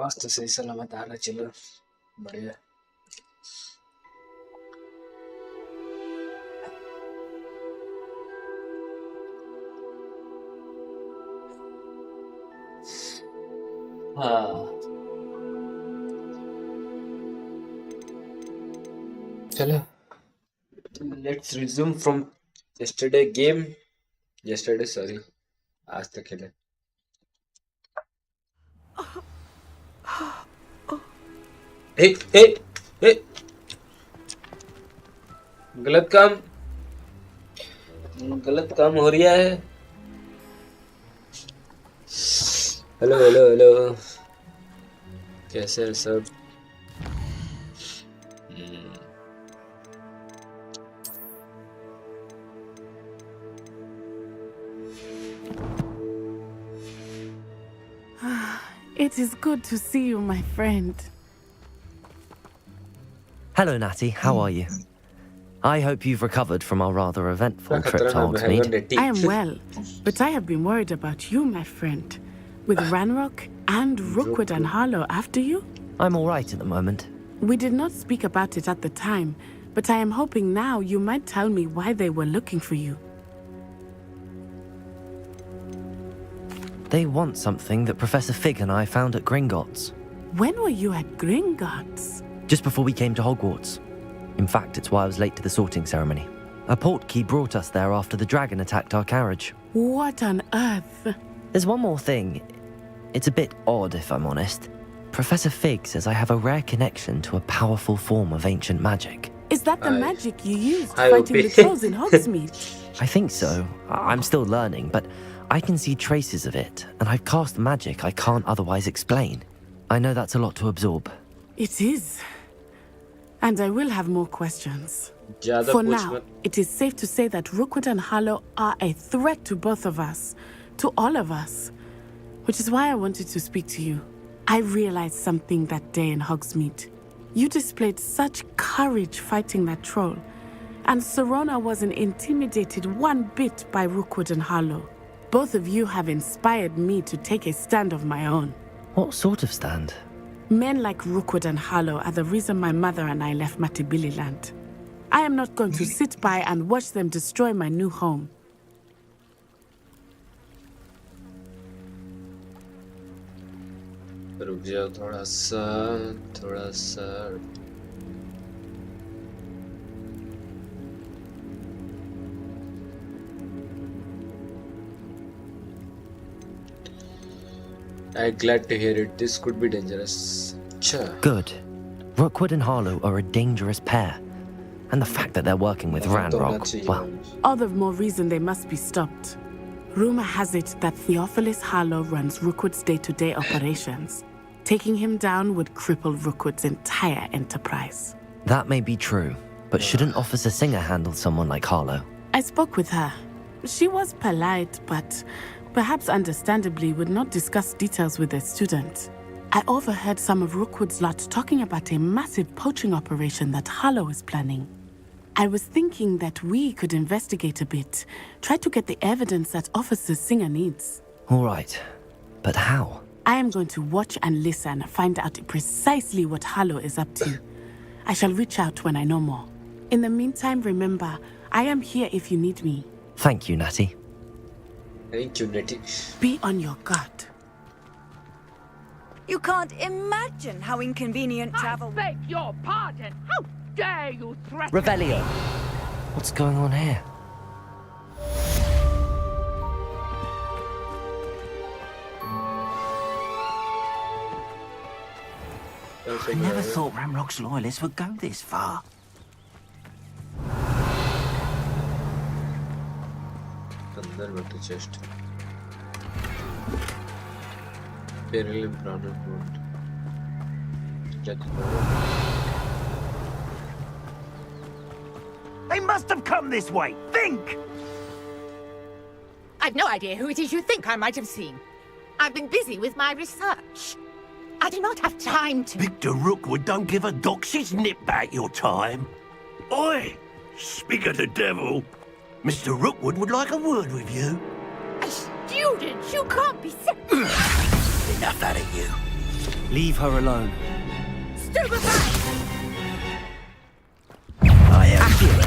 मस्त सही सलामत आ रहा, चलो बढ़िया। हाँ चलो, let's resume from yesterday game. yesterday sorry, आज तक खेले। ए ए ए गलत काम हो रहा है। हेलो हेलो हेलो, कैसे है सब? It is good to see you, my friend. Hello, Natty. How are you? I hope you've recovered from our rather eventful trip to Hogsmeade. I am well, but I have been worried about you, my friend. With Ranrock and Rookwood and Harlow after you? I'm all right at the moment. We did not speak about it at the time, but I am hoping now you might tell me why they were looking for you. They want something that Professor Fig and I found at Gringotts. When were you at Gringotts? Just before we came to Hogwarts. In fact, it's why I was late to the sorting ceremony. A portkey brought us there after the dragon attacked our carriage. What on earth? There's one more thing. It's a bit odd, if I'm honest. Professor Fig says I have a rare connection to a powerful form of ancient magic. Is that the magic you used fighting the trolls in Hogsmeade? I think so. I'm still learning, but I can see traces of it, and I've cast magic I can't otherwise explain. I know that's a lot to absorb. It is. And I will have more questions. For now, it is safe to say that Rookwood and Harlow are a threat to both of us, to all of us, which is why I wanted to speak to you. I realized something that day in Hogsmeade. You displayed such courage fighting that troll, and Serona wasn't intimidated one bit by Rookwood and Harlow. Both of you have inspired me to take a stand of my own. What sort of stand? Men like Rookwood and Harlow are the reason my mother and I left Matibili land. I am not going to sit by and watch them destroy my new home. रुक जाओ थोड़ा सा। I'm glad to hear it. This could be dangerous. Good. Rookwood and Harlow are a dangerous pair. And the fact that they're working with Ranrock, well... All the more reason they must be stopped. Rumor has it that Theophilus Harlow runs Rookwood's day-to-day operations. Taking him down would cripple Rookwood's entire enterprise. That may be true, but shouldn't Officer Singer handle someone like Harlow? I spoke with her. She was polite, but perhaps understandably would not discuss details with a student. I overheard some of Rookwood's lot talking about a massive poaching operation that Harlow is planning. I was thinking that we could investigate a bit, try to get the evidence that Officer Singer needs. All right, but how? I am going to watch and listen, find out precisely what Harlow is up to. I shall reach out when I know more. In the meantime, remember, I am here if you need me. Thank you, Natty. Thank you, Natty. Be on your guard. You can't imagine how inconvenient travel... I beg your pardon! How dare you threaten Revelio! What's going on here? I never thought Ranrock's loyalists would go this far. अंदर बैठे chest peril brown board They must have come this way. Think! I've no idea who it is you think I might have seen. I've been busy with my research. I do not have time to... Victor Rookwood don't give a doxy's nip back your time. Oi! Speak of the devil. Mr. Rookwood would like a word with you. A student? You can't be... Enough out of you. Leave her alone. Stupefy! I am here.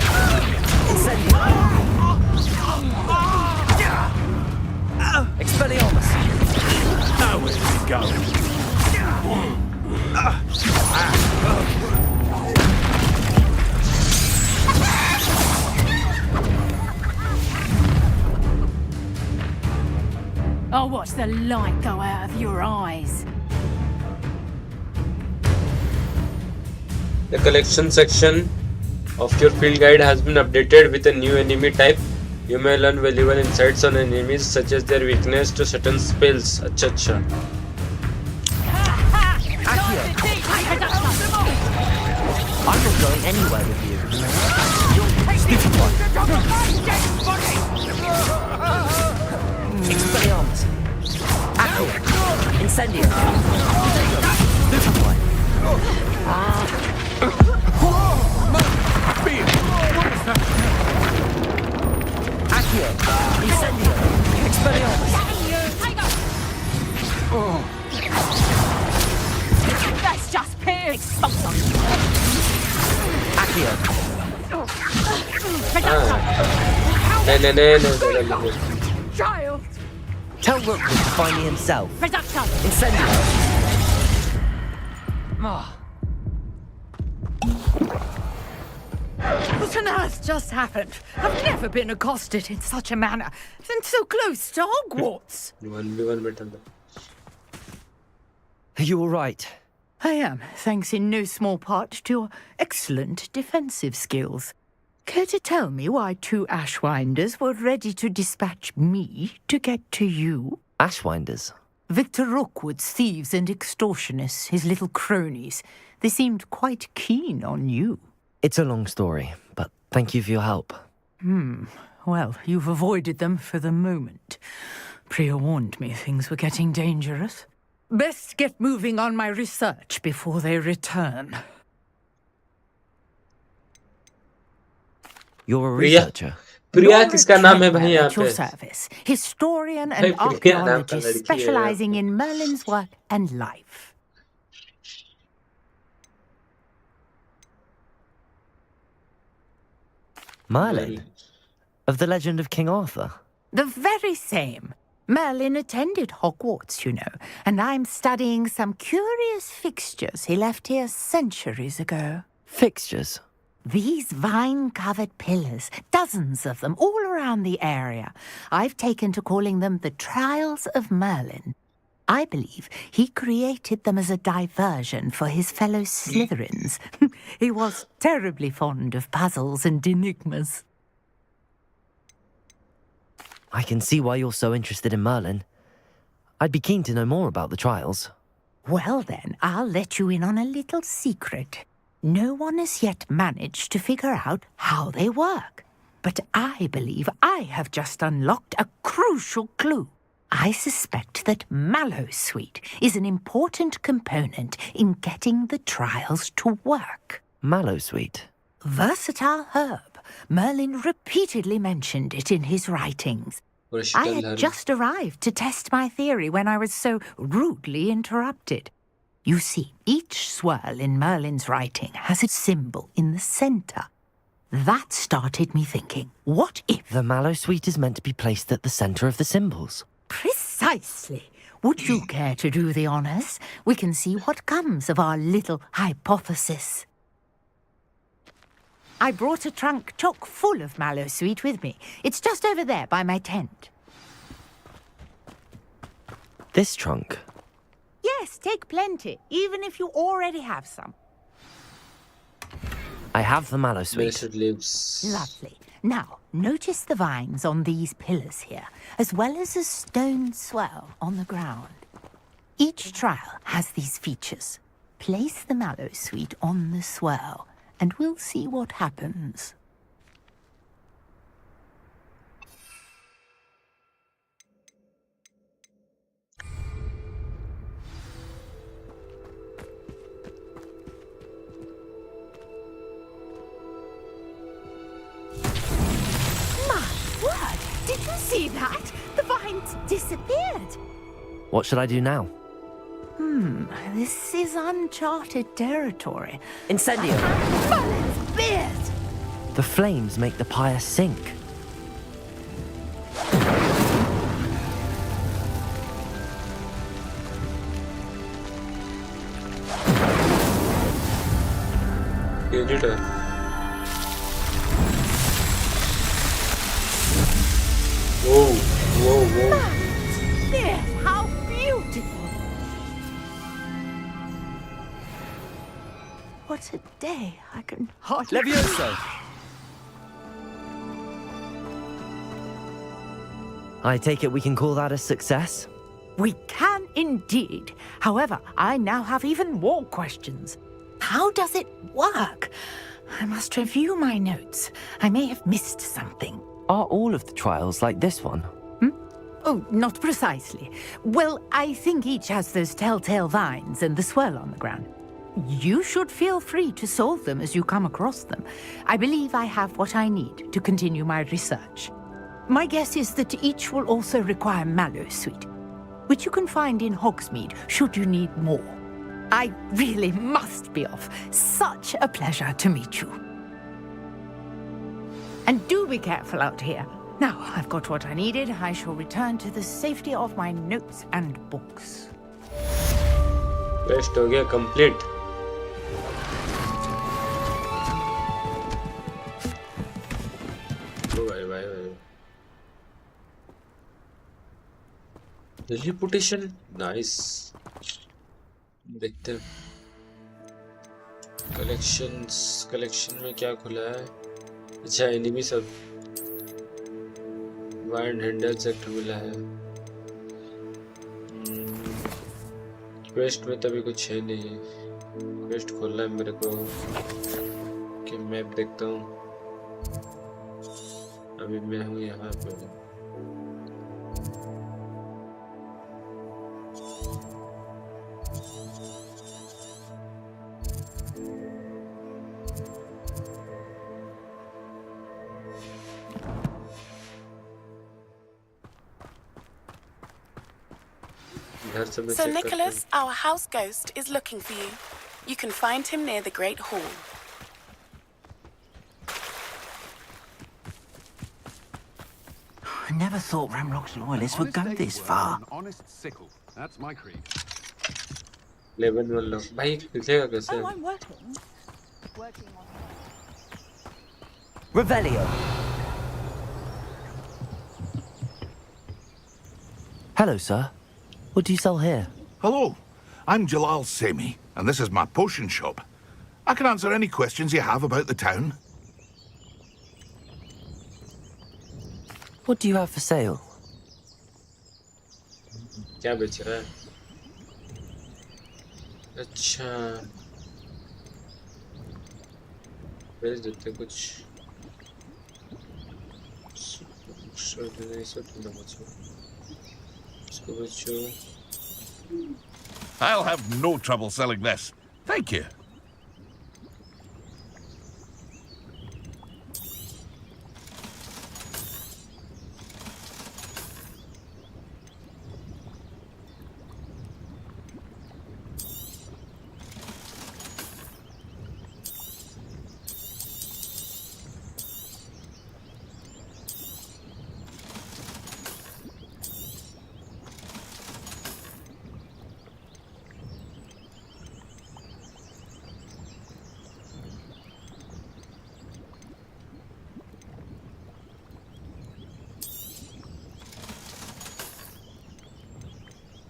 Incendio. Expelliarmus. Nowhere to go. I'll watch the light go out of your eyes. The collection section of your field guide has been updated with a new enemy type. You may learn valuable insights on enemies such as their weakness to certain spells. अच्छा अच्छा. I'm not going anywhere with you. Stupid one. Expelliarmus. Accio. Incendio. Stupid one. Accio. Incendio. Expelliarmus. That's just pure expulsion. Accio. No. Child. Tell Rookwood to find me himself. Reduction. Incendio. What on earth just happened? I've never been accosted in such a manner, and so close to Hogwarts. 1v1 better. Are you all right? I am, thanks in no small part to your excellent defensive skills. Care to tell me why two Ashwinders were ready to dispatch me to get to you? Ashwinders. Victor Rookwood's thieves and extortionists, his little cronies. They seemed quite keen on you. It's a long story, but thank you for your help. Well, you've avoided them for the moment. Priya warned me things were getting dangerous. Best get moving on my research before they return. You're a Priya? researcher. प्रिया किसका नाम है भाई यहाँ At your पे? service, historian भाई, and प्रिया नाम का archaeologist लड़की है specializing in Merlin's work and life. Merlin? Of the legend of King Arthur? The very same. Merlin attended Hogwarts, you know, and I'm studying some curious fixtures he left here centuries ago. Fixtures? These vine-covered pillars, dozens of them, all around the area. I've taken to calling them the Trials of Merlin. I believe he created them as a diversion for his fellow Slytherins. He was terribly fond of puzzles and enigmas. I can see why you're so interested in Merlin. I'd be keen to know more about the trials. Well then, I'll let you in on a little secret. No one has yet managed to figure out how they work. But I believe I have just unlocked a crucial clue. I suspect that Mallowsweet is an important component in getting the trials to work. Mallowsweet? Versatile herb. Merlin repeatedly mentioned it in his writings. I had just arrived to test my theory when I was so rudely interrupted. You see, each swirl in Merlin's writing has a symbol in the center. That started me thinking, what if... The Mallowsweet is meant to be placed at the center of the symbols. Precisely. Would you care to do the honors? We can see what comes of our little hypothesis. I brought a trunk chock full of Mallowsweet with me. It's just over there by my tent. This trunk? Yes, take plenty, even if you already have some. I have the Mallowsweet. Blessed lives. Lovely. Now, notice the vines on these pillars here, as well as a stone swell on the ground. Each trial has these features. Place the Mallowsweet on the swell, and we'll see what happens. Did you see that? The vines disappeared. What should I do now? This is uncharted territory. Incendio! Merlin's beard! The flames make the pyre sink. Editor. Whoa, whoa, whoa. Beard, how beautiful! What a day. I can hardly... Levioso! I take it we can call that a success? We can indeed. However, I now have even more questions. How does it work? I must review my notes. I may have missed something. Are all of the trials like this one? Oh, not precisely. Well, I think each has those telltale vines and the swirl on the ground. You should feel free to solve them as you come across them. I believe I have what I need to continue my research. My guess is that each will also require Mallow Sweet, which you can find in Hogsmeade should you need more. I really must be off. Such a pleasure to meet you. And do be careful out here. Now, I've got what I needed. I shall return to the safety of my notes and books. Quest हो गया complete. ओ भाई. Reputation, nice. देखते हैं. Collection में क्या खुला है? अच्छा एनिमी सब वाइंड हैंडल सेक्टर मिला है. क्वेस्ट में तभी कुछ है नहीं. क्वेस्ट खोलना है मेरे को कि मैप देखता हूँ. अभी मैं हूँ यहाँ पे. So Nicholas, our house ghost, is looking for you. You can find him near the Great Hall. I never thought Ramrock's loyalists would go this far. An honest sickle. That's my creed. Level 1 लो भाई दिखेगा कैसे? Oh, I'm working on Revelio! Hello, sir. What do you sell here? Hello, I'm Jalal Semi, and this is my potion shop. I can answer any questions you have about the town. What do you have for sale? क्या बेच रहा है? अच्छा बेच देते कुछ. I'll have no trouble selling this. Thank you.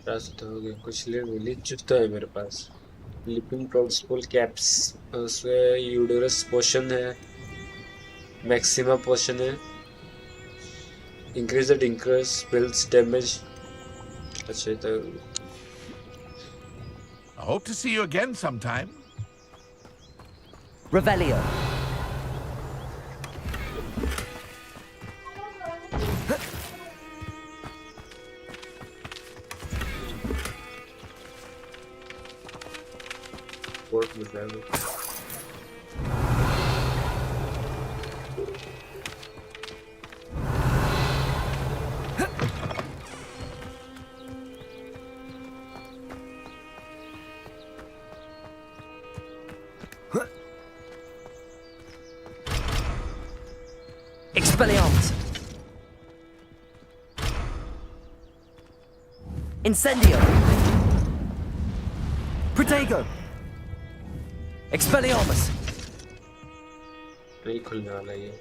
रास्ता हो गया. कुछ ले मिली जूता है मेरे पास. लिपिंग प्रोस्पोल कैप्स उसमें यूडोरस पोशन है. मैक्सिमा पोशन है. Increase spells damage. अच्छा तो I hope to see you again sometime. Revelio! work with them. Expelliarmus! Incendio! Protego! Expelliarmus! नहीं खुलने वाला ये।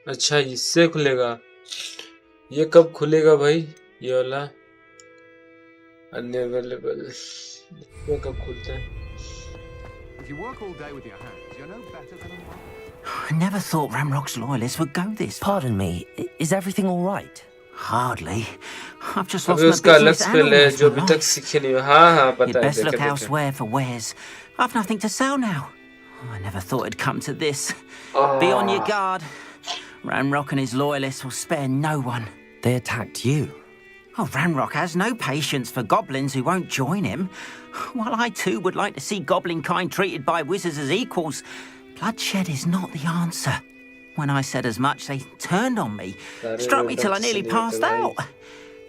अच्छा इससे खुलेगा। ये कब खुलेगा भाई ये वाला अनअवेलेबल ये कब खुलता है? If you work all day with your hands, you're no better than a monk. I never thought Ramrock's loyalists would go this far. Pardon me, is everything all right? Hardly. I've just lost अबे my उसका अलग business and spell है almost जो my अभी तक life. सीखे नहीं हो। हाँ पता You'd है best look देखे elsewhere for wares. I've nothing to sell now. I never thought it'd come to this. Be on your guard. Ranrock and his loyalists will spare no one. They attacked you. Oh, Ranrock has no patience for goblins who won't join him. While I too would like to see goblin kind treated by wizards as equals, bloodshed is not the answer. When I said as much, they turned on me, struck me till I nearly passed out.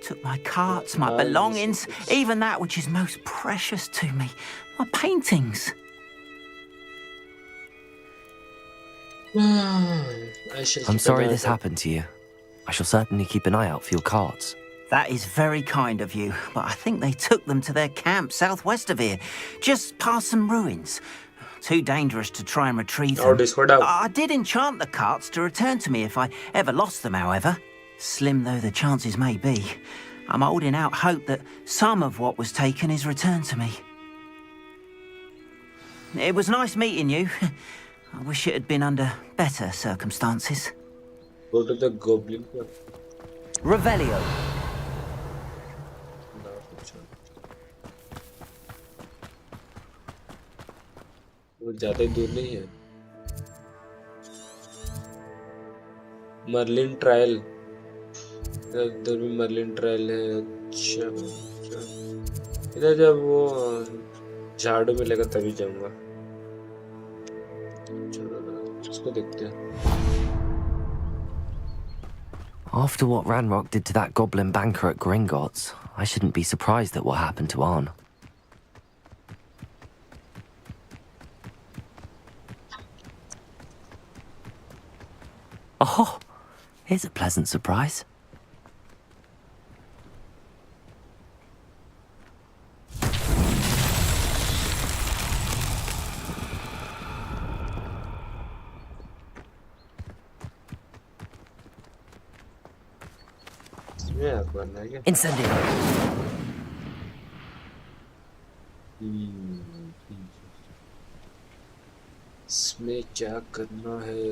Took my carts, my belongings, even that which is most precious to me, my paintings. I'm sorry this happened to you. I shall certainly keep an eye out for your carts. That is very kind of you, but I think they took them to their camp southwest of here, just past some ruins. Too dangerous to try and retrieve them. I did enchant the carts to return to me if I ever lost them, however. Slim though the chances may be, I'm holding out hope that some of what was taken is returned to me. It was nice meeting you. I wish it had been under better circumstances. Go to the goblin. Revelio. वो ज़्यादा दूर नहीं है। Merlin trial इधर भी Merlin trial है। अच्छा इधर जब वो झाड़ू मिलेगा तभी जाऊंगा। चलो इसको देखते हैं। After what Ranrock did to that goblin banker at Gringotts, I shouldn't be surprised at what happened to Arn. Oh, here's a pleasant surprise. Incendio. इसमें क्या करना है?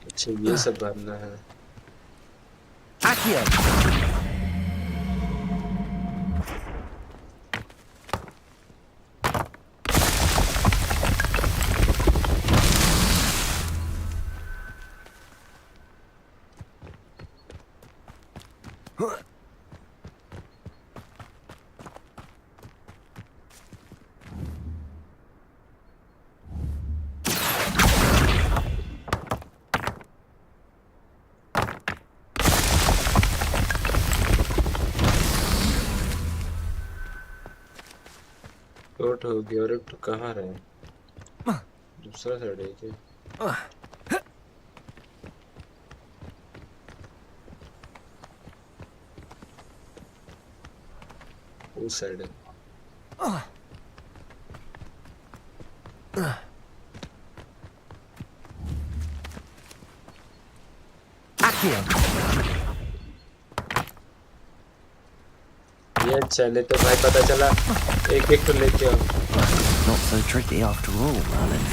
अच्छा ये सब भरना है। Accio. रोट हो गया। और तो कहाँ रहे? दूसरा साइड है क्या? उस साइड है। ये अच्छा नहीं तो भाई पता चला एक तो लेके आओ। Not so tricky after all, Merlin.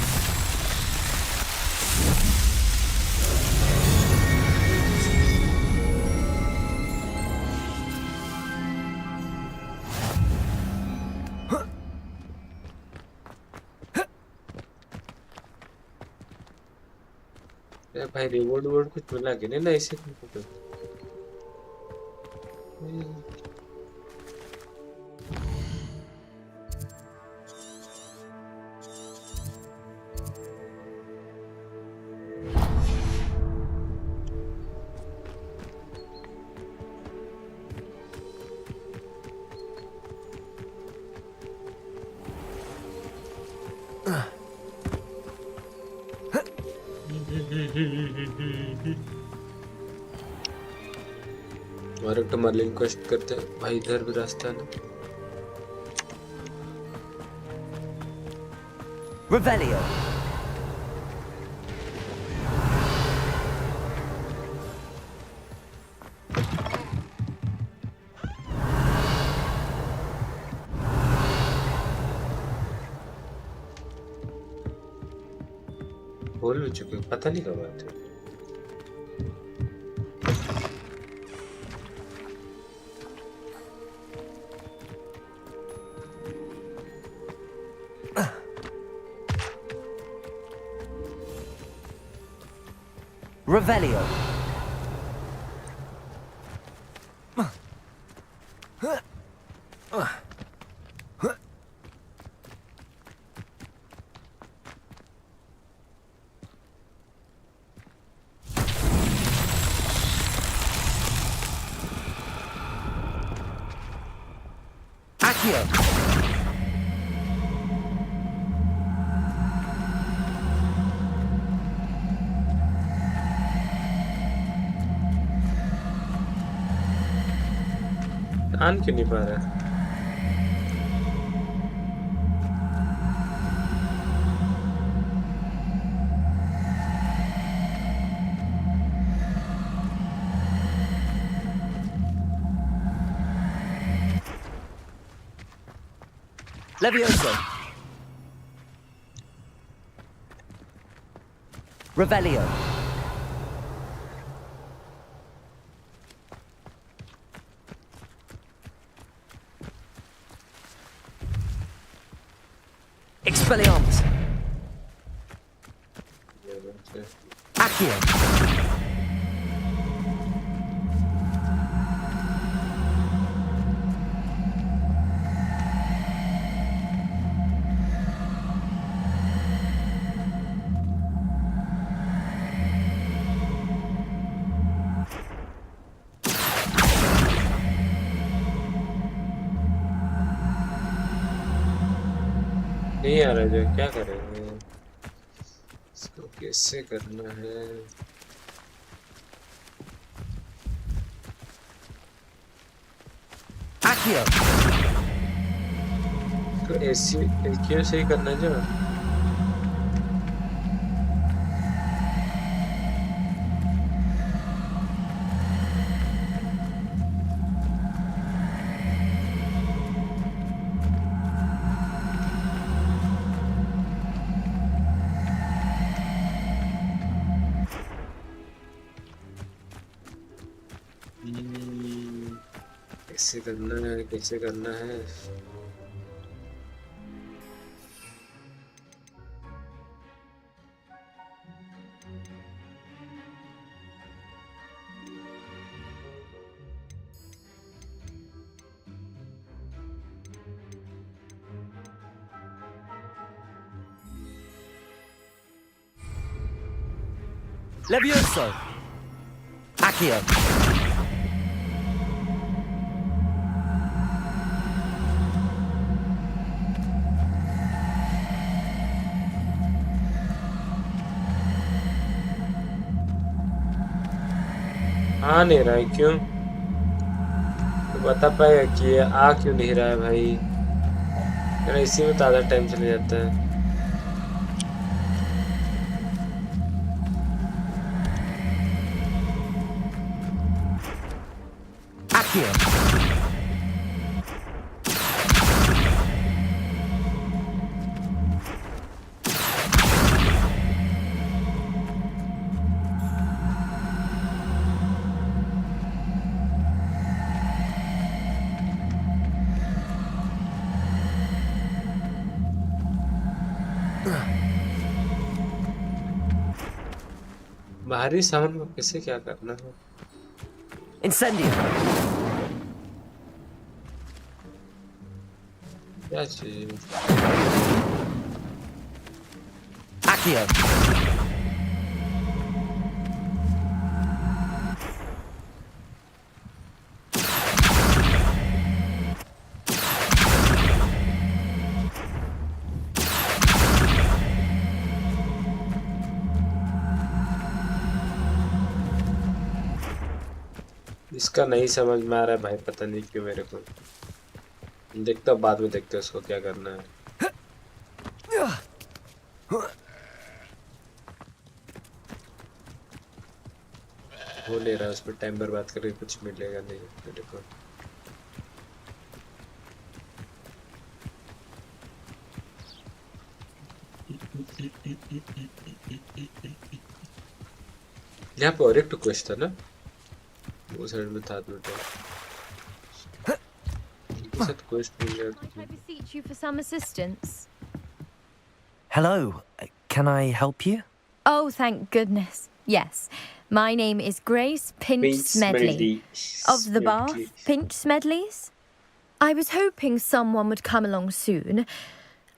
भाई रिवॉर्ड कुछ मिला कि नहीं ना ऐसे और एक तो मर्लिन क्वेस्ट करते हैं भाई, इधर भी रास्ता है ना। Revelio. बोल भी चुके, पता नहीं कब आते। Revelio. Accio. आन क्यों नहीं पा रहा है? Levioso. Revelio. Expelliarmus. Accio. नहीं आ रहा जो, क्या करेंगे इसको, कैसे करना है? Accio. इसको ऐसे क्यों सही करना है जो? कैसे करना है, कैसे करना है? Levioso. Accio. आ नहीं रहा है क्यों? तो बता पाएगा कि ये आ क्यों नहीं रहा है भाई? मेरा इसी में तो आधा टाइम चले जाता है। Accio. बाहरी सामान को कैसे क्या करना है? Incendio. क्या चीज? Accio. इसका नहीं समझ में आ रहा है भाई, पता नहीं क्यों मेरे को। देखता बाद में, देखते उसको क्या करना है। हो नहीं रहा उस पर टाइम बर्बाद करके कुछ मिलेगा नहीं मेरे को। यहाँ पे और एक क्वेश्चन था ना, वो साइड में था Might I beseech you for some assistance? Hello, can I help you? Oh, thank goodness. Yes. My name is Grace Pinch Smedley. Of the Bath Pinch Smedleys. I was hoping someone would come along soon.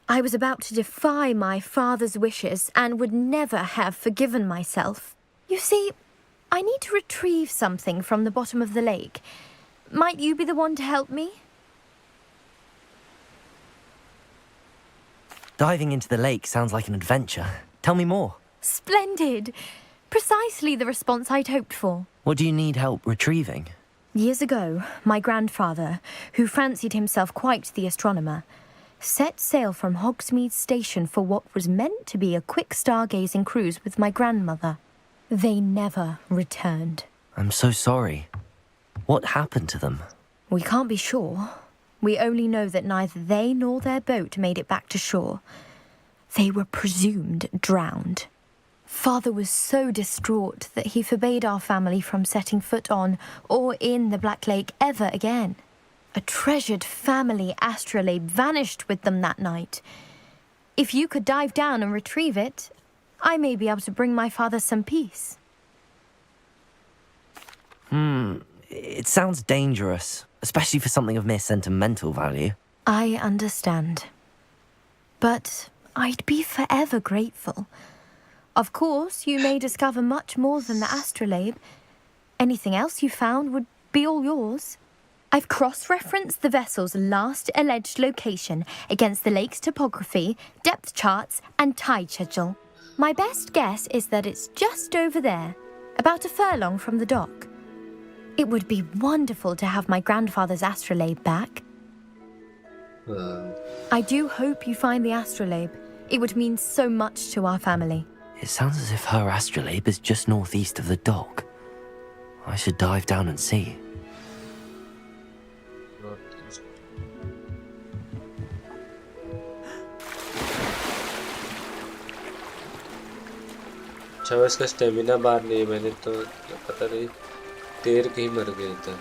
I was about to defy my father's wishes and would never have forgiven myself. You see, I need to retrieve something from the bottom of the lake. Might you be the one to help me? Diving into the lake sounds like an adventure. Tell me more. Splendid! Precisely the response I'd hoped for. What do you need help retrieving? Years ago, my grandfather, who fancied himself quite the astronomer, set sail from Hogsmeade station for what was meant to be a quick stargazing cruise with my grandmother. They never returned. I'm so sorry. What happened to them? We can't be sure. We only know that neither they nor their boat made it back to shore. They were presumed drowned. Father was so distraught that he forbade our family from setting foot on or in the Black Lake ever again. A treasured family astrolabe vanished with them that night. If you could dive down and retrieve it, I may be able to bring my father some peace. It sounds dangerous, especially for something of mere sentimental value. I understand. But I'd be forever grateful. Of course, you may discover much more than the astrolabe. Anything else you found would be all yours. I've cross-referenced the vessel's last alleged location against the lake's topography, depth charts, and tide schedule. My best guess is that it's just over there, about a furlong from the dock. It would be wonderful to have my grandfather's astrolabe back. I do hope you find the astrolabe. It would mean so much to our family. It sounds as if her astrolabe is just northeast of the dock. I should dive down and see. अच्छा, इसका stamina बार नहीं है, मैंने तो पता नहीं तैर के ही मर गया था।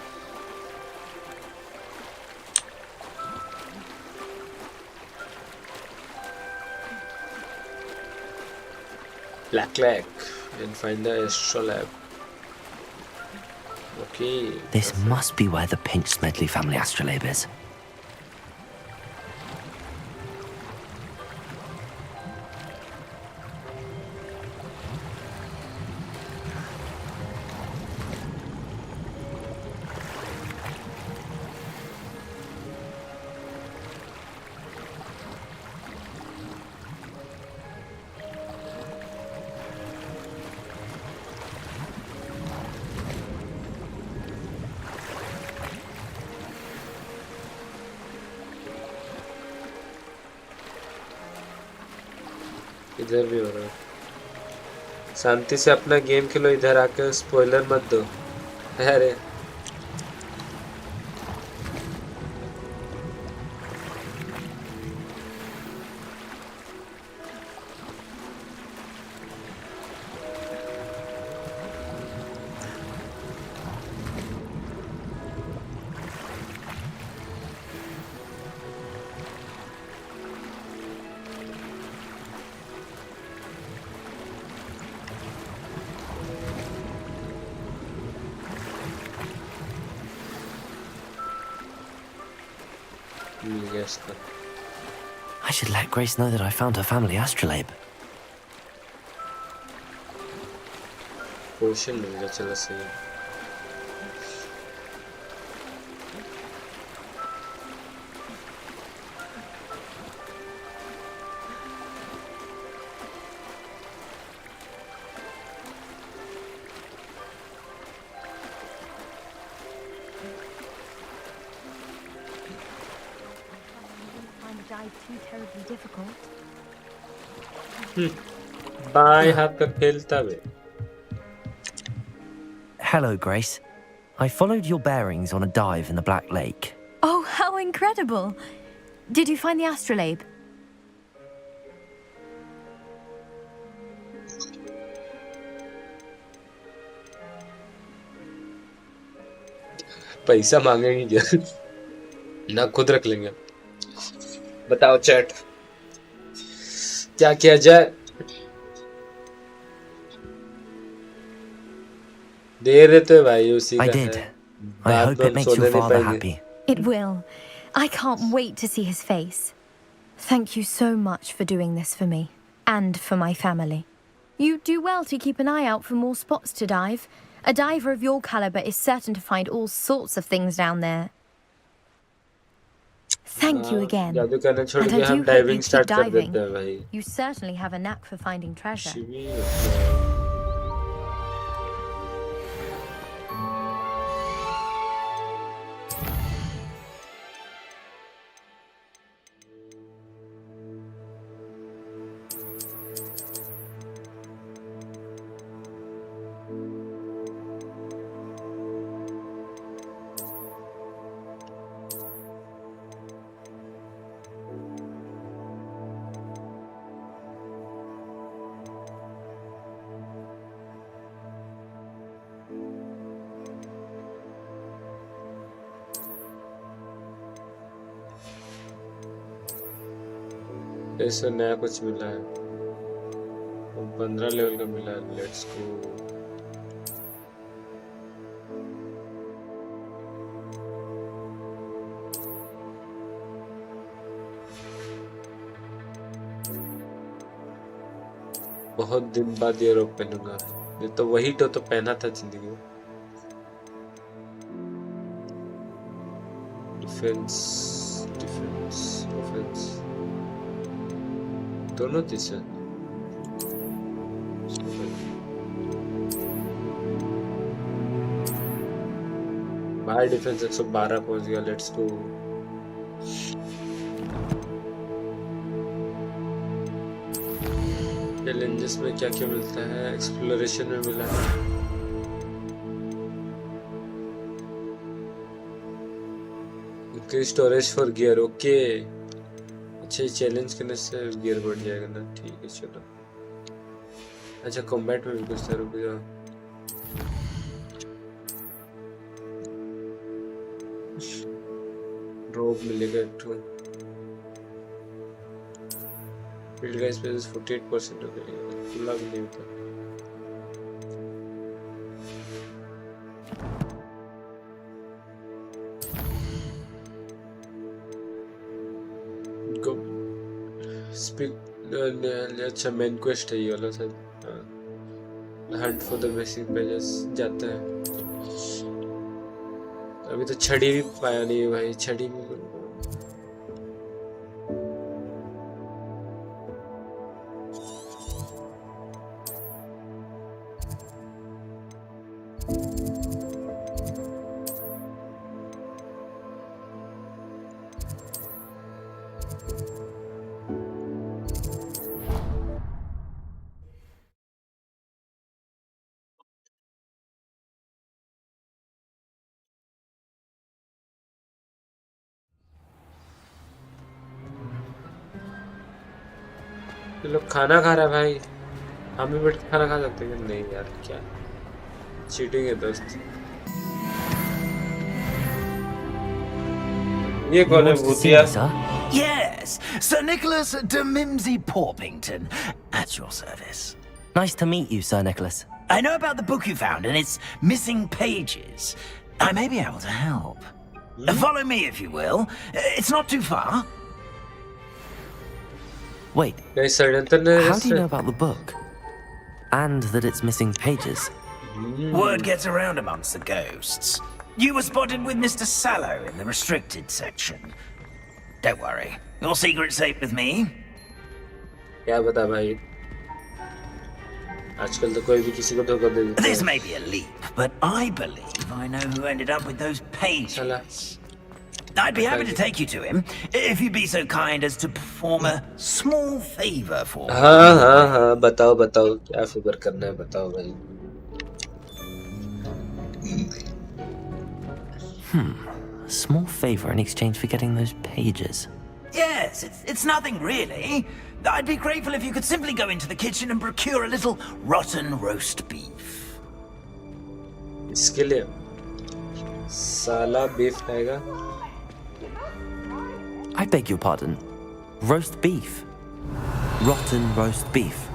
Black Lake and find the astrolabe. Okay. This must be where the Pinch Smedley family astrolabe is. इधर भी हो रहा है। शांति से अपना गेम खेलो, इधर आके स्पॉइलर मत दो। अरे yes, I should let Grace know that I found her family astrolabe. पोशन मिल गया, चलो सही है। dive too terribly difficult. बाएं हाथ का खेलता है. Hello, Grace. I followed your bearings on a dive in the Black Lake. Oh, how incredible! Did you find the astrolabe? पैसा मांगेंगे क्या? ना खुद रख लेंगे. बताओ चैट, क्या किया जाए? दे रहे थे भाई, उसी का I did. है. I hope it makes your father happy. It will. I can't wait to see his face. Thank you so much for doing this for me and for my family. You do well to keep an eye out for more spots to dive. A diver of your caliber is certain to find all sorts of things down there. Thank you again. जादू करना छोड़ And के I do हम hope diving you keep start कर diving. देते हैं भाई. You certainly have a knack for finding treasure. Shivi. ऐसा नया कुछ मिला है. 15 लेवल का मिला है. Let's go. बहुत दिन बाद ये रोग पहनूंगा. ये तो वही तो पहना था जिंदगी में. डिफेंस, डिफेंस, ऑफेंस दोनों दिशा. बाय डिफेंस 112 पहुंच गया. Let's go. चैलेंजेस में क्या क्या मिलता है? एक्सप्लोरेशन में मिला है. Increase storage for gear. Okay, अच्छा, चैलेंज करने से गियर बढ़ जाएगा ना. ठीक है, चलो. अच्छा, कॉम्बैट में भी कुछ था. रुक जाओ. ड्रॉप मिलेगा एक ठो. फील्ड का स्पेस 48% हो गया. खुला भी नहीं होता. अच्छा, मेन क्वेस्ट है ये वाला sir. Hunt for the basic pages जाता है. अभी तो छड़ी भी पाया नहीं है भाई. छड़ी भी लोग खाना खा रहा है भाई. हम भी बैठ के खाना खा सकते हैं? नहीं यार, क्या चीटिंग है दोस्त. ये कौन है भूतिया? Yes, Sir Nicholas de Mimsy Porpington, at your service. Nice to meet you, Sir Nicholas. I know about the book you found and its missing pages. I may be able to help. Follow me, if you will. It's not too far. Wait, how do you know about the book? And that it's missing pages? Word gets around amongst the ghosts. You were spotted with Mr. Sallow in the restricted section. Don't worry, your secret's safe with me. क्या बता भाई? आजकल तो कोई भी किसी को धोखा दे देता है. This may be a leap, but I believe I know who ended up with those pages. I'd be happy to take you to him, if you'd be so kind as to perform a small favor for me. हाँ बताओ बताओ क्या favour करना है बताओ भाई. A small favor in exchange for getting those pages. Yes, it's nothing really. I'd be grateful if you could simply go into the kitchen and procure a little rotten roast beef. इसके लिए साला beef खाएगा. I beg your pardon. Roast beef. Rotten roast beef.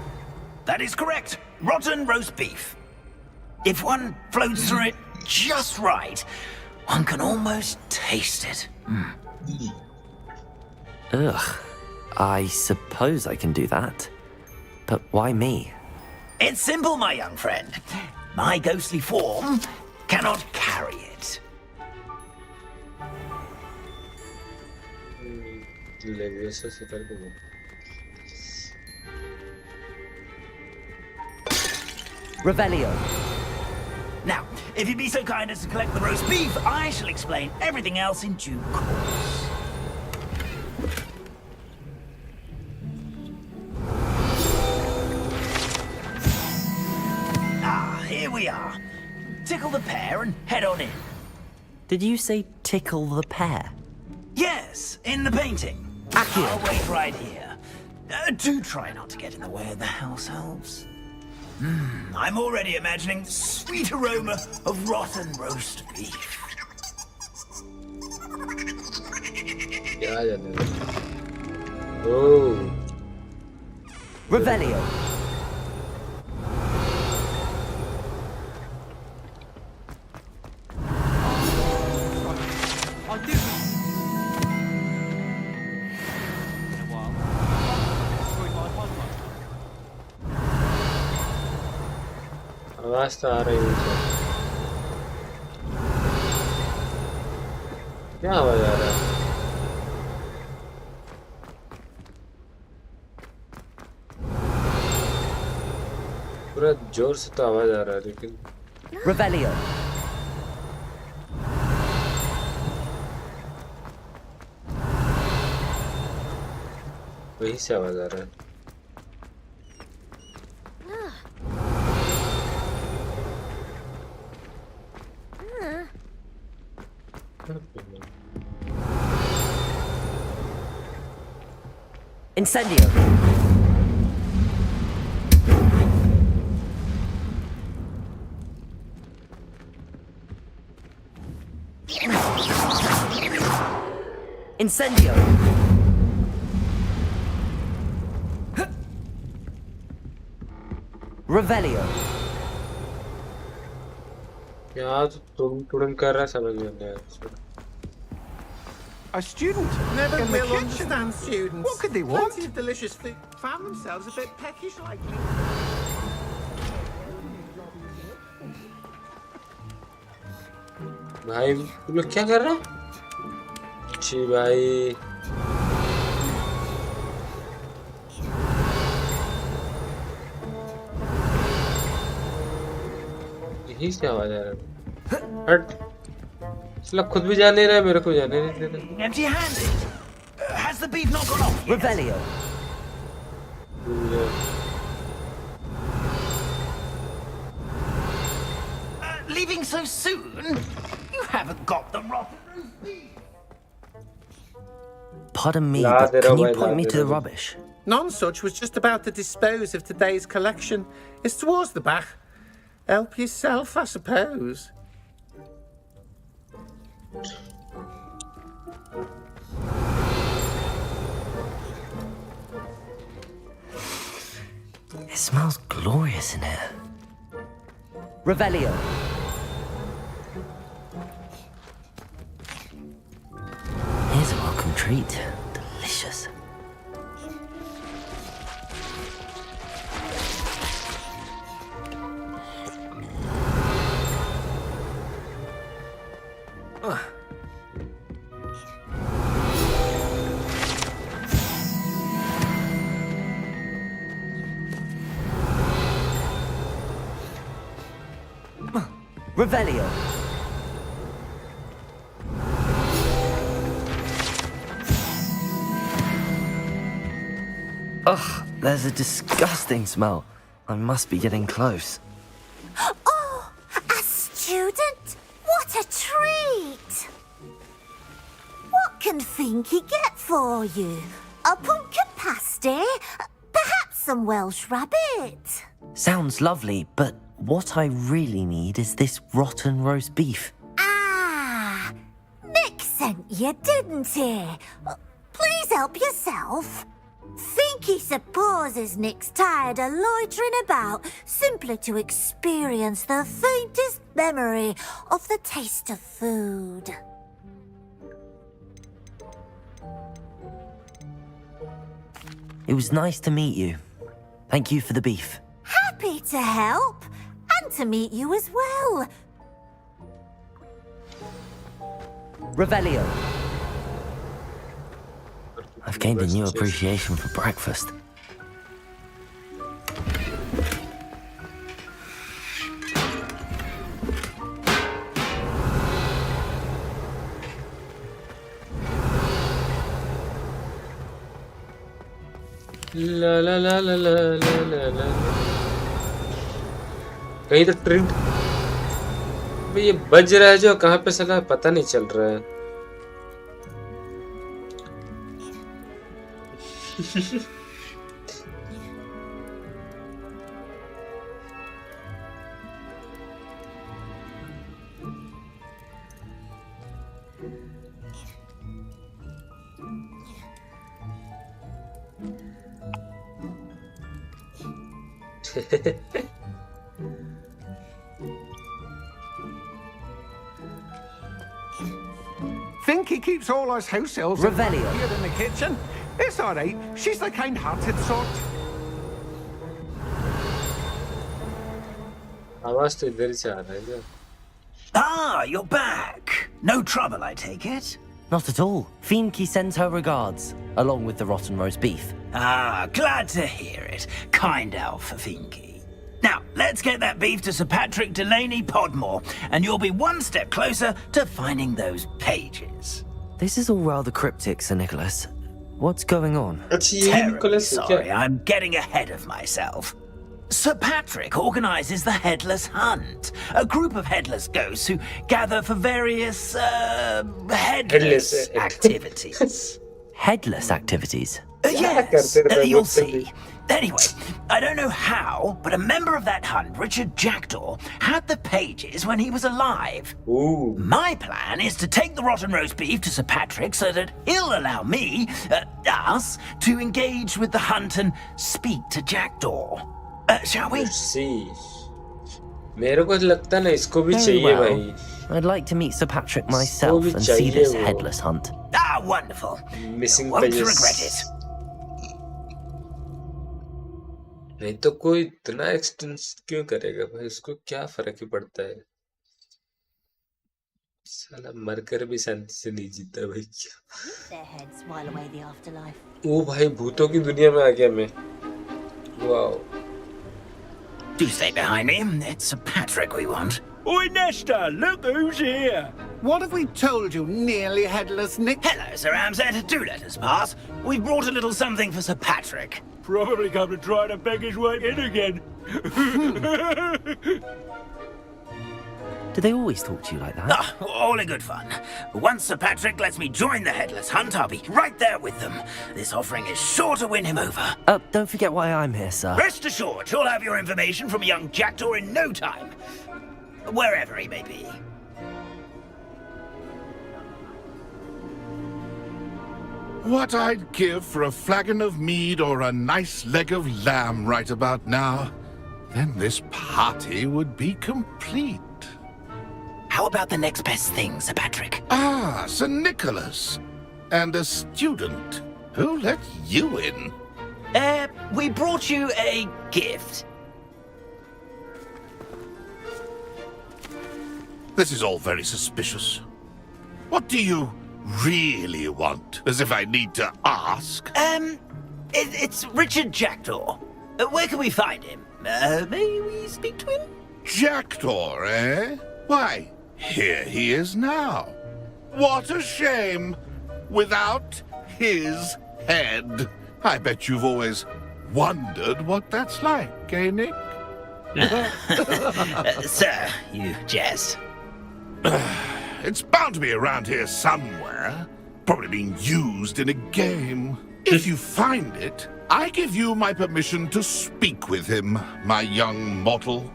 That is correct. Rotten roast beef. If one floats through it just right, one can almost taste it. Ugh. I suppose I can do that. But why me? It's simple, my young friend. My ghostly form cannot carry it. Revelio. Now, if you'd be so kind as to collect the roast beef, I shall explain everything else in due course. Here we are. Tickle the pear and head on in. Did you say tickle the pear? Yes, in the painting. Accio. I'll wait right here. Do try not to get in the way of the house elves. I'm already imagining the sweet aroma of rotten roast beef. Oh. Revelio. आवाज तो आ रही है. क्या आवाज आ रहा है? पूरा जोर से तो आवाज आ रहा है लेकिन. Revelio. वहीं से आवाज आ रहा है. Incendio. Incendio. Revelio. क्या तुम तुरंत कर रहा है समझ नहीं आ रहा. A student? Never in the will kitchen? understand students. What could they want? Plenty of delicious food. Found themselves a bit peckish lately. भाई तुम लोग क्या कर रहे हैं? जी भाई. यही से आवाज आ रहा है. हट. इसलिए खुद भी जाने रहा है मेरे को जाने नहीं दे रहा. Empty-handed. Has the beef not gone off yet? Revelio. Leaving so soon? You haven't got the rotten beef. Pardon me, but can you point me to the rubbish? Nonsuch was just about to dispose of today's collection. It's towards the back. Help yourself, I suppose. It smells glorious in here. Revelio. Here's a welcome treat. Delicious. Revelio. Ugh, there's a disgusting smell. I must be getting close. Oh, a student? What a treat! What can Finky get for you? A pumpkin pasty? Perhaps some Welsh rabbit? Sounds lovely, but what I really need is this rotten roast beef. Ah, Nick sent you, didn't he? Please help yourself. Finky supposes Nick's tired of loitering about simply to experience the faintest memory of the taste of food. It was nice to meet you. Thank you for the beef. Happy to help, and to meet you as well. Revelio. I've gained a new appreciation for breakfast. La la la la la la la la। कहीं तो ट्रिंट भाई ये बज रहा है जो कहाँ पे सला पता नहीं चल रहा है। Finky keeps all us house elves Revelio. here in the kitchen. It's all right. She's the kind-hearted sort. आवाज तो इधर से आ रहा है क्या? Ah, you're back. No trouble, I take it? Not at all. Finky sends her regards, along with the rotten roast beef. Ah, glad to hear it. Kind elf for Finky. Now, let's get that beef to Sir Patrick Delaney Podmore, and you'll be one step closer to finding those pages. This is all rather cryptic, Sir Nicholas. What's going on? Terribly sorry, I'm getting ahead of myself. Sir Patrick organises the Headless Hunt, a group of headless ghosts who gather for various, headless activities. Headless activities? Yes, you'll see. Anyway, I don't know how, but a member of that hunt, Richard Jackdaw, had the pages when he was alive. Ooh. My plan is to take the rotten roast beef to Sir Patrick so that he'll allow me, us, to engage with the hunt and speak to Jackdaw. Shall we? See. मेरे को लगता ना इसको भी चाहिए भाई। I'd like to meet Sir Patrick myself and see this headless hunt. Ah, wonderful. Missing Won't pages. regret it. नहीं तो कोई इतना एक्सटेंस क्यों करेगा भाई, उसको क्या फर्क ही पड़ता है। साला मरकर भी शांति से नहीं जीता भाई क्या। ओ भाई भूतों की दुनिया में आ गया मैं। Wow. Do stay behind me. It's Sir Patrick we want. Oi, Nesta, look who's here. What have we told you, nearly headless Nick? Hello, Sir Ramsed. Do let us pass. We've brought a little something for Sir Patrick. Probably come to try to beg his way in again. Do they always talk to you like that? Ah, all in good fun. Once Sir Patrick lets me join the Headless Hunt, I'll be right there with them. This offering is sure to win him over. Don't forget why I'm here, sir. Rest assured, you'll have your information from young Jackdaw in no time. Wherever he may be. What I'd give for a flagon of mead or a nice leg of lamb right about now. Then this party would be complete. How about the next best thing, Sir Patrick? Ah, Sir Nicholas. And a student. Who let you in? We brought you a gift. This is all very suspicious. What do you really want? As if I need to ask. It's Richard Jackdaw. Where can we find him? May we speak to him? Jackdaw, eh? Why, here he is now. What a shame. Without his head. I bet you've always wondered what that's like, eh, Nick? Sir, you jest. It's bound to be around here somewhere. Probably being used in a game. If you find it, I give you my permission to speak with him, my young mortal.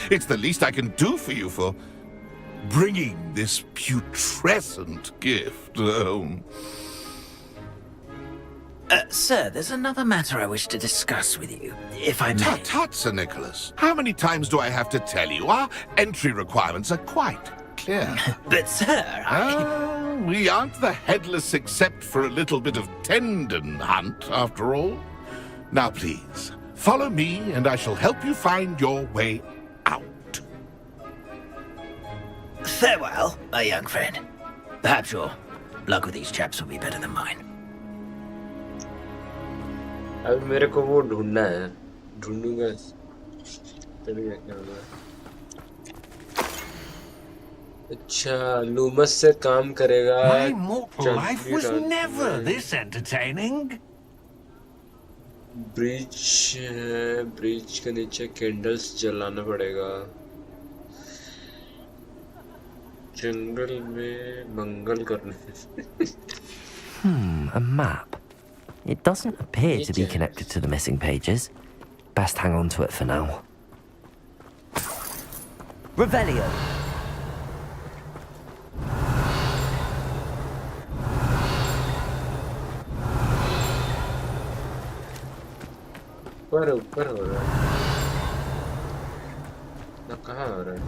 It's the least I can do for you for bringing this putrescent gift home. Sir, there's another matter I wish to discuss with you, if I may. Tut, tut, Sir Nicholas. How many times do I have to tell you? Our entry requirements are quite clear. But, sir, we aren't the headless except for a little bit of tendon hunt, after all. Now, please, follow me, and I shall help you find your way out. Farewell, my young friend. Perhaps your luck with these chaps will be better than mine. अब मेरे को वो ढूंढना है, ढूंढूंगा। चलिए क्या होगा? अच्छा, लूमस से काम करेगा। My mortal life was never this entertaining. Bridge के नीचे कैंडल्स जलाना पड़ेगा। जंगल में मंगल करने। A map. It doesn't appear to be connected to the missing pages. Best hang on to it for now. Revelio. ऊपर हो रहा है ना, कहाँ हो रहा है?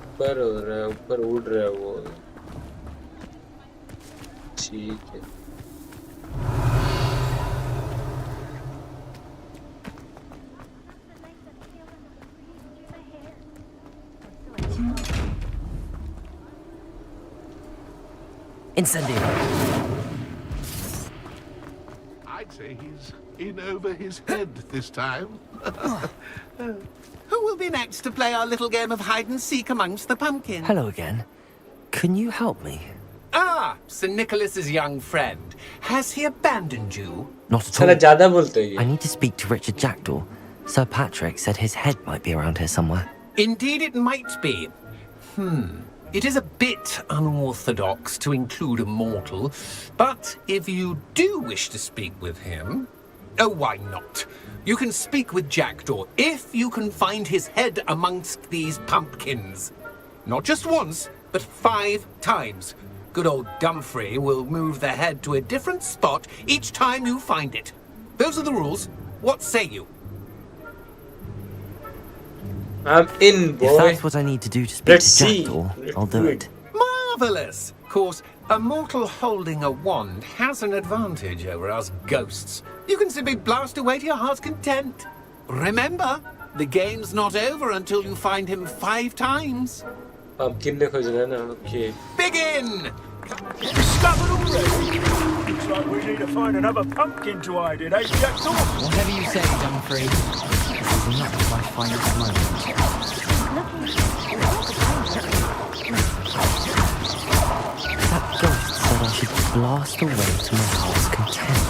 ऊपर हो रहा है, ऊपर उड़ रहा है वो। ठीक है। Incendio. I'd say he's in over his head this time. Who will be next to play our little game of hide and seek amongst the pumpkins? Hello again. Can you help me? Ah, Sir Nicholas's young friend. Has he abandoned you? Not at all. ज़्यादा बोलते हैं ये। I need to speak to Richard Jackdaw. Sir Patrick said his head might be around here somewhere. Indeed it might be. It is a bit unorthodox to include a mortal, but if you do wish to speak with him, oh, why not? You can speak with Jackdaw if you can find his head amongst these pumpkins. Not just once, but 5 times. Good old Dumfrey will move the head to a different spot each time you find it. Those are the rules. What say you? I'm in, boy. If that's what I need to do to speak to Jackdaw, I'll do it. Marvellous! Of course, a mortal holding a wand has an advantage over us ghosts. You can simply blast away to your heart's content. Remember, the game's not over until you find him 5 times. Pumpkin ने खोजना है ना, okay. Begin! Discovered already? Looks like we need to find another pumpkin to hide in, eh, Jackdaw? Whatever you say, Dumfrey. This is not my finest moment. That ghost said I should blast away to my heart's content.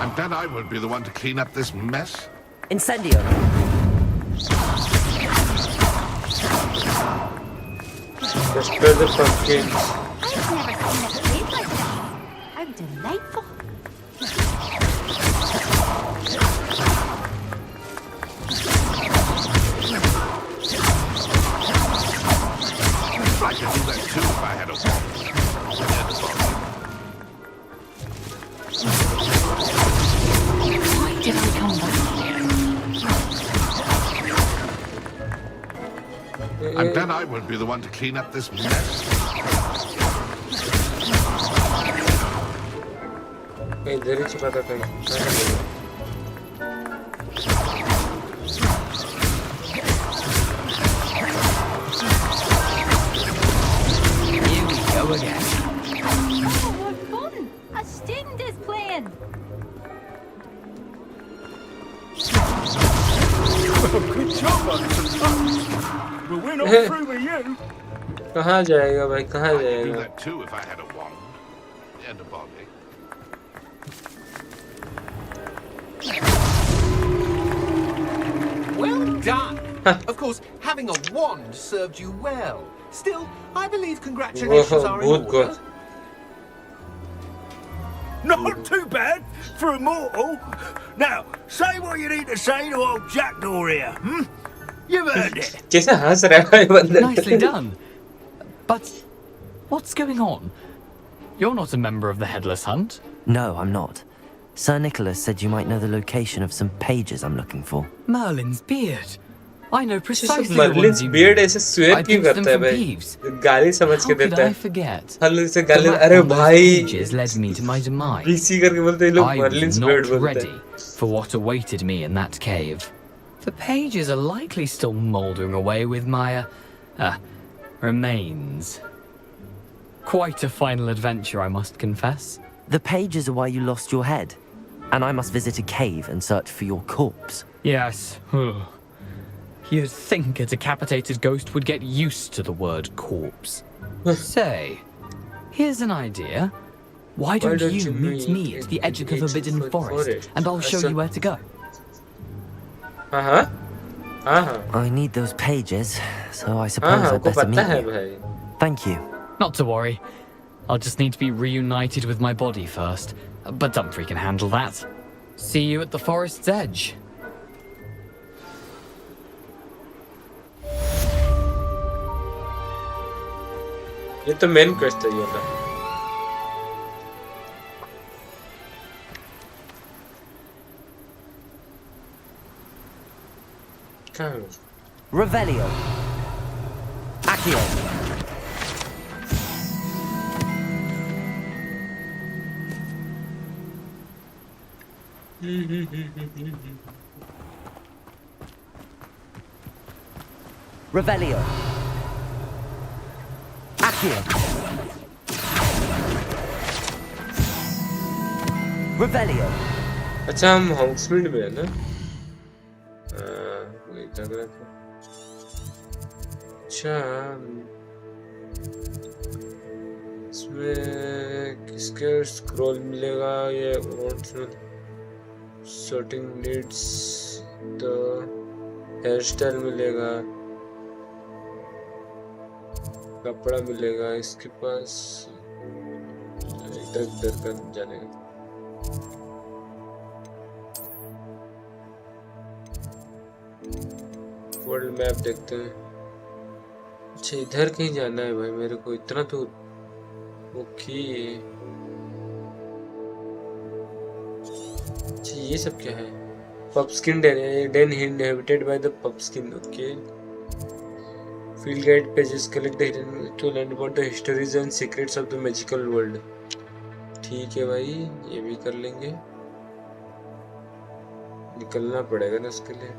I'm glad I won't be the one to clean up this mess. Incendio. Destroy the pumpkin. I've never seen a place like this. How delightful. I could do that too if I had a wand. Why did I come back here? I'm glad I won't be the one to clean up this mess. इधर ही छिपा था कहीं। Here we go again. Oh, what fun! A student is playing. Good job on some pups. But we're not through with you. कहाँ जाएगा भाई, कहाँ I could do जाएगा? that too if I had a wand. and a body. Well done! Of course, having a wand served you well. Still, I believe congratulations are in order. Not too bad for a mortal. Now, say what you need to say to old Jackdaw here, hmm? You've earned it. कैसे हंस रहा है भाई बंदे? Nicely done. But what's going on? You're not a member of the Headless Hunt. No, I'm not. Sir Nicholas said you might know the location of some pages I'm looking for. Merlin's beard. I know precisely Merlin's the ones beard you ऐसे swap क्यों करता है भाई? गाली समझ के How could देता I है. forget? हम लोग इसे गाली The अरे map on those भाई pages led me to my demise. BC करके बोलते हैं लोग I Merlin's was beard not बोलते ready हैं. for what awaited me in that cave. The pages are likely still mouldering away with my remains. Quite a final adventure, I must confess. The pages are why you lost your head, and I must visit a cave and search for your corpse. Yes. You'd think a decapitated ghost would get used to the word corpse. Say, here's an idea. Why don't you meet me at the edge of the Forbidden Forest, and I'll show you where to go. I need those pages, so I suppose I'd better meet you. Thank you. Not to worry. I'll just need to be reunited with my body first. But Dumfrey can handle that. See you at the forest's edge. ये तो main quest है ये वाला. Revelio. Accio. Revelio. Accio. Revelio. अच्छा हम हॉग्समीड में है ना? वही लग रहा था. अच्छा इसमें किसके स्क्रॉल मिलेगा ये sorting needs the hairstyle मिलेगा, कपड़ा मिलेगा इसके पास, इधर उधर का जाने का. वर्ल्ड मैप देखते हैं. अच्छा इधर कहीं जाना है भाई मेरे को, इतना दूर. ओके अच्छा ये सब क्या है? पपस्किन den inhabited by the pupskin. Okay. Field guide pages collect the hidden to learn about the histories and secrets of the magical world. ठीक है भाई ये भी कर लेंगे. निकलना पड़ेगा ना उसके लिए.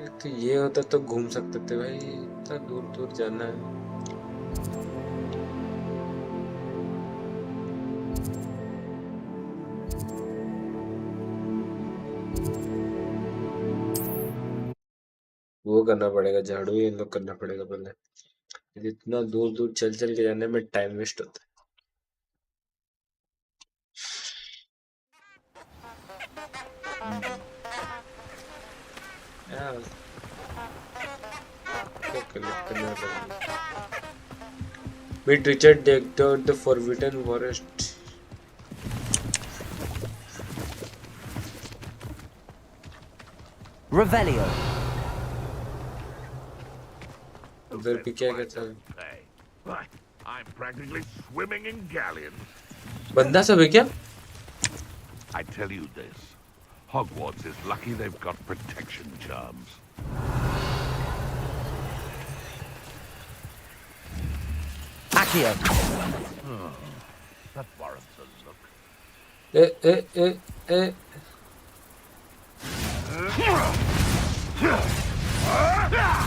तो ये होता तो घूम सकते थे भाई, इतना दूर दूर जाना है. वो करना पड़ेगा झाड़ू, ये लोग करना पड़ेगा पहले. इतना दूर दूर चल चल के जाने में टाइम वेस्ट होता है. यार क्या करना पड़ेगा. Meet Richard decked out the Forbidden Forest. Revelio. उधर भी क्या करता है? I'm practically swimming in galleons. बंदा सब है क्या? I tell you this, Hogwarts is lucky they've got protection charms. Accio. That warrants a look.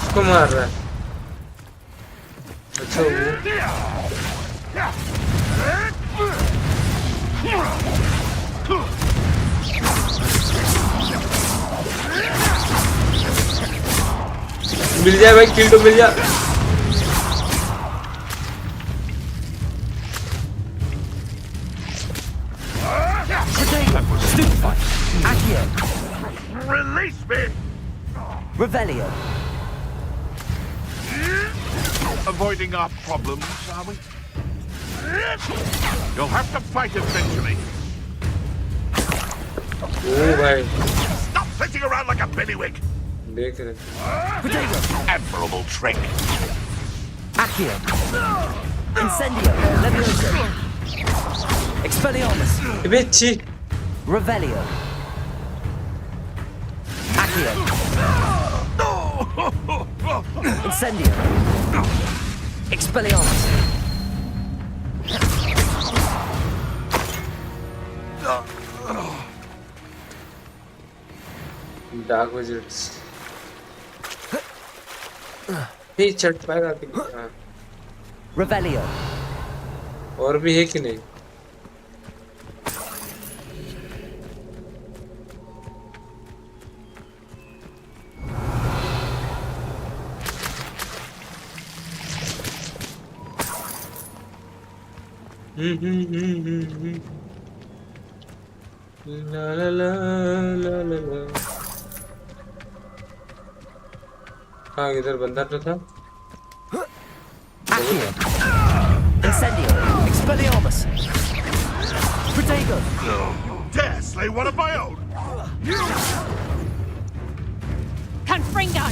इसको मार रहा है. अच्छा वो मिल जाए भाई, किल तो मिल जाए. Accio. Release me! Revelio. Avoiding our problems, are we? You'll have to fight eventually. ओ भाई Stop sitting around like a billywig. देख रहे Admirable trick. Accio. Incendio. Levioso. Expelliarmus. अबे छी Revelio. Accio. Incendio. Expelliarmus. Dark visits ये चट पाएगा कि हाँ Revelio. और भी है कि नहीं ला ला ला ला ला ला हाँ इधर बंदा तो था Accio. Incendio. Expelliarmus. Protego. You dare slay one of my own? Confringo!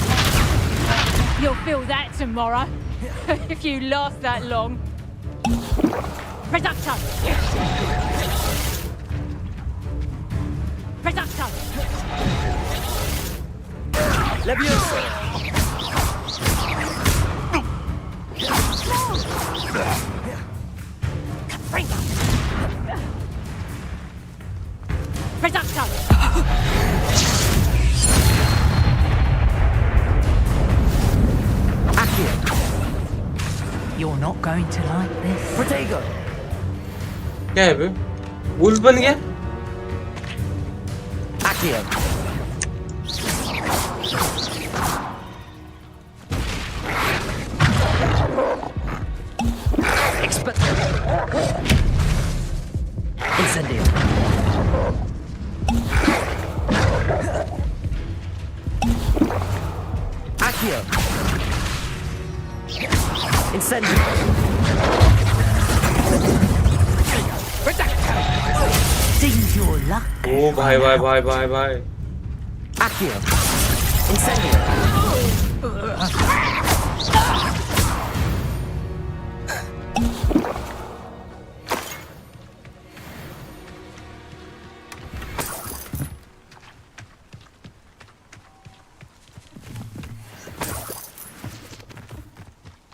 You'll feel that tomorrow, if you last that long. Reducto! Reducto! Levioso. Confringo! Reducto! Accio. You're not going to like this. Protego. क्या है बे wolf बन गया Accio. Incendio. Accio. Incendio. Seems your luck. ओ भाई भाई भाई भाई भाई Accio. Incendio.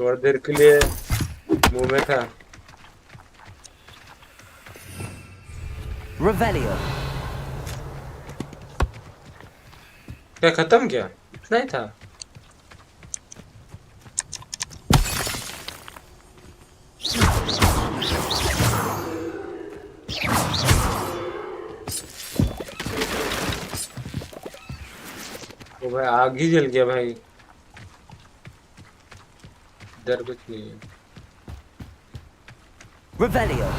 थोड़ी देर के लिए मुंह में था Revelio. क्या खत्म क्या इतना ही था ओ भाई आग ही जल गया भाई इधर कुछ नहीं है Revelio.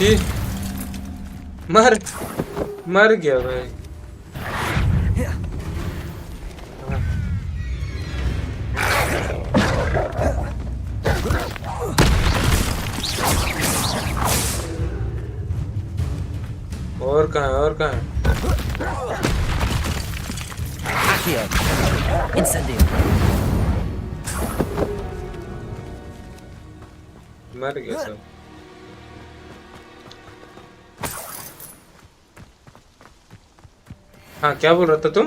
छी मर मर गया भाई और कहाँ है और कहाँ है Accio. Incendio. मर गया सब हाँ क्या बोल रहा था तुम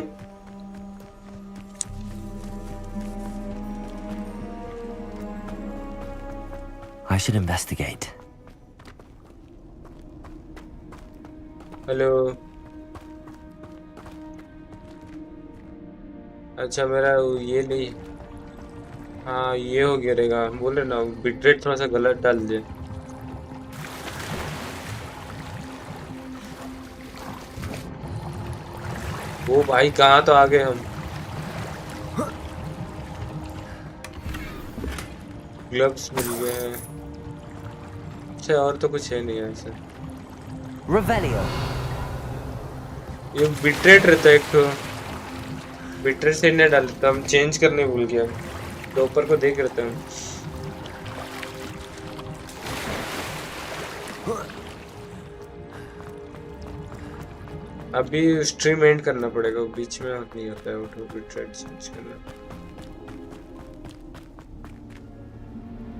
I should investigate. हेलो अच्छा मेरा ये नहीं हाँ ये हो गया रहेगा बोले ना बिट रेट थोड़ा सा गलत डाल दे वो भाई कहाँ तो आ गए हम ग्लव्स मिल गए। अच्छा और तो कुछ है नहीं ऐसा। Revelio. ये बिट्रेट रहता है एक तो, बिट्रेट से नहीं डालता, हम चेंज करने भूल गया। दोपहर को देख रहता हूँ। अभी स्ट्रीम एंड करना पड़ेगा, बीच में नहीं होता है वो बिट्रेट चेंज करना।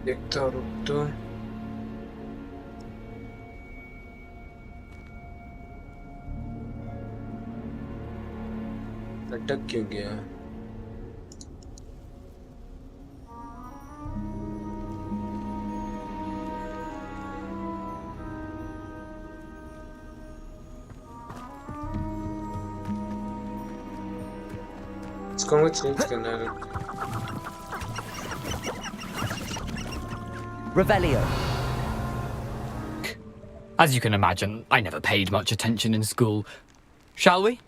देखता हूँ, रुक तो। अटक क्यों गया? इसको मुझे चेंज करना है। Revelio. As you can imagine, I never paid much attention in school. Shall we?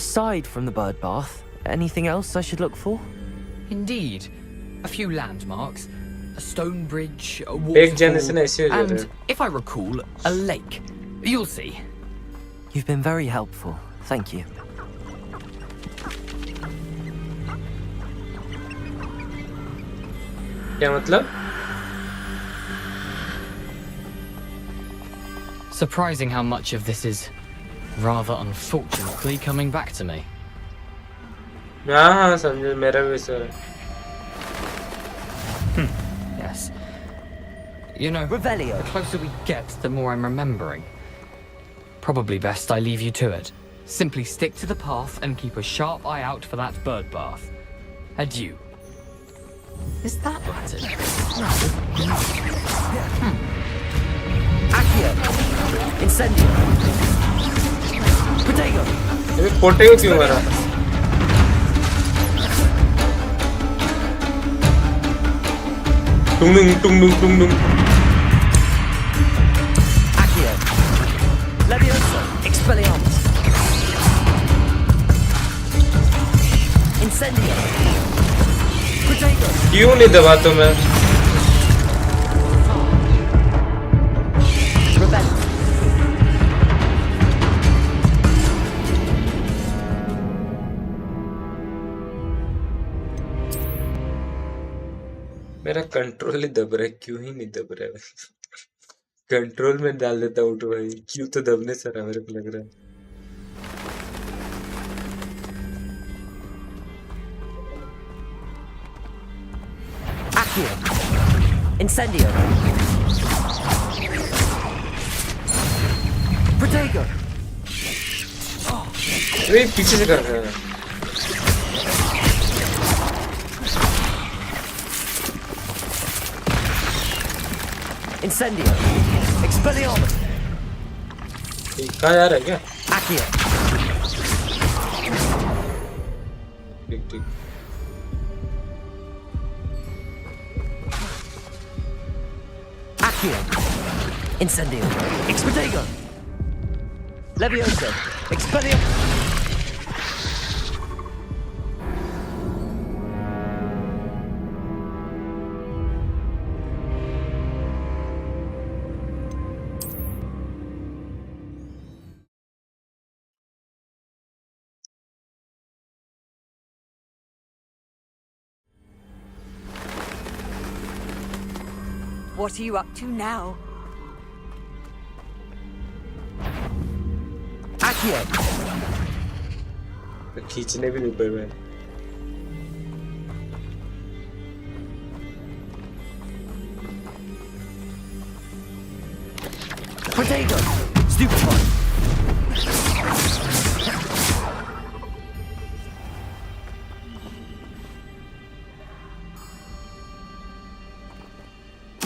Aside from the bird bath, anything else I should look for? Indeed. A few landmarks, a stone bridge, a generation waterfall, and, if I recall, a lake. You'll see. You've been very helpful. Thank you. क्या मतलब? Surprising how much of this is rather unfortunately coming back to me. हाँ समझे, मेरा भी sir है। Yes. You know, Revelio. The closer we get, the more I'm remembering. Probably best I leave you to it. Simply stick to the path and keep a sharp eye out for that bird bath. Adieu. Is that Latin? No. Accio. Incendio. Protego. ये पोटेगो क्यों मारा? टुंग टुंग टुंग। Accio. Leviosa. Expelliarmus. Incendio. Protego. क्यों नहीं दबा तो मैं? Rebel. मेरा control ही दब रहा है, क्यों ही नहीं दब रहा है? कंट्रोल में डाल देता हूँ तो भाई, क्यों तो दबने से रहा मेरे को लग रहा है। Accio. Incendio. Protego. अरे पीछे से कर रहा है। Incendio. Expelliarmus. कहाँ जा रहा है क्या? Accio. ठीक ठीक। Accio. Incendio. Expedego. Leviosa. Expelliarmus. What are you up to now? Accio. खींचने भी नहीं पाए मैं। Protego. Stupefy.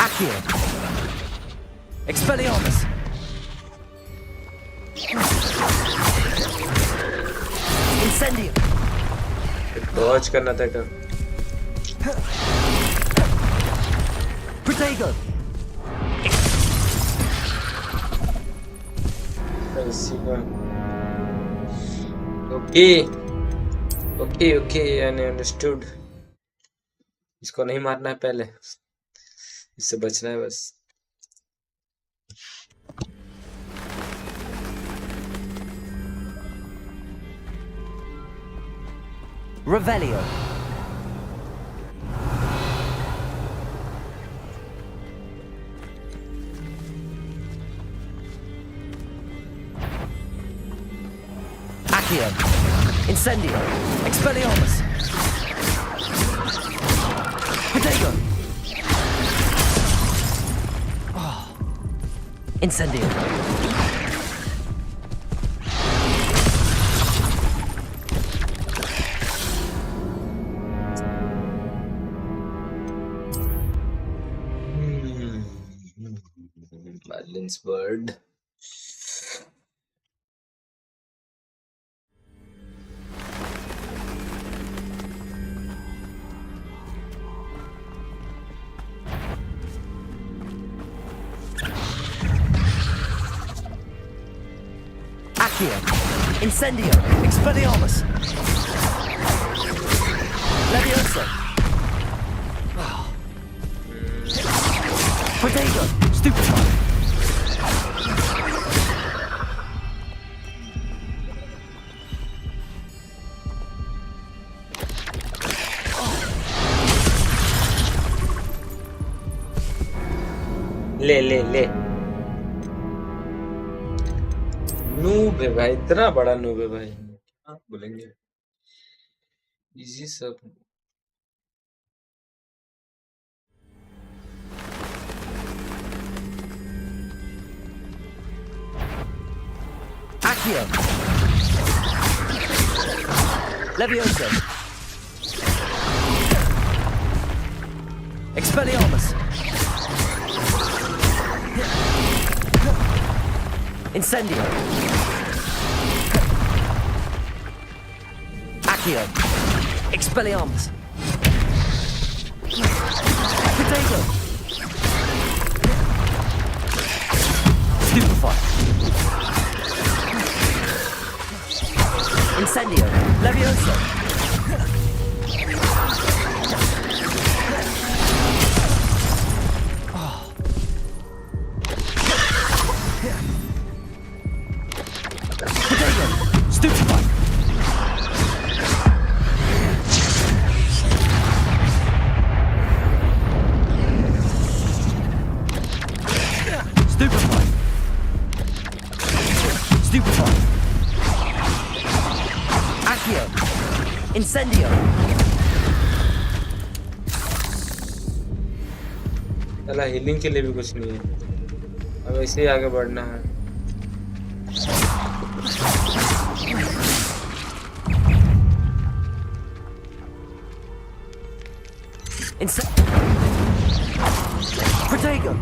Accio. Expelliarmus. Incendio. Dodge करना था क्या? Protego. Okay okay okay I understood. इसको नहीं मारना है पहले, इससे बचना है बस। Revelio. Accio. Incendio. Expelliarmus. Protego. Oh. Incendio. Madeline's bird. Accio. Incendio. Expelliarmus. Leviosa. Oh. Protego. Stupefy. ले नूब है भाई, इतना बड़ा नूब है भाई, आप बोलेंगे इजी सब। Accio. Leviosa. Expelliarmus. Incendio. Accio. Expelliarmus. Potato. Stupefy. Incendio. Leviosa. Potato. Stupefy. Stupefy. Stupefy. Accio. Incendio. चला हीलिंग के लिए भी कुछ नहीं है, अब ऐसे ही आगे बढ़ना है। Protego.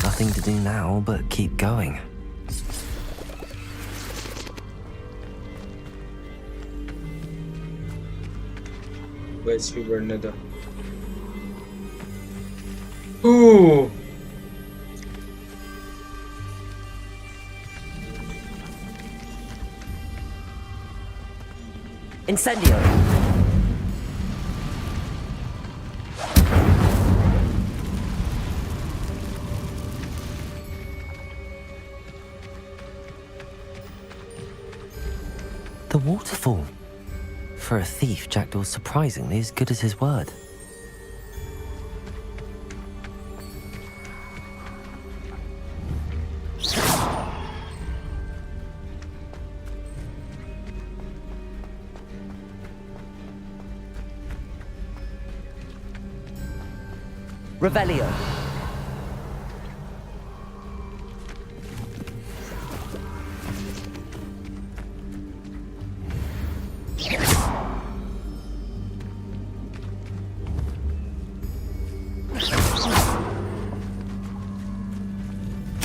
Nothing to do now but keep going. बस भी बढ़ने दो। ओह Incendio. The waterfall. For a thief, Jackdaw's surprisingly as good as his word. Revelio.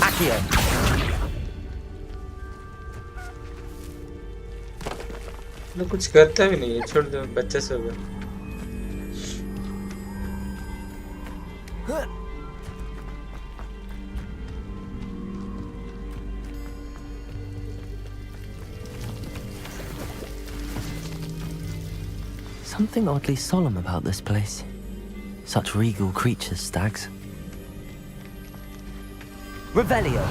Accio. ना कुछ करता भी नहीं है, छोड़ दो, बच्चा सब है। something oddly solemn about this place. Such regal creatures, stags. Revelio!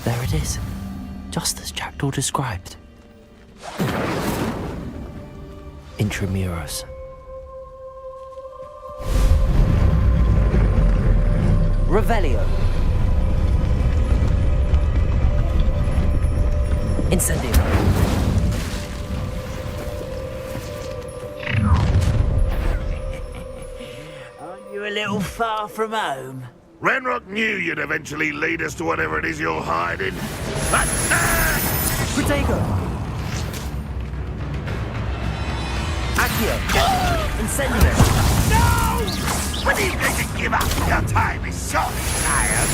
There it is, just as Jackdaw described. Intramuros. Revelio. Incendio. Aren't you a little far from home? Renrock knew you'd eventually lead us to whatever it is you're hiding. Protego. Accio. Incendio. No! When are you going to give up? Your time is so tired.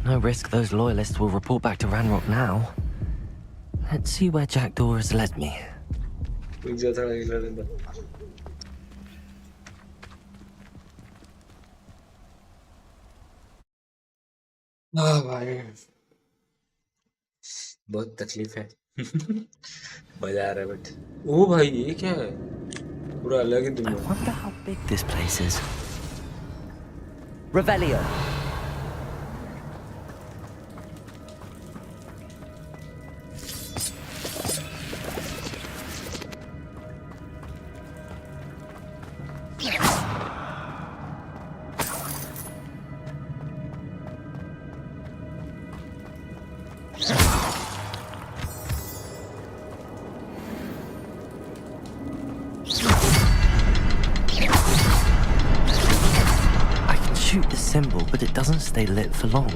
No risk those loyalists will report back to Ranrock now. Let's see where Jackdaw has led me. भाई बहुत तकलीफ है मजा आ रहा है but ओ भाई ये क्या है पूरा अलग ही दुनिया I wonder how big this place is. Revelio. But it doesn't stay lit for long.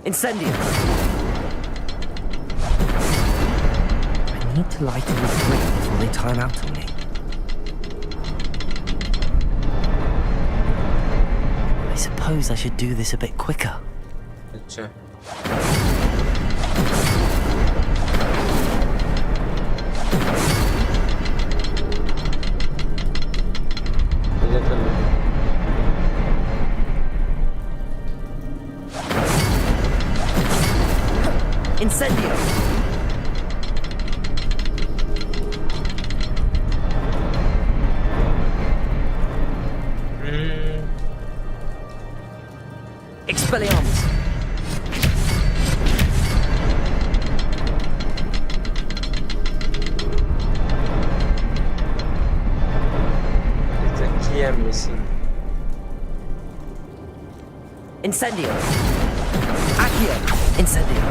Incendio! I need to light them with quick before they time out on me. I suppose I should do this a bit quicker. अच्छा Incendio! Expelliarmus! It's a key I'm missing. Incendio! Accio! Incendio!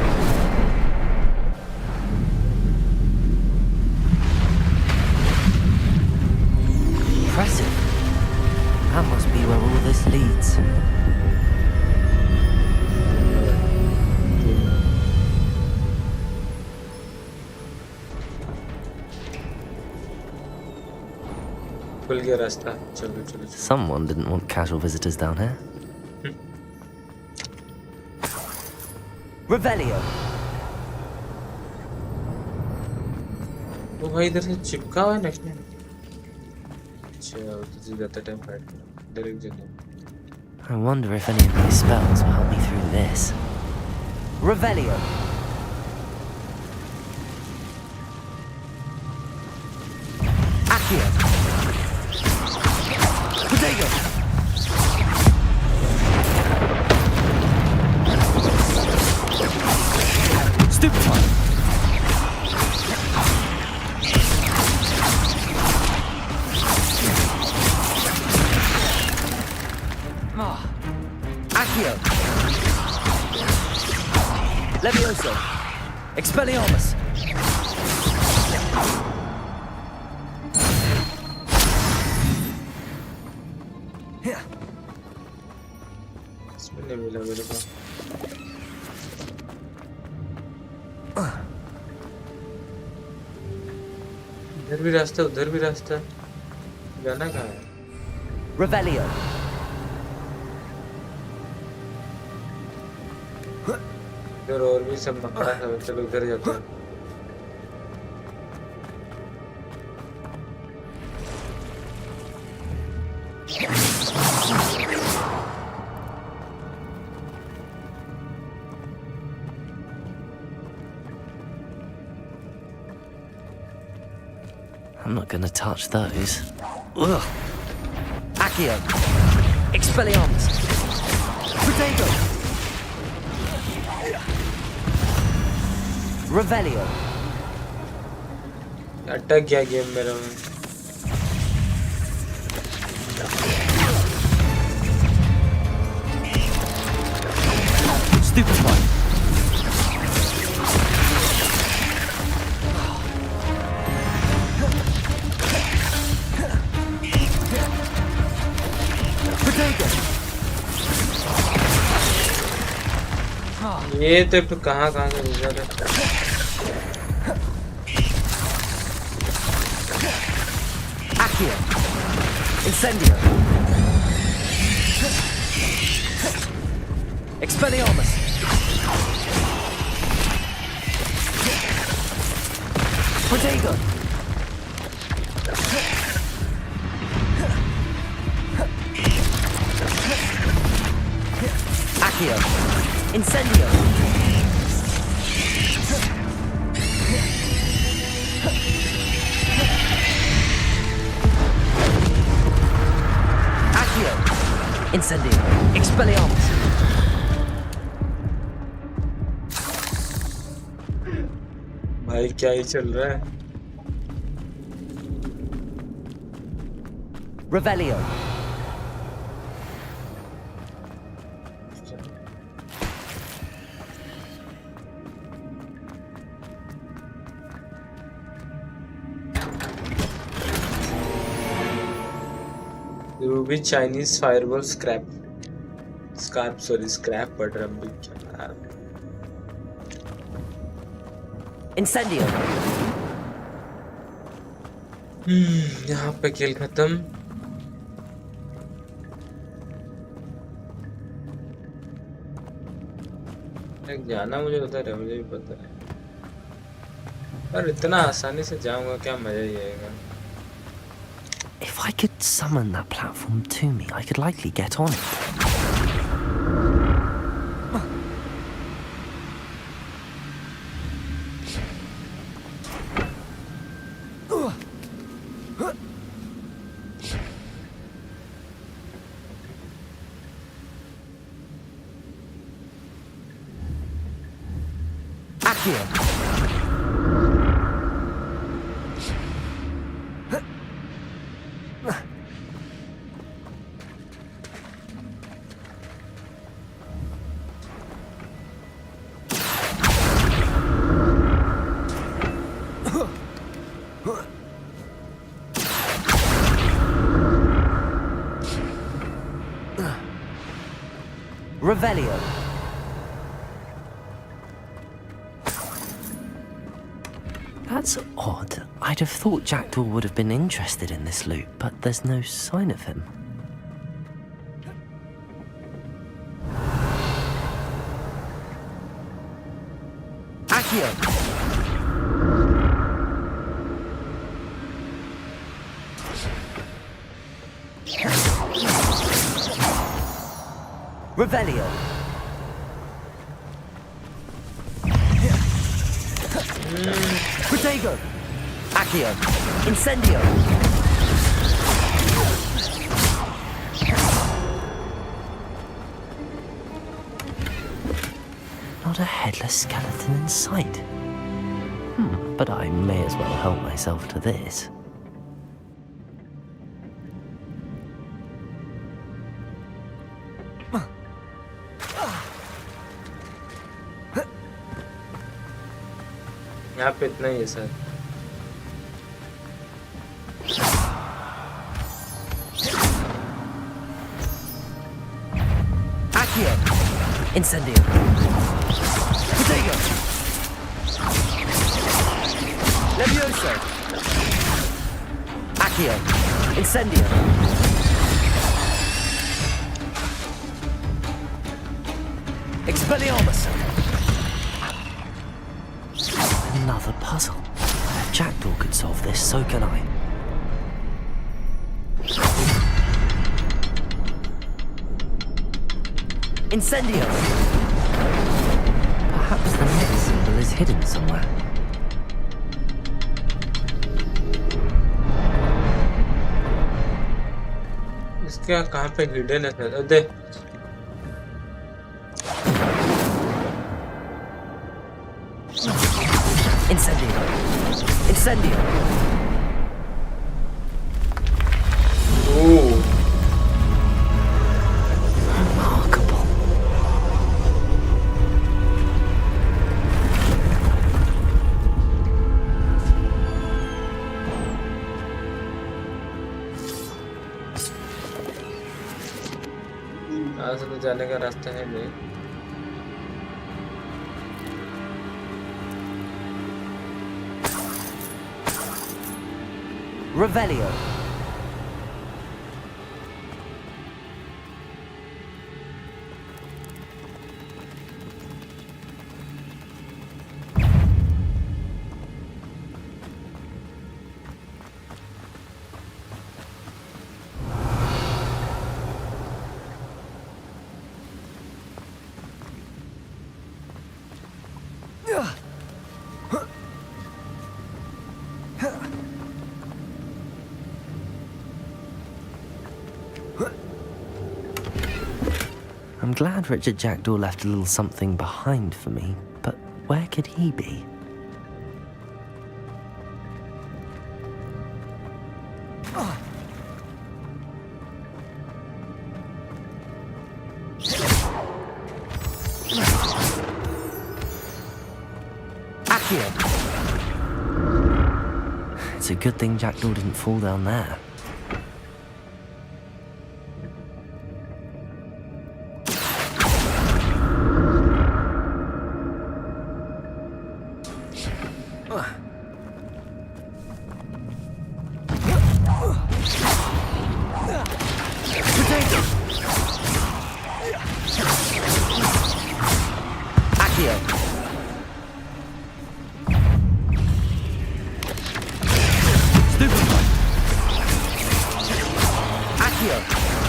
Impressive. That must be where all this leads. खुल गया रास्ता चलो चलो Someone didn't want casual visitors down here. Revelio. वो भाई इधर से चिपका हुआ है नेक्स्ट में अच्छा तुझे ज़्यादा टाइम फाइट करना डायरेक्ट जगह I wonder if any of my spells will help me through this. Revelio. Accio. Protego. Stupefy. Accio. Levioso. Expelliarmus. इधर भी रास्ता उधर भी रास्ता जाना कहाँ है? Revelio. इधर और भी सब मकड़ा है, चलो उधर जाते हैं। I'm not gonna touch those. Ugh. Accio. Expelliarmus. Protego. Revelio. अटक गया गेम मेरा में। Stupefy. ये तो कहाँ कहाँ से गुजर है? Accio. Incendio. Expelliarmus. Protego. Accio. Incendio. Accio. Incendio. Expelliarmus. भाई क्या ही चल रहा है? Revelio. Ruby Chinese fireball scrap but Rumby क्या? Incendio. यहाँ पे खेल खत्म। जाना मुझे उधर है, मुझे भी पता है, पर इतना आसानी से जाऊंगा क्या, मजा ही आएगा। If I could summon that platform to me, I could likely get on it. Accio. Revelio. That's odd. I'd have thought Jackdaw would have been interested in this loot, but there's no sign of him. Accio. Revelio. Protego. Accio. Incendio. Not a headless skeleton in sight. But I may as well help myself to this. यहाँ पे इतना ही है sir. Accio. Incendio. Protego. Levioso. Accio. Incendio. Expelliarmus. Another puzzle. If Jackdaw could solve this, so can I. Incendio. Perhaps the next symbol is hidden somewhere. इसका कहाँ पे hidden है sir? दे Incendio. Incendio. Oh. Remarkable. यहाँ से तो जाने का रास्ता है नहीं. Revelio. I'm glad Richard Jackdaw left a little something behind for me, but where could he be? Accio! It's a good thing Jackdaw didn't fall down there.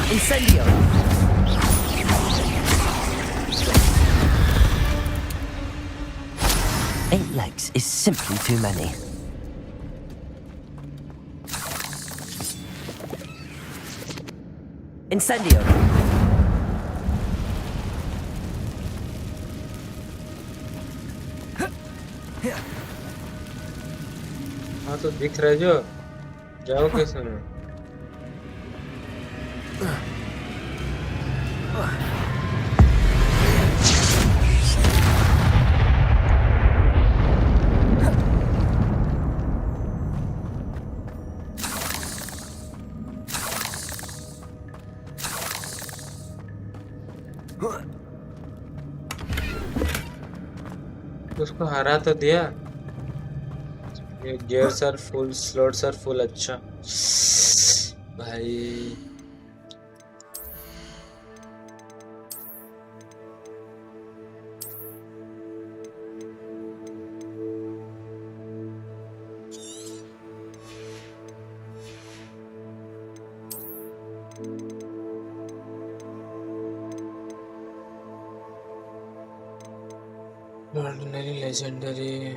Incendio! 8 legs is simply too many. Incendio! हाँ तो दिख रहा है जो जाओ कैसे में उसको हरा तो दिया. ये gears are full, slots are full. अच्छा भाई ordinary, legendary.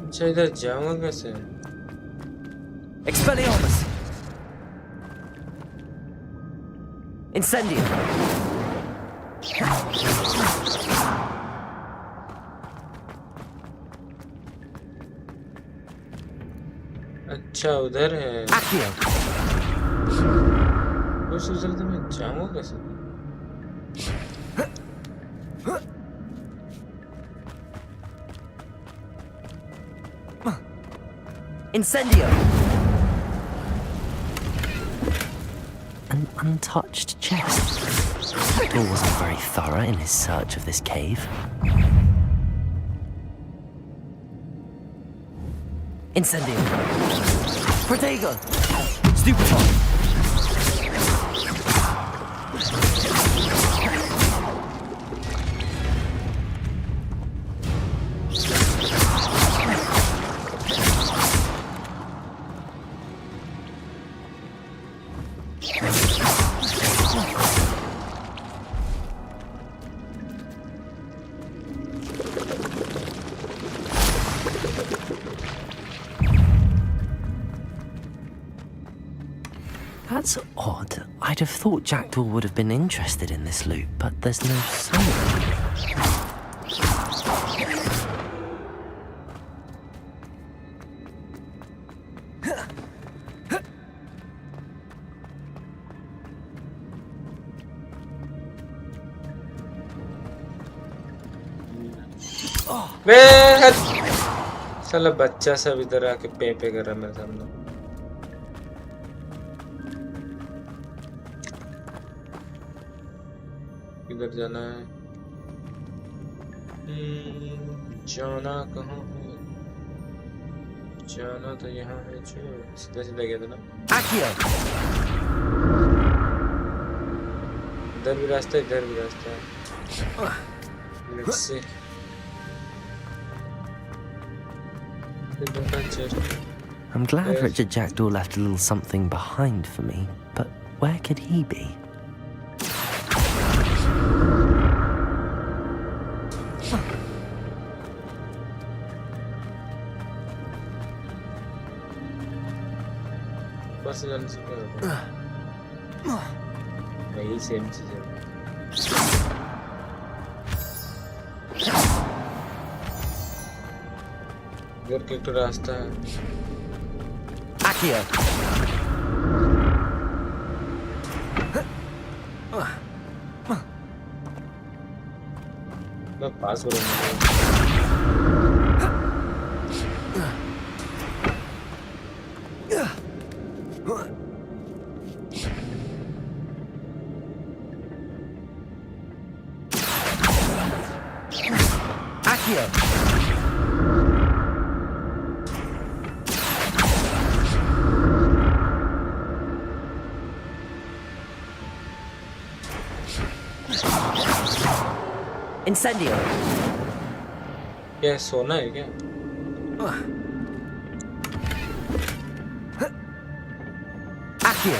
अच्छा इधर जाऊंगा कैसे? Expelliarmus! Incendio! अच्छा उधर है. Accio! उस जल्दी में जाऊंगा कैसे? Incendio! An untouched chest. Jackdaw wasn't very thorough in his search of this cave. Incendio! Protego! Stupefy! That's odd. I'd have thought Jackdaw would have been interested in this loot, but there's no sign. साला बच्चा सब इधर आके पे कर रहा है मेरे सामने। किधर जाना है? जाना कहाँ है? जाना तो यहाँ है जो सीधा सीधा गया था ना। इधर भी रास्ता है, इधर भी रास्ता है। Let's see. I'm glad Richard Jackdaw left a little something behind for me, but where could he be? बस जाने से क्या होगा? वही सेम चीज़ है। इधर के तो रास्ता है। Akio. मैं पास हो रहा हूँ। Akio. Incendio. क्या सोना है क्या? Akio.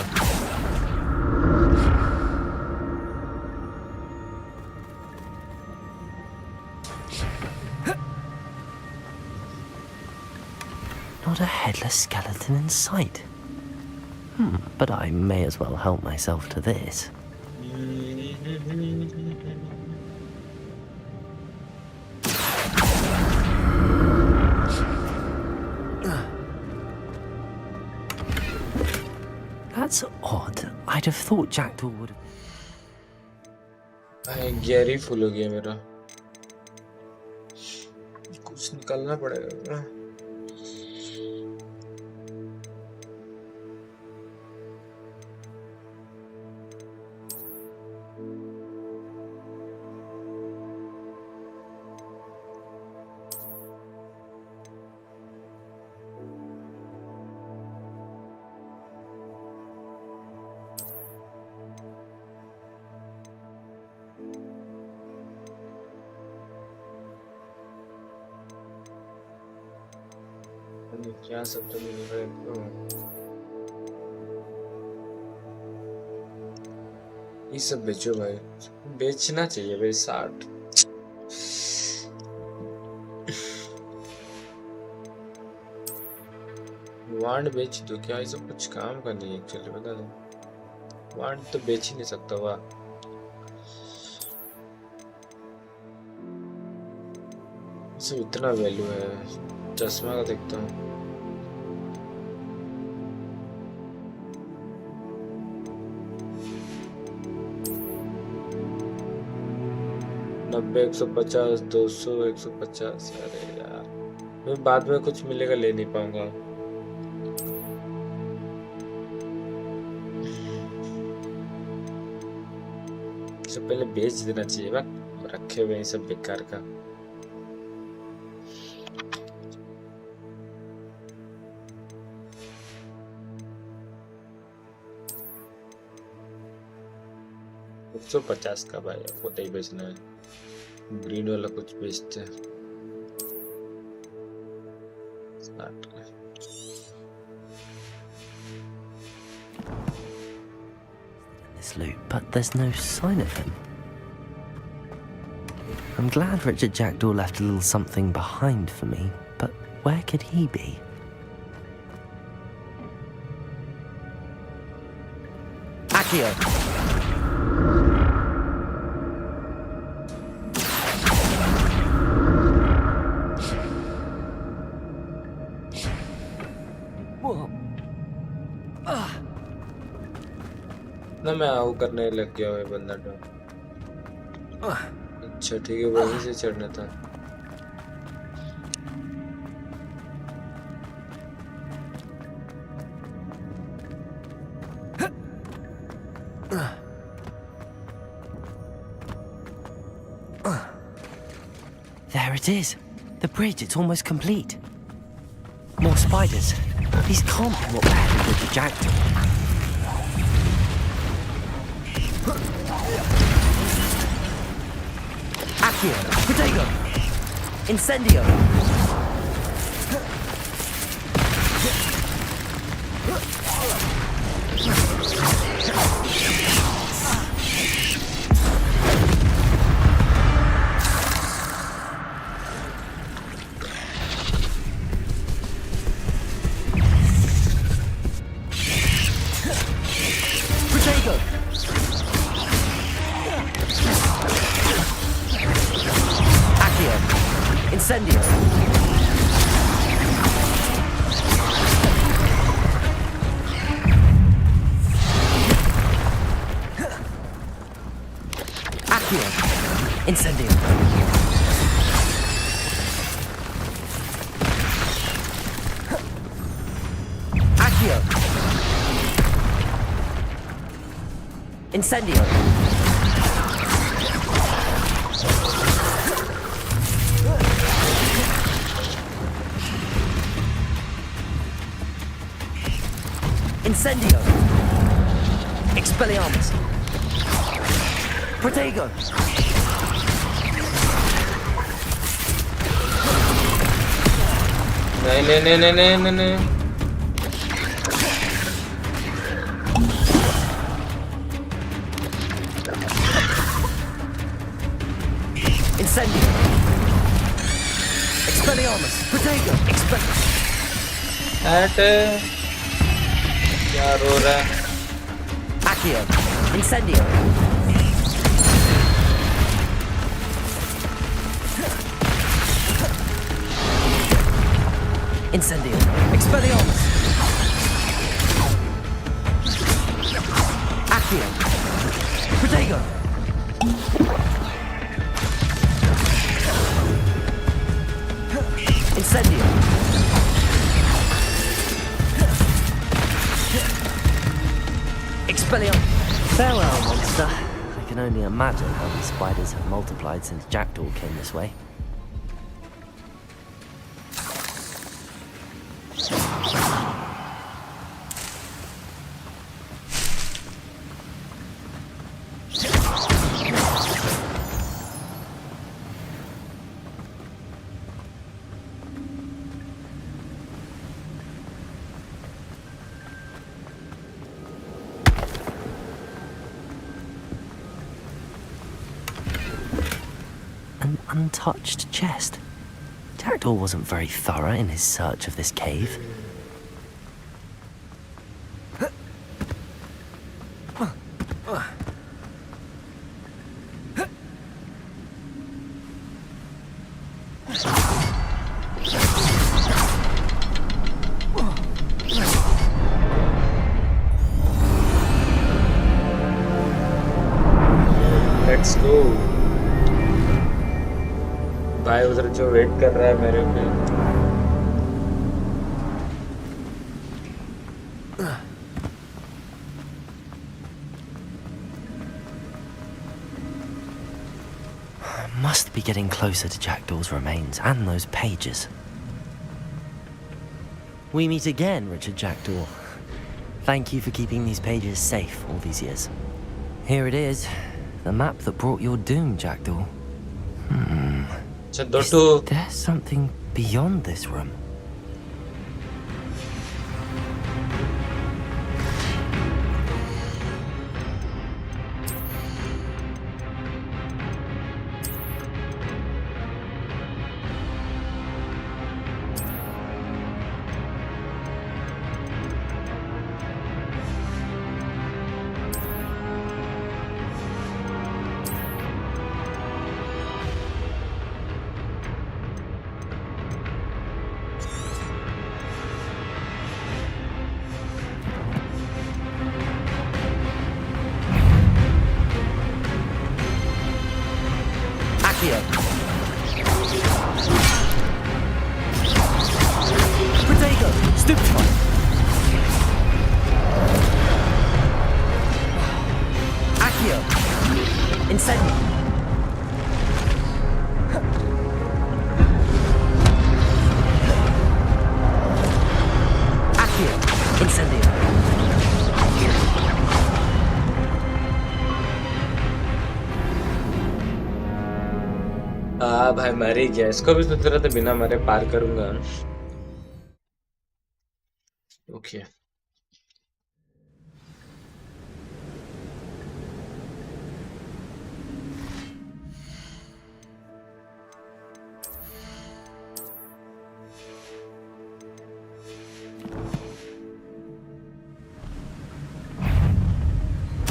Not a headless skeleton in sight. But I may as well help myself to this. That's odd. I'd have thought Jackdaw would have... Gary full हो गया मेरा। कुछ निकालना पड़ेगा ना। 50 सब तो मिल रहा है तो ये सब बेचो भाई, बेचना चाहिए भाई। 60 वांड बेच दो क्या? ये सब कुछ काम का नहीं है एक्चुअली, बता दो। वांड तो बेच ही नहीं सकता। वाह इसे इतना वैल्यू है। चश्मा का देखता हूँ। नब्बे 150 200 150। अरे यार मैं बाद में कुछ मिलेगा ले नहीं पाऊंगा। सब पहले बेच देना चाहिए बा रखे हुए हैं सब बेकार का तो 50 का भाई आपको ही बेचना है ग्रीन वाला कुछ बेचते हैं This loot, but there's no sign of him. I'm glad Richard Jackdaw left a little something behind for me, but where could he be? Accio! ना मैं आओ करने लग गया है बंदा तो अच्छा ठीक है वहीं से चढ़ना था There it is. The bridge, it's almost complete. More spiders. These can't be what happened with the Jackdaw. Accio, Protego, Incendio. Incendio. Accio. Incendio. Accio. Incendio. Incendio! Expelliarmus! Protego! नहीं Incendio! Expelliarmus! Protego! Expelliarmus! क्या रो रहा है Accio! Incendio! Incendio! Expelliarmus! Accio! Protego! Incendio! Expelliarmus! Farewell, monster. I can only imagine how these spiders have multiplied since Jackdaw came this way. An untouched chest. Jackdaw wasn't very thorough in his search of this cave. Let's go. भाई उधर जो wait कर रहा है मेरे पे must be getting closer to Jackdaw's remains and those pages. We meet again, Richard Jackdaw. Thank you for keeping these pages safe all these years. Here it is, the map that brought your doom, Jackdaw. Is there something beyond this room? भाई मर ही गया इसको भी तो तुरंत बिना मरे पार करूंगा okay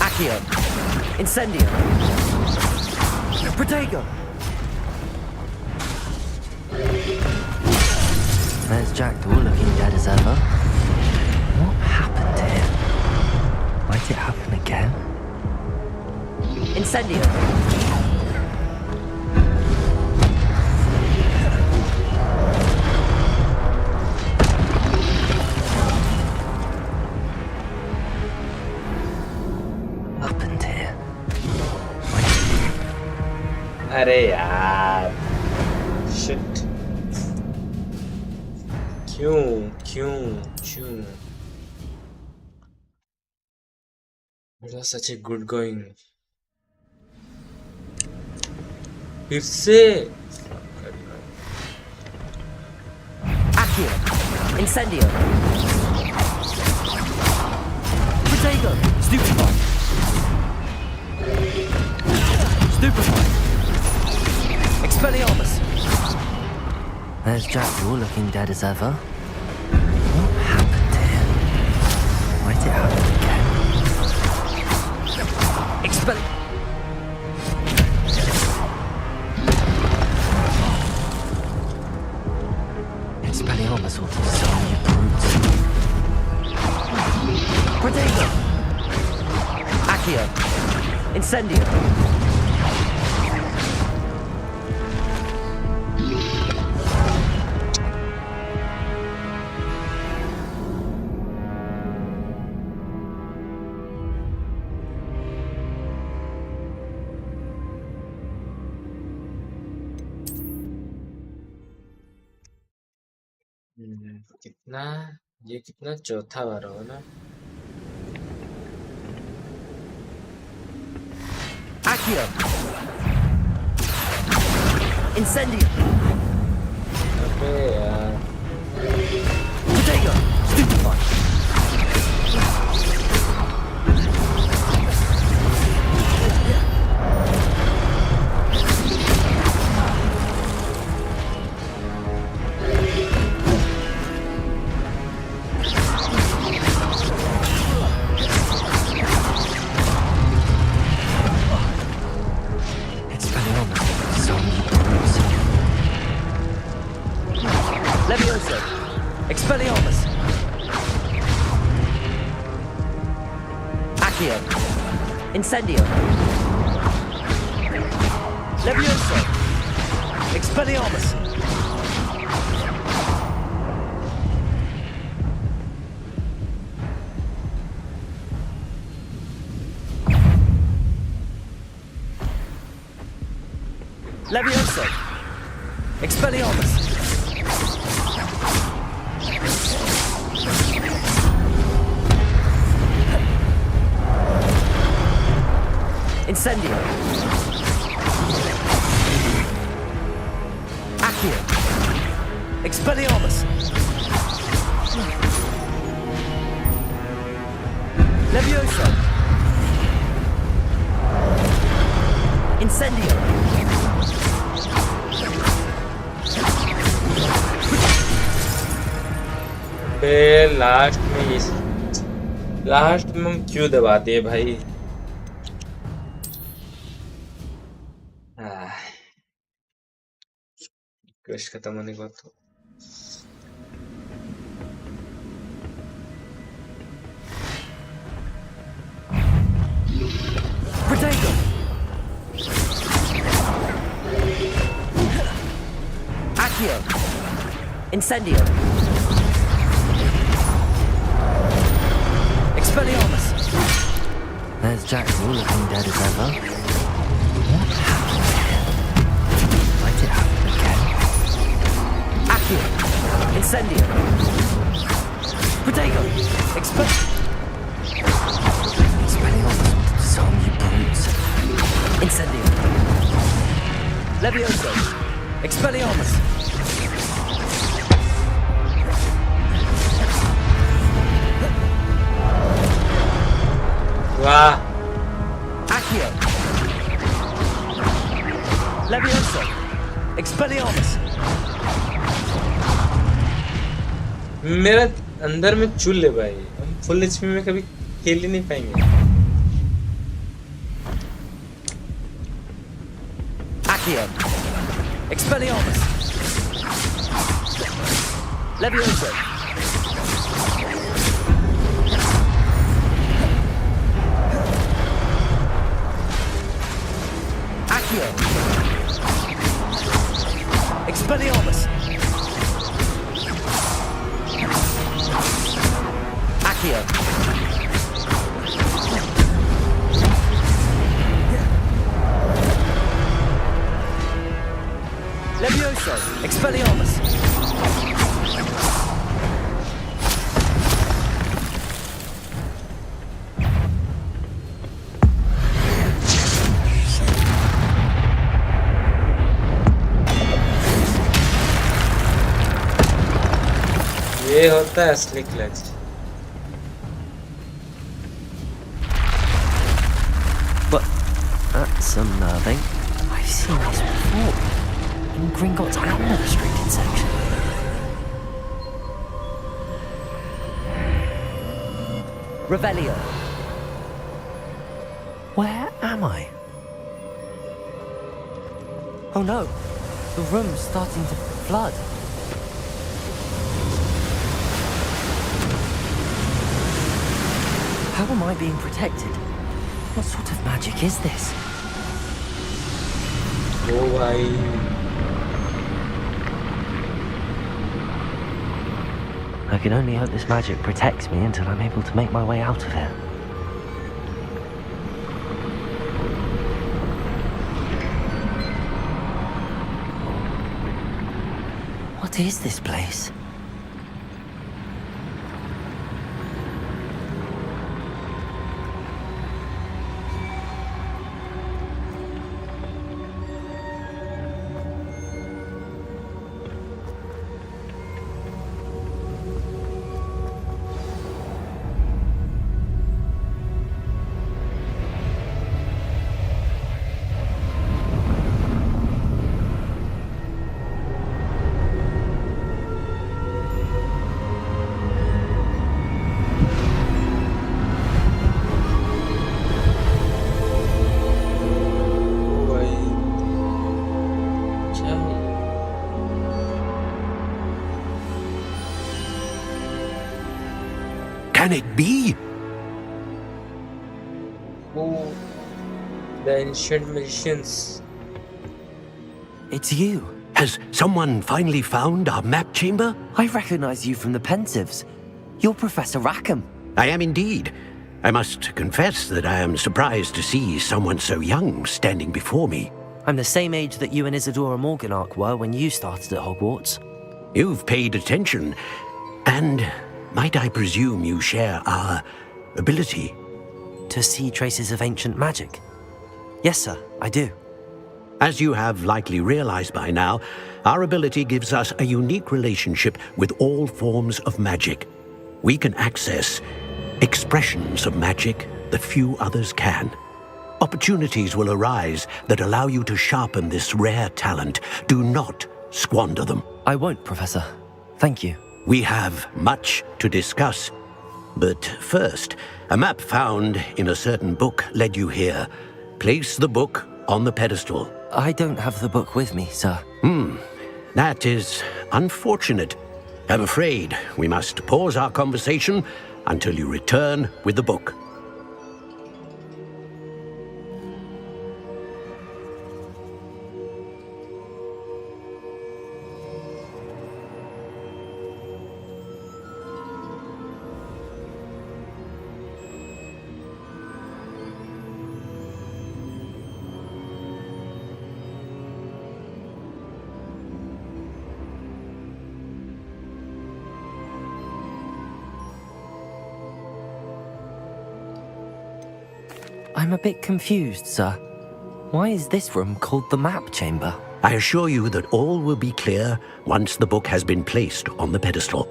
Accio, Incendio, Protego. There's Jackdaw looking dead as ever. What happened here? Might it happen again? Incendio! Happened here? अरे यार शिट क्यों It was such a good going फिर से Accio, Incendio, Protego, Stupefy, Expelliarmus. There's Jackdaw looking dead as ever. What happened here? Might it happen again? Expelliarmus will do so many brutes. Protego! Accio! Incendio! कितना ये कितना चौथा बार होगा ना Accio, Incendio, अबे यार Protego, Stupefy, Expelliarmus! Accio! Incendio! Levioso! Expelliarmus! Levioso! Expelliarmus! Incendio! Accio! Expelliarmus! Levioso! Incendio! Last में हम क्यों दबाते हैं भाई? क्वेस्ट खत्म होने के बाद तो Protego! Accio! Incendio! Expelliarmus! There's Jack Bull looking dead as ever. What happened here? Might it happen again? Accio! Incendio! Protego! Expelliarmus! Disarm you brutes! Incendio! Levioso! Expelliarmus! वाह! Accio! Levioso! Expelliarmus! मेरा अंदर में चुल है भाई, हम full HP में कभी खेल ही नहीं पाएंगे। Accio! Expelliarmus! Levioso! Accio! Expelliarmus! Accio! Levioso! Expelliarmus! ये होता है असली clutch. But that's unnerving. I've seen this before. In Gringotts and the restricted section. Revelio. Where am I? Oh no, the room's starting to flood. How am I being protected? What sort of magic is this? Oh भाई। I can only hope this magic protects me until I'm able to make my way out of here. What is this place? Can it be? Oh, the ancient magicians. It's you. Has someone finally found our map chamber? I recognize you from the Pensives. You're Professor Rackham. I am indeed. I must confess that I am surprised to see someone so young standing before me. I'm the same age that you and Isadora Morganach were when you started at Hogwarts. You've paid attention, and might I presume you share our ability? To see traces of ancient magic? Yes, sir, I do. As you have likely realized by now, our ability gives us a unique relationship with all forms of magic. We can access expressions of magic that few others can. Opportunities will arise that allow you to sharpen this rare talent. Do not squander them. I won't, Professor. Thank you. We have much to discuss. But first, a map found in a certain book led you here. Place the book on the pedestal. I don't have the book with me, sir. That is unfortunate. I'm afraid we must pause our conversation until you return with the book. I'm a bit confused, sir. Why is this room called the map chamber? I assure you that all will be clear once the book has been placed on the pedestal.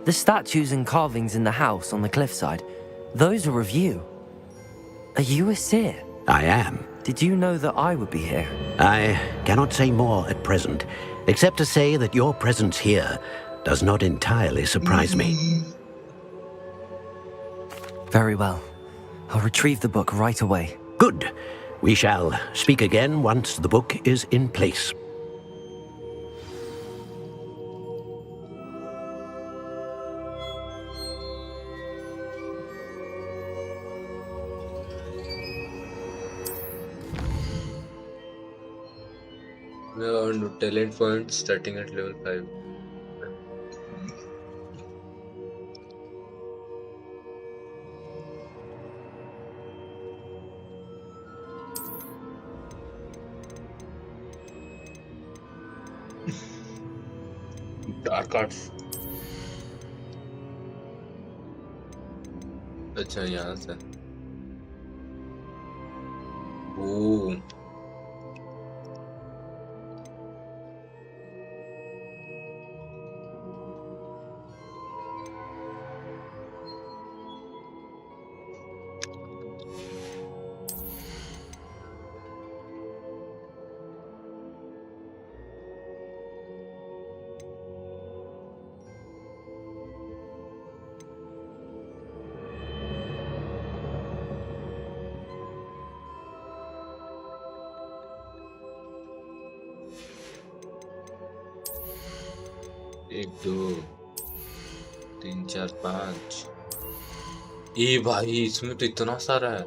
The statues and carvings in the house on the cliffside, those are of you. Are you a seer? I am. Did you know that I would be here? I cannot say more at present, except to say that your presence here does not entirely surprise me. Very well. I'll retrieve the book right away. Good. We shall speak again once the book is in place. Now on talent points starting at level 5. Dark arts. अच्छा यहाँ से ओह एक दो तीन चार पाँच ए भाई इसमें तो इतना सारा है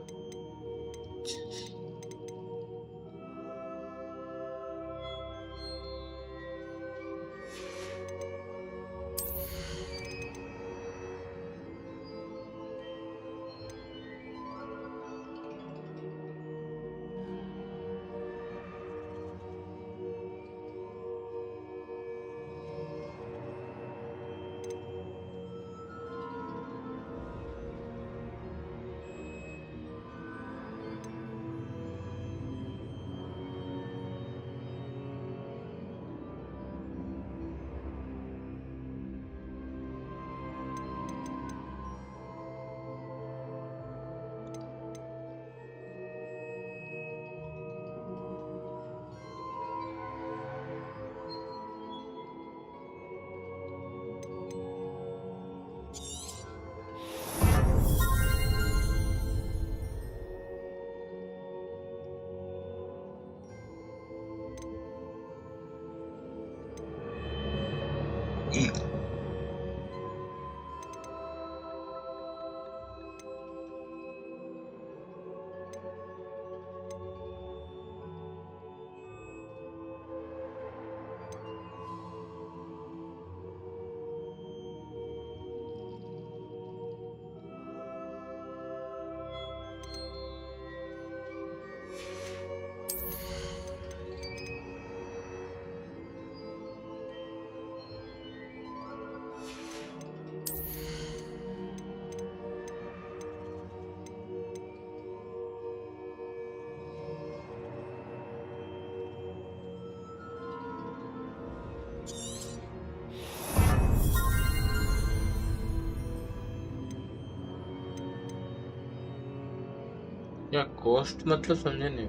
या कॉस्ट मतलब समझे नहीं,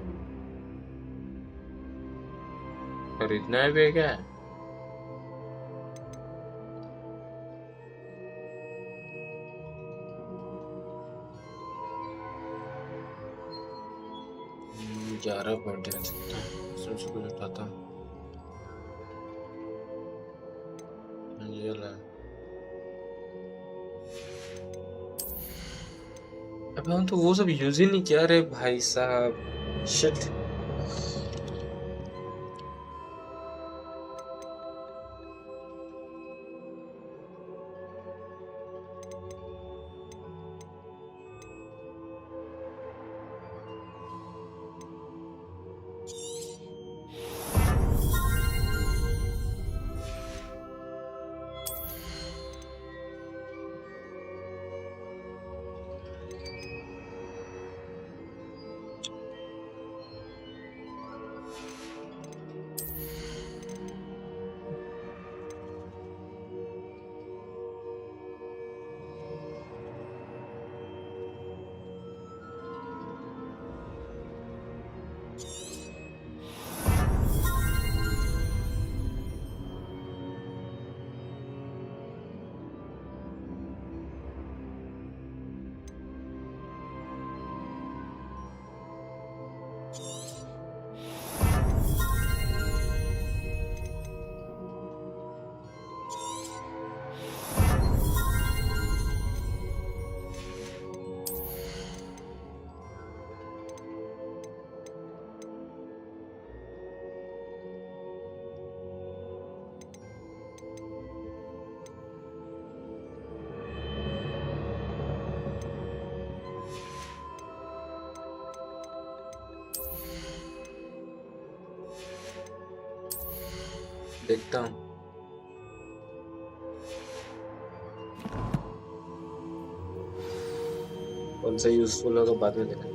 खरीदना है भी क्या? ग्यारह पॉइंट रख सकता हूँ, इसमें से कुछ उठाता हूँ। ये ला, अब हम तो वो सब यूज ही नहीं किया रे भाई साहब। शिट। देखता हूँ। कौन सा यूजफुल होगा बाद में देखा।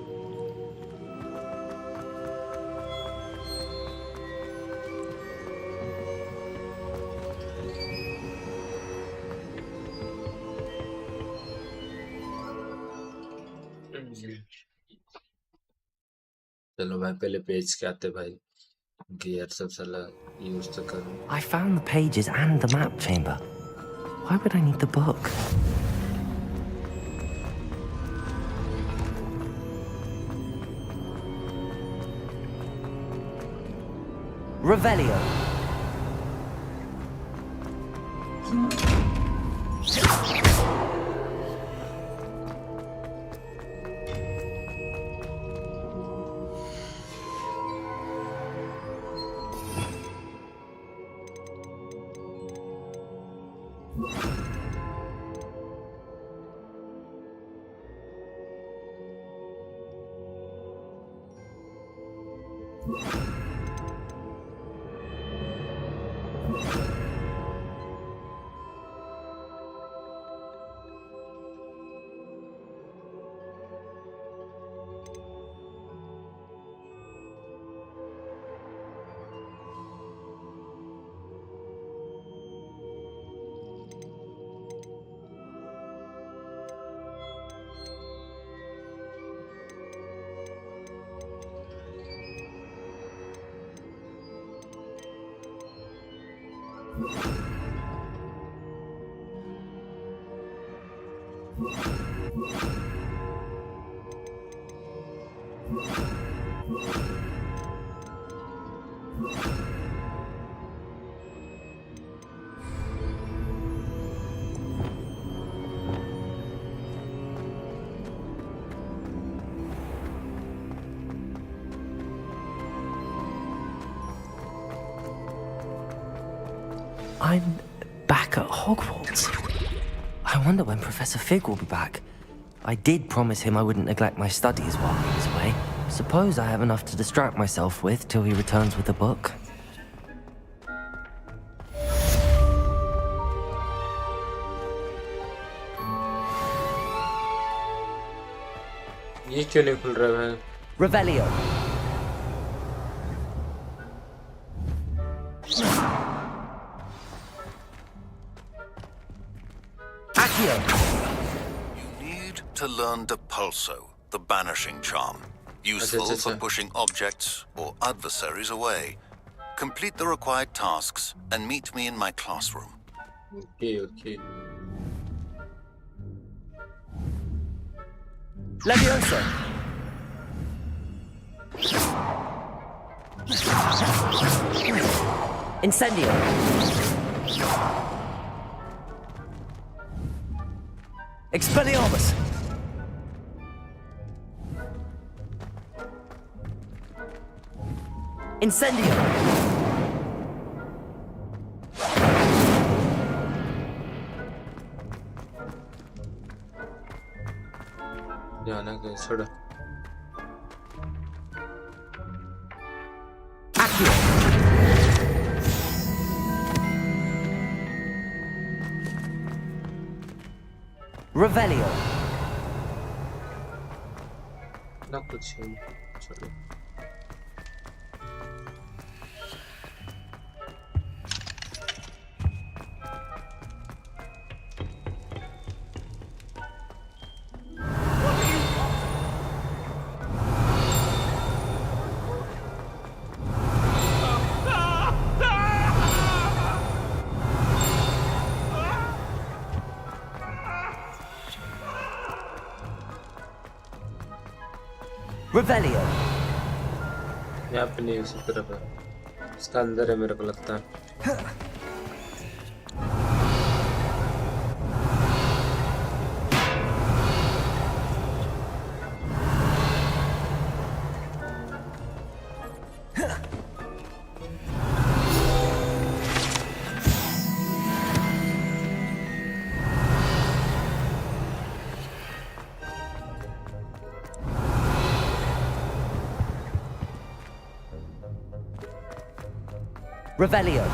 चलो भाई पहले पेज के आते भाई, गियर सब साला यूज तो करूँ। I found the pages and the map chamber. Why would I need the book? Revelio. I'm back at Hogwarts. I wonder when Professor Fig will be back. I did promise him I wouldn't neglect my studies while he was away. Suppose I have enough to distract myself with till he returns with the book. ये क्यों नहीं खुल रहा है? Revelio. You need to learn Depulso, the banishing charm. useful for pushing objects or adversaries away. Complete the required tasks and meet me in my classroom. Okay. Levioso! Incendio! Expelliarmus! Incendio! जाना क्या छोड़ा Revelio. ना कुछ है छोड़ो Revelio. यहाँ पे नहीं उसी तरफ है इसका अंदर है मेरे को लगता है Revelio.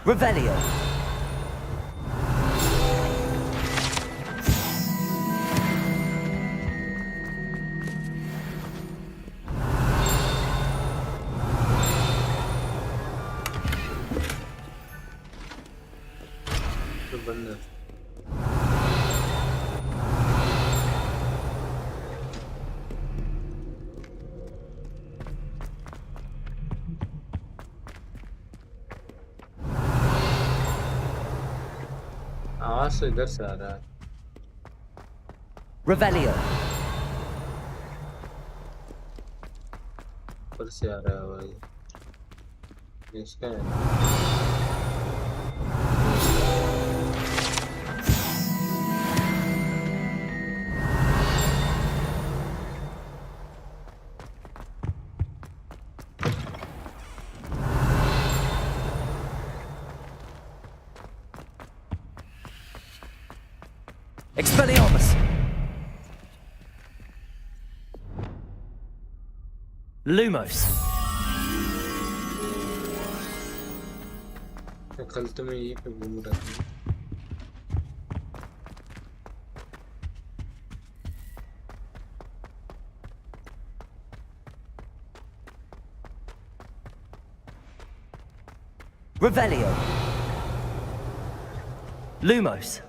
Revelio. तो बंद है आवाज तो इधर से आ रहा है Revelio. ऊपर से आ रहा है भाई इसका है Expelliarmus. Lumos. कल तो मैं यहीं पे घूम रहा था Revelio. Lumos.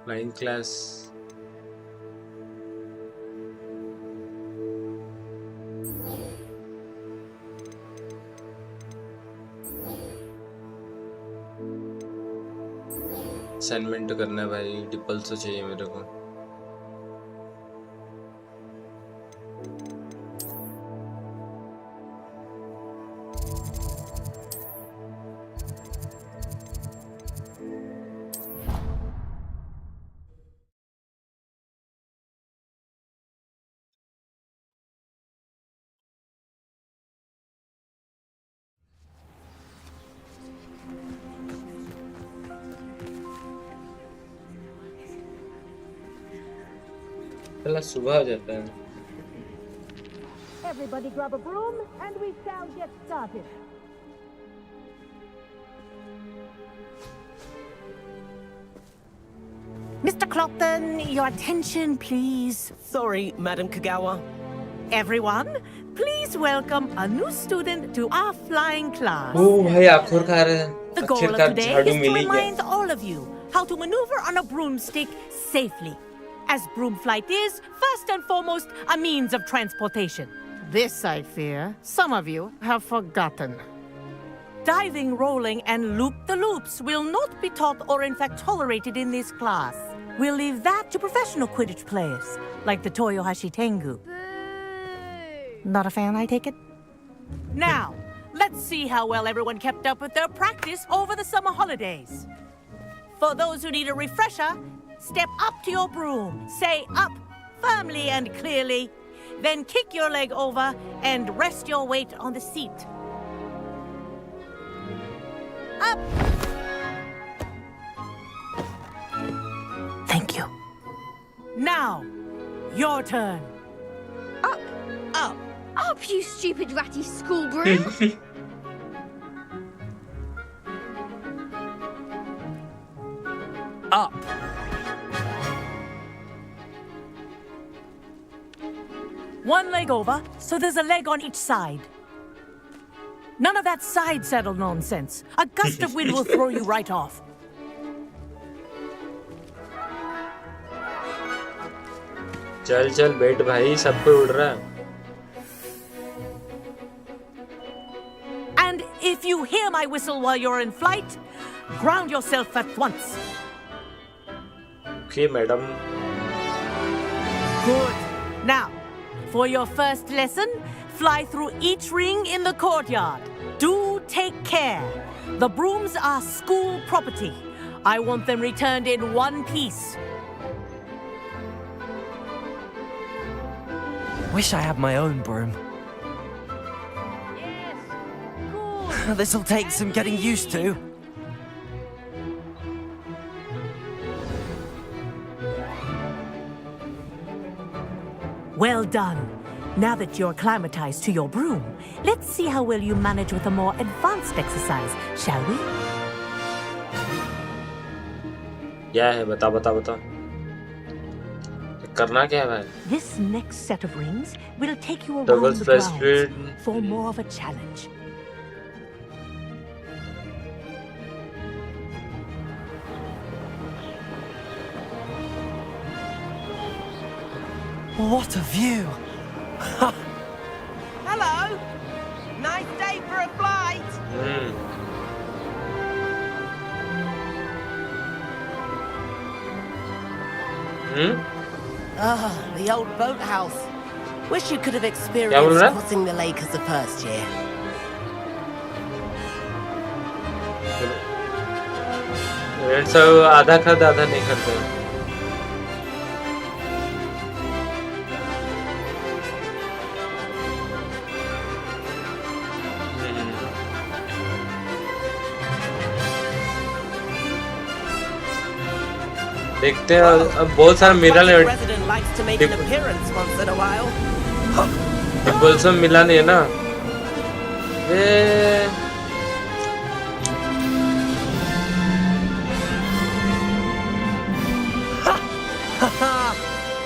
Flying class assignment करना है भाई डिपल्स तो चाहिए मेरे को चला सुबह हो जाता है. Everybody grab a broom and we shall get started. Mr. Clopton, your attention, please. Sorry, Madam Kagawa. Everyone, please welcome a new student to our flying class. Oh, भाई आखिरकार The goal of today is to remind all of you how to maneuver on a broomstick safely. As broom flight is, first and foremost, a means of transportation. This, I fear, some of you have forgotten. Diving, rolling, and loop-the-loops will not be taught or in fact tolerated in this class. We'll leave that to professional Quidditch players, like the Toyohashi Tengu. Not a fan, I take it? Now, let's see how well everyone kept up with their practice over the summer holidays. For those who need a refresher, step up to your broom, say up firmly and clearly, then kick your leg over and rest your weight on the seat. Up! Thank you. Now, your turn. Up! Up! Up, you stupid ratty school broom! Up! One leg over, so there's a leg on each side. None of that side saddle nonsense. A gust of wind will throw you right off. चल चल बैठ भाई सब पे उड़ रहा है. And if you hear my whistle while you're in flight, ground yourself at once. Okay, madam. Good. Now, for your first lesson, fly through each ring in the courtyard. Do take care. The brooms are school property. I want them returned in one piece. Wish I had my own broom. This'll take some getting used to. Well done. Now that you're acclimatized to your broom, let's see how well you manage with a more advanced exercise, shall we? क्या है बता बता बता. करना क्या है भाई? This next set of rings will take you Double around the splash grounds speed. for more of a challenge. What a view! Hello! Nice day for a flight! Ah, the old boathouse. Wish you could have experienced crossing the lake as a first year. सब आधा खाते आधा नहीं करते. देखते हैं अब बहुत सारा मिला नहीं. President likes to make an appearance once in a while. बोलसम मिला नहीं है ना.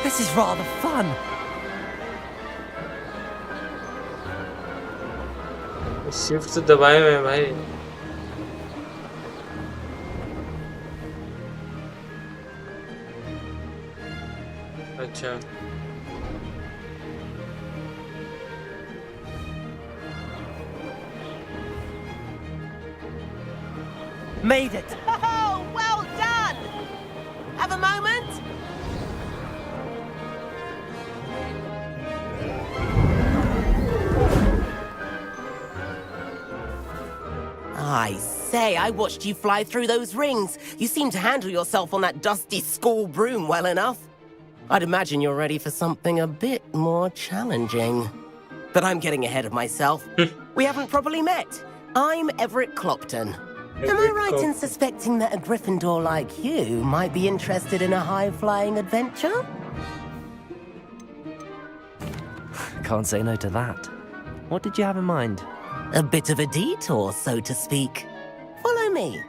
This is rather fun. Shift से दबाए हुए हैं भाई. अच्छा. Made it. Oh, well done! Have a moment? I say, I watched you fly through those rings. You seem to handle yourself on that dusty school broom well enough. I'd imagine you're ready for something a bit more challenging. But I'm getting ahead of myself. We haven't properly met. I'm Everett Clopton. Am I right in suspecting that a Gryffindor like you might be interested in a high-flying adventure? Can't say no to that. What did you have in mind? A bit of a detour, so to speak. Follow me.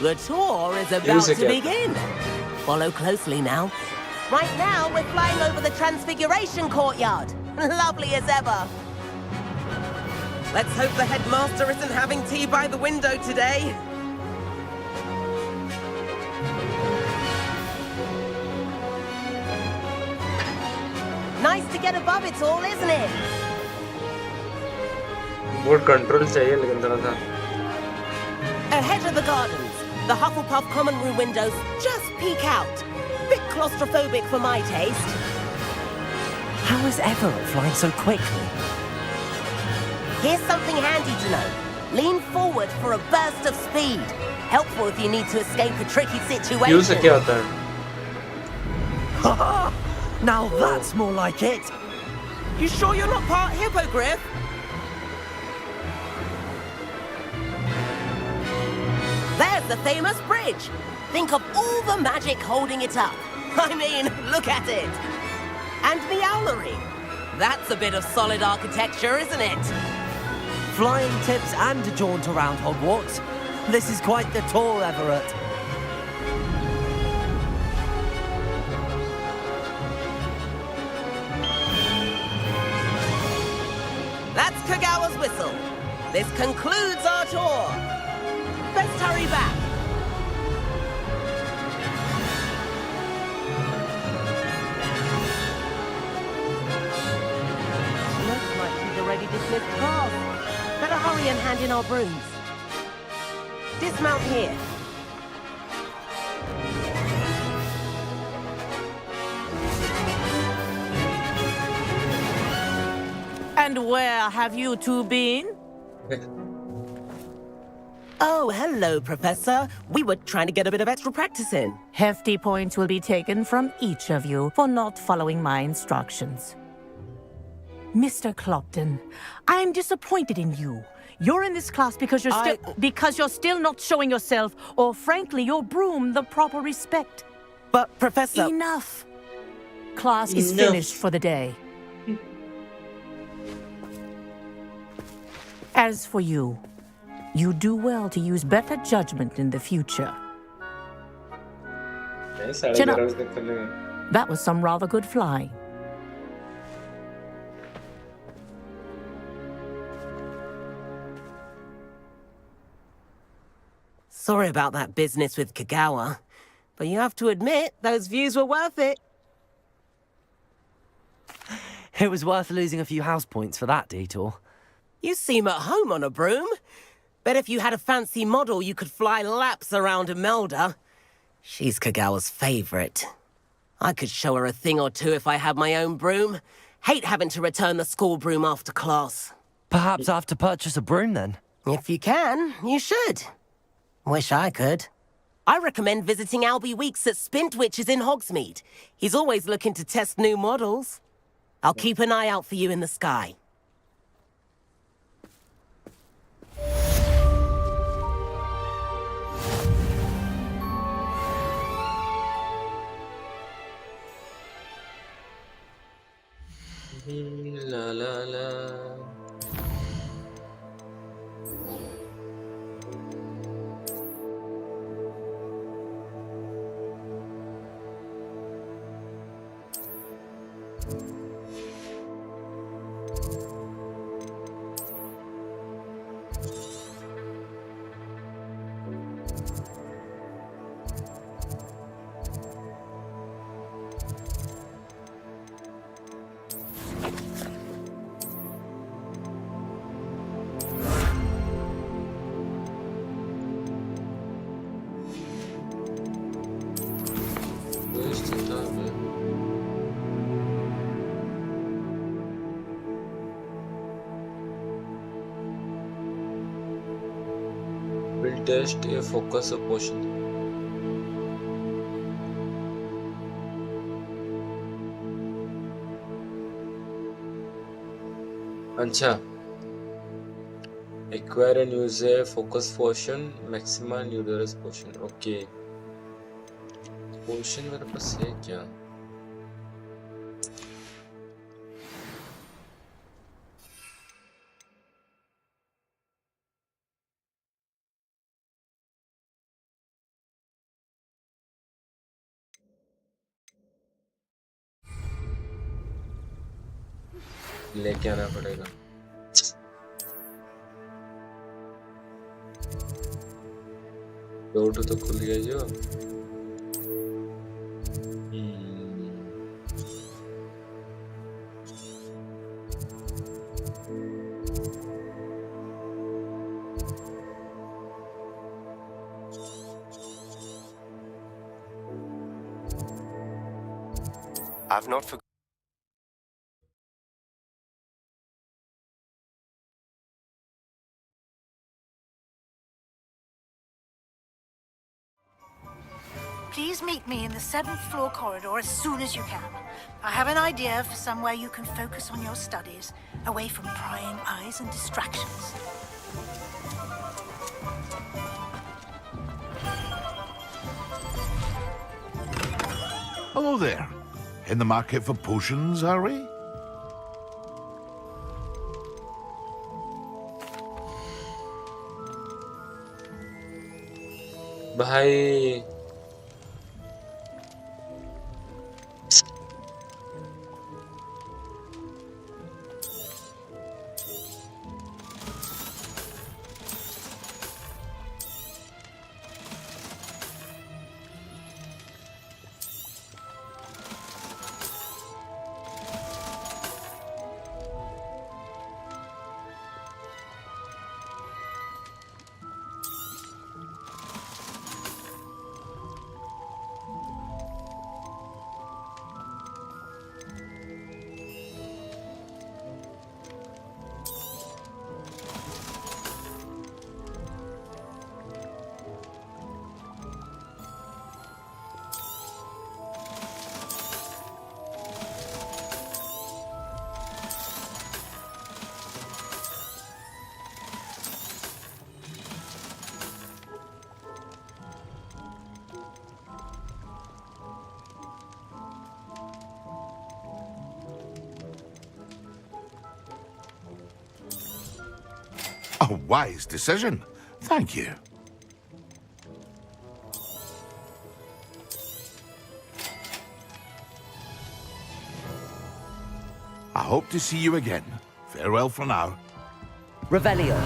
The tour is about to begin. Follow closely now. Right now, we're flying over the Transfiguration Courtyard. Lovely as ever. Let's hope the headmaster isn't having tea by the window today. Nice to get above it all, isn't it? More control चाहिए लेकिन थोड़ा सा. Ahead of the gardens, the Hufflepuff common room windows just peek out. Bit claustrophobic for my taste. How is Everett flying so quickly? Here's something handy to know. Lean forward for a burst of speed. Helpful if you need to escape a tricky situation. Use से क्या होता है? Haha! Now that's more like it. You sure you're not part hippogriff? There's the famous bridge. Think of all the magic holding it up. I mean, look at it. And the owlery. That's a bit of solid architecture, isn't it? Flying tips and a jaunt around Hogwarts. This is quite the tour, Everett. That's Kagawa's whistle. This concludes our tour. Best hurry back. Looks like she's already dismissed class. Better hurry and hand in our brooms. Dismount here. And where have you two been? Oh, hello, Professor. We were trying to get a bit of extra practice in. Hefty points will be taken from each of you for not following my instructions. Mr. Clopton, I am disappointed in you. You're in this class because you're still not showing yourself, or frankly, your broom the proper respect. But, Professor... Enough. Class is finished for the day. As for you, you do well to use better judgment in the future. Chin up. That was some rather good flying. Sorry about that business with Kagawa, but you have to admit, those views were worth it. It was worth losing a few house points for that detour. You seem at home on a broom. Bet if you had a fancy model, you could fly laps around Imelda. She's Kagawa's favorite. I could show her a thing or two if I had my own broom. Hate having to return the school broom after class. Perhaps I have to purchase a broom then? If you can, you should. Wish I could. I recommend visiting Albie Weeks at Spintwitches in Hogsmeade. He's always looking to test new models. I'll keep an eye out for you in the sky. La la la. Will test a focus potion. अच्छा. Acquire and use a focus potion, maxima and Udorous potion. Okay. Potion मेरे पास है क्या? लेके आना पड़ेगा। Door तो खुल गया जो। I've not forgotten. Please meet me in the 7th floor corridor as soon as you can. I have an idea for somewhere you can focus on your studies, away from prying eyes and distractions. Hello there. In the market for potions, are we? भाई A wise decision. Thank you. I hope to see you again. Farewell for now. Revelio.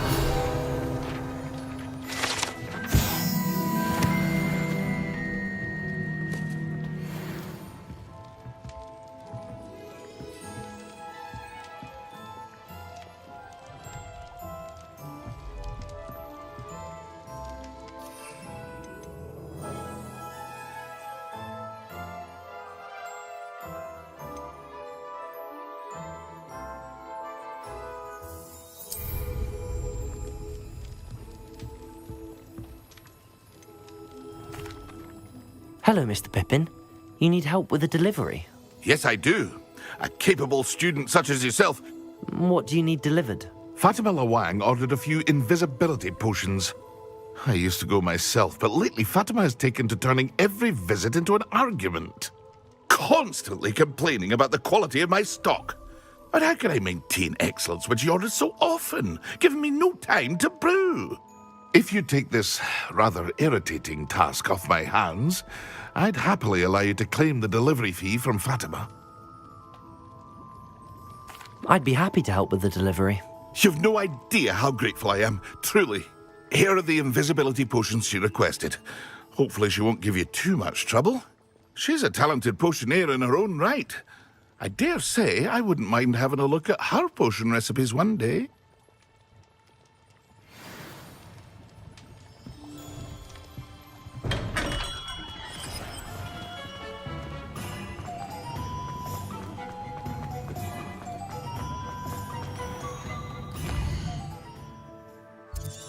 Hello, Mr. Pippin. You need help with a delivery? Yes, I do. A capable student such as yourself. What do you need delivered? Fatima Lawang ordered a few invisibility potions. I used to go myself, but lately Fatima has taken to turning every visit into an argument. Constantly complaining about the quality of my stock. But how can I maintain excellence when she orders so often, giving me no time to brew? If you take this rather irritating task off my hands, I'd happily allow you to claim the delivery fee from Fatima. I'd be happy to help with the delivery. You've no idea how grateful I am, truly. Here are the invisibility potions she requested. Hopefully she won't give you too much trouble. She's a talented potioneer in her own right. I dare say I wouldn't mind having a look at her potion recipes one day.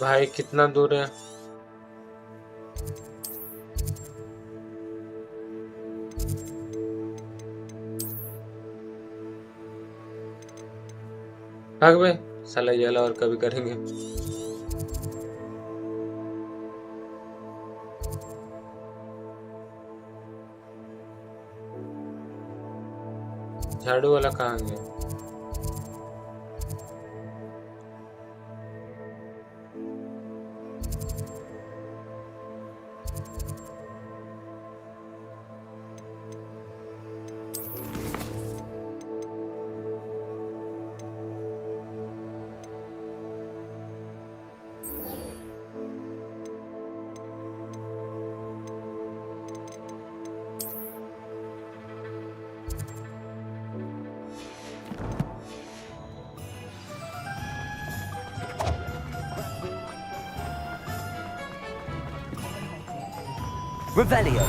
भाई कितना दूर है? भाग बे साला ये वाला और कभी करेंगे। झाड़ू वाला कहाँ गया? Revelio.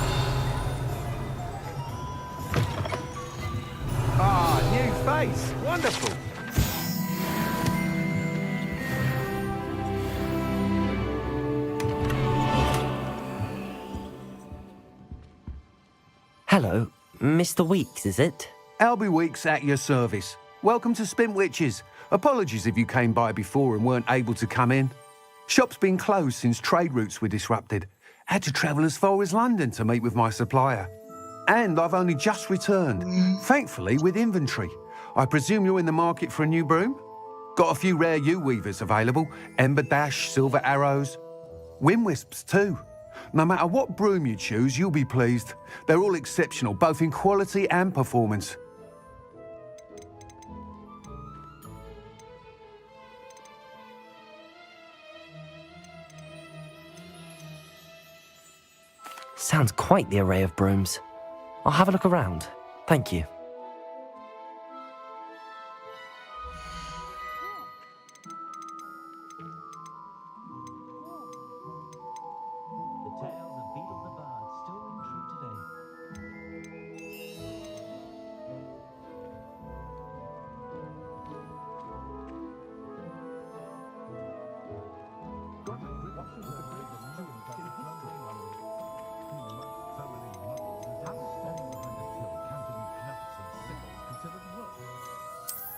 Ah, new face. Wonderful. Hello, Mr. Weeks, is it? Albie Weeks at your service. Welcome to Spintwitches. Apologies if you came by before and weren't able to come in. Shop's been closed since trade routes were disrupted. Had to travel as far as London to meet with my supplier. And I've only just returned, thankfully with inventory. I presume you're in the market for a new broom? Got a few rare yew-weavers available. Ember Dash, Silver Arrows. Wind-Wisps too. No matter what broom you choose, you'll be pleased. They're all exceptional, both in quality and performance. Sounds quite the array of brooms. I'll have a look around. Thank you.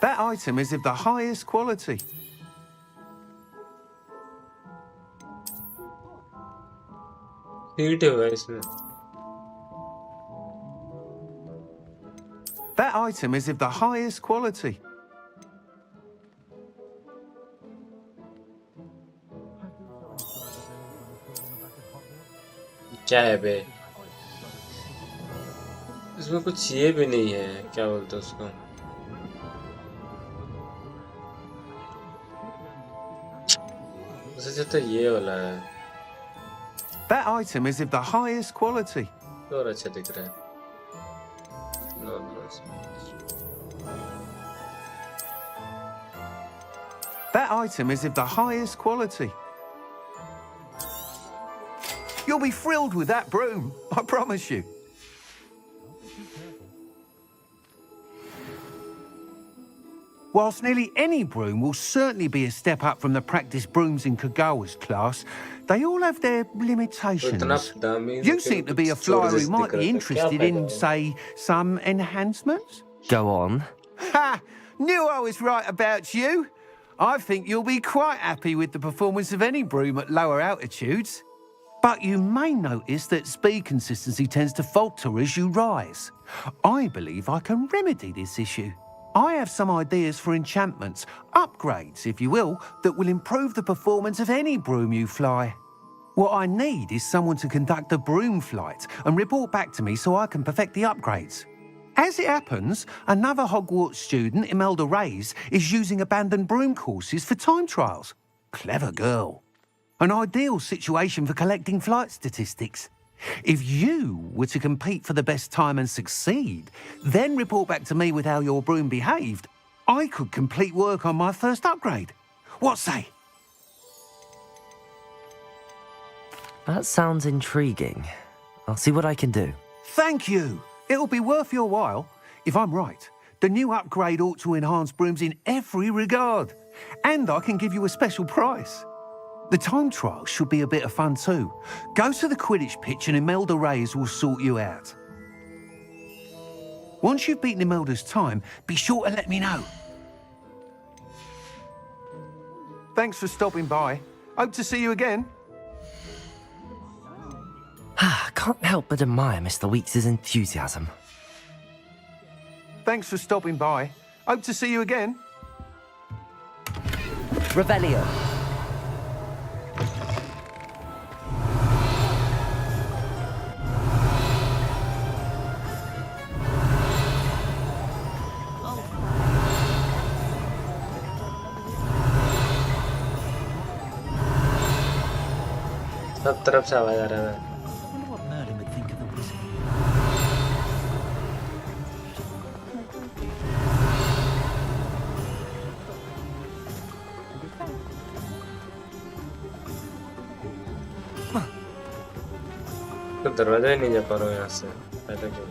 That item is of the highest quality. Heat होगा इसमें. That item is of the highest quality. क्या है बे? इसमें कुछ ये भी नहीं है. क्या बोलते हैं उसको? उससे तो ये वाला है. That item is of the highest quality. और अच्छा दिख रहा है. No, no. That item is of the highest quality. You'll be thrilled with that broom, I promise you. Whilst nearly any broom will certainly be a step up from the practice brooms in Kagawa's class, they all have their limitations. You seem to be a flyer who might be interested in, say, some enhancements? Go on. Ha! Knew I was right about you. I think you'll be quite happy with the performance of any broom at lower altitudes. But you may notice that speed consistency tends to falter as you rise. I believe I can remedy this issue. I have some ideas for enchantments, upgrades, if you will, that will improve the performance of any broom you fly. What I need is someone to conduct a broom flight and report back to me so I can perfect the upgrades. As it happens, another Hogwarts student, Imelda Reyes, is using abandoned broom courses for time trials. Clever girl. An ideal situation for collecting flight statistics. If you were to compete for the best time and succeed, then report back to me with how your broom behaved, I could complete work on my first upgrade. What say? That sounds intriguing. I'll see what I can do. Thank you. It'll be worth your while. If I'm right, the new upgrade ought to enhance brooms in every regard. And I can give you a special price. The time trial should be a bit of fun too. Go to the Quidditch pitch and Imelda Reyes will sort you out. Once you've beaten Imelda's time, be sure to let me know. Thanks for stopping by. Hope to see you again. I can't help but admire Mr. Weeks' enthusiasm. Thanks for stopping by. Hope to see you again. Revelio. सब तरफ से आवाज आ रहा है. दरवाजा ही नहीं जा पा रहा हूँ यहाँ से पहले के।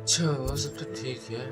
अच्छा वो सब तो ठीक है।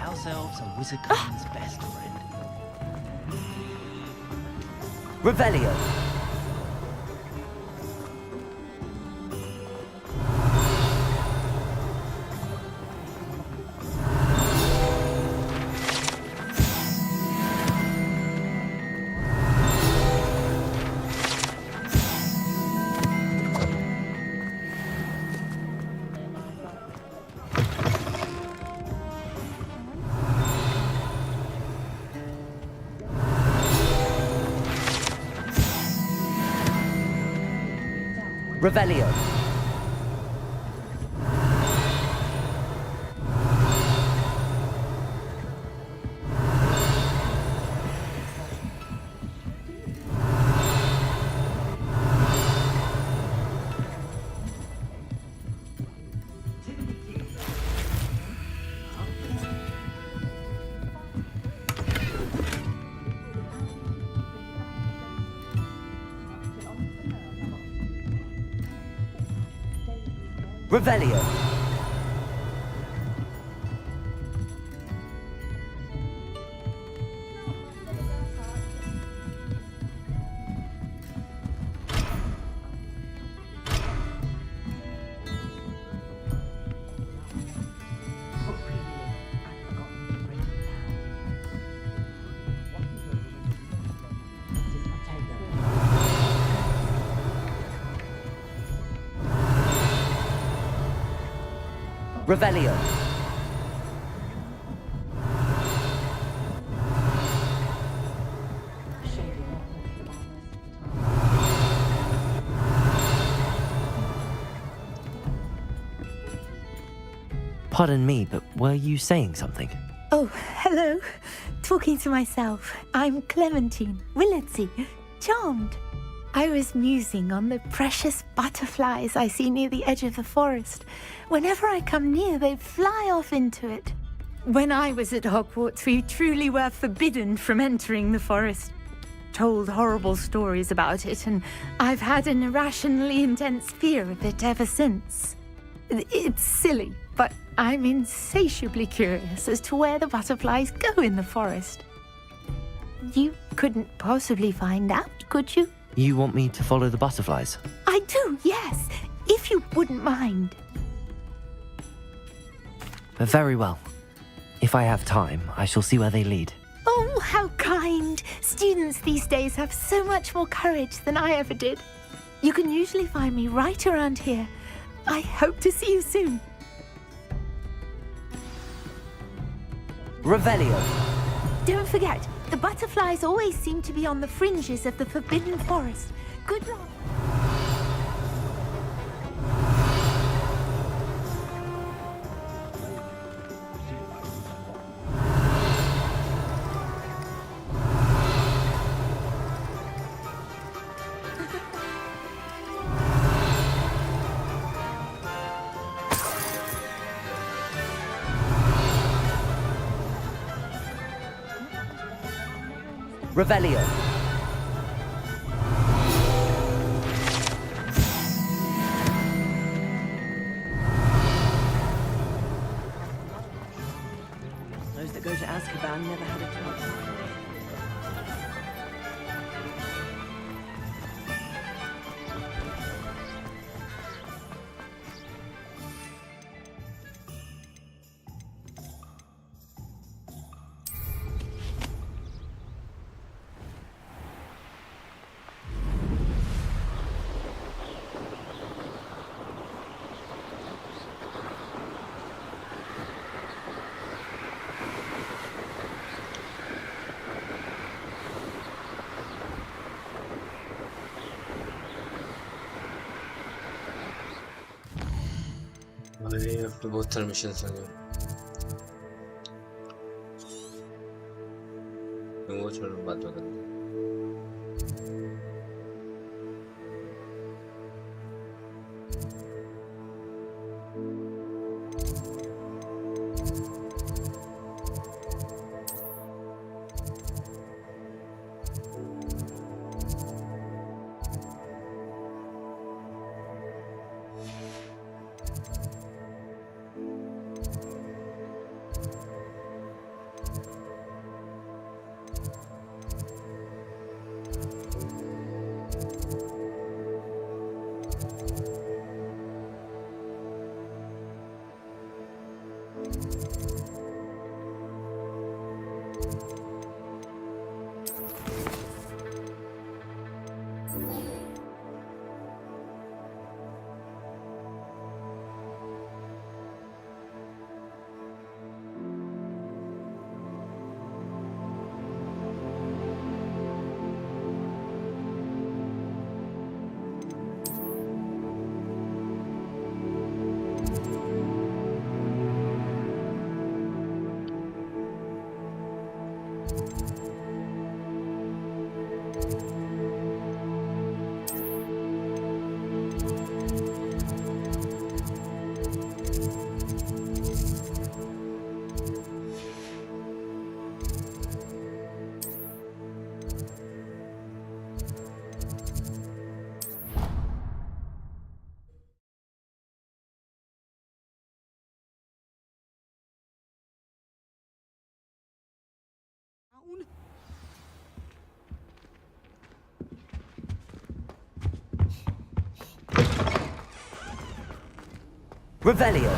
House elves are Wizard Queen's best friend. Revelio. Revelio. Revelio. Revelio. Pardon me, but were you saying something? Oh, hello. Talking to myself. I'm Clementine, Willardsey, charmed. I was musing on the precious butterflies I see near the edge of the forest. Whenever I come near, they fly off into it. When I was at Hogwarts, we truly were forbidden from entering the forest. Told horrible stories about it, and I've had an irrationally intense fear of it ever since. It's silly, but I'm insatiably curious as to where the butterflies go in the forest. You couldn't possibly find out, could you? You want me to follow the butterflies? I do, yes, if you wouldn't mind. Very well. If I have time, I shall see where they lead. Oh, how kind. Students these days have so much more courage than I ever did. You can usually find me right around here. I hope to see you soon. Revelio. Don't forget, the butterflies always seem to be on the fringes of the Forbidden Forest. Good luck. Revelio. Those that go to Azkaban never had a chance. भाई अब तो बहुत सारे missions हैं वो छोड़ो बात बता Revelio.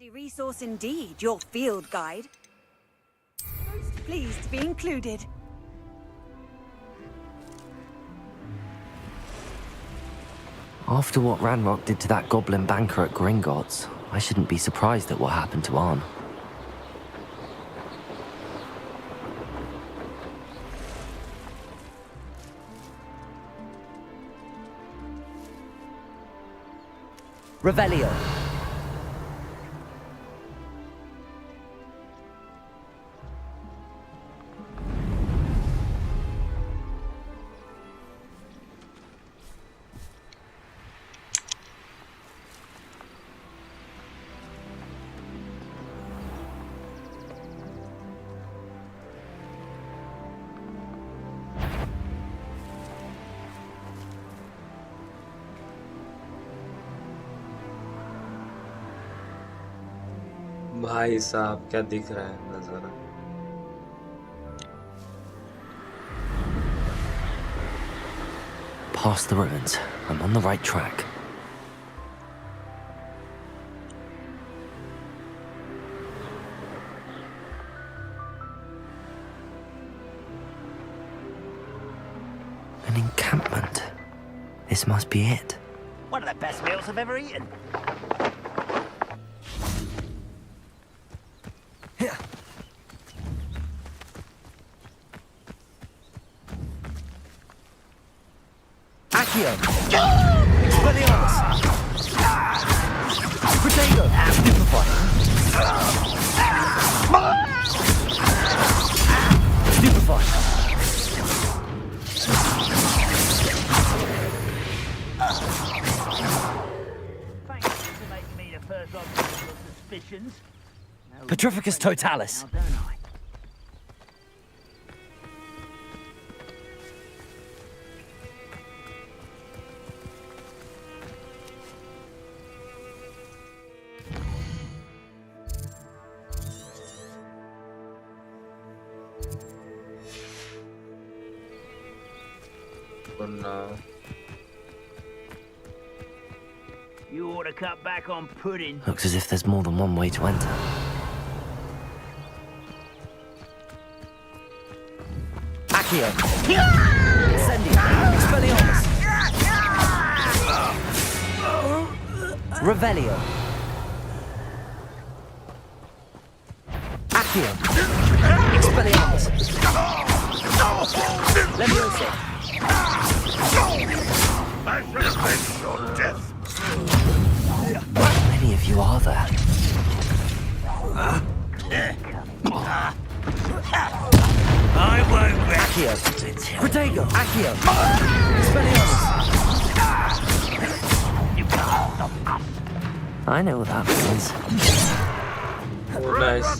handy resource indeed, your field guide. Most pleased to be included. After what Ranrock did to that goblin banker at Gringotts, I shouldn't be surprised at what happened to Arn. Revelio. भाई साहब क्या दिख रहा है नजारा। Past the ruins. I'm on the right track. An encampment. This must be it. One of the best meals I've ever eaten. Accio! Expelliarmus! Potato! Stupefy! Stupefy! Thank you for making me the first object of your suspicions. Petrificus totalis! Now, don't I? You ought to cut back on pudding. Looks as if there's more than one way to enter. Accio! Incendio! Expelliarmus! Revelio! Accio! Expelliarmus! Leviosa! I shall avenge your death. How many of you are there? I won't Accio! Protego! Accio! Expelliarmus! I know what that means. Oh, nice.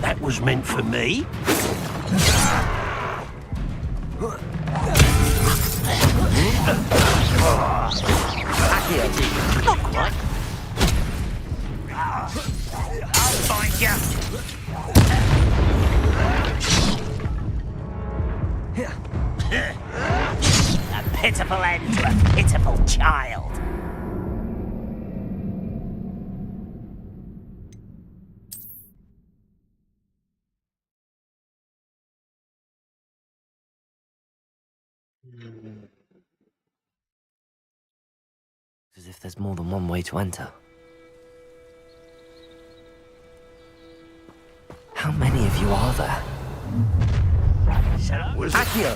That was meant for me. Accio! Not quite. I'll find you. A pitiful end to a pitiful child. As if there's more than one way to enter. How many of you are there? Accio!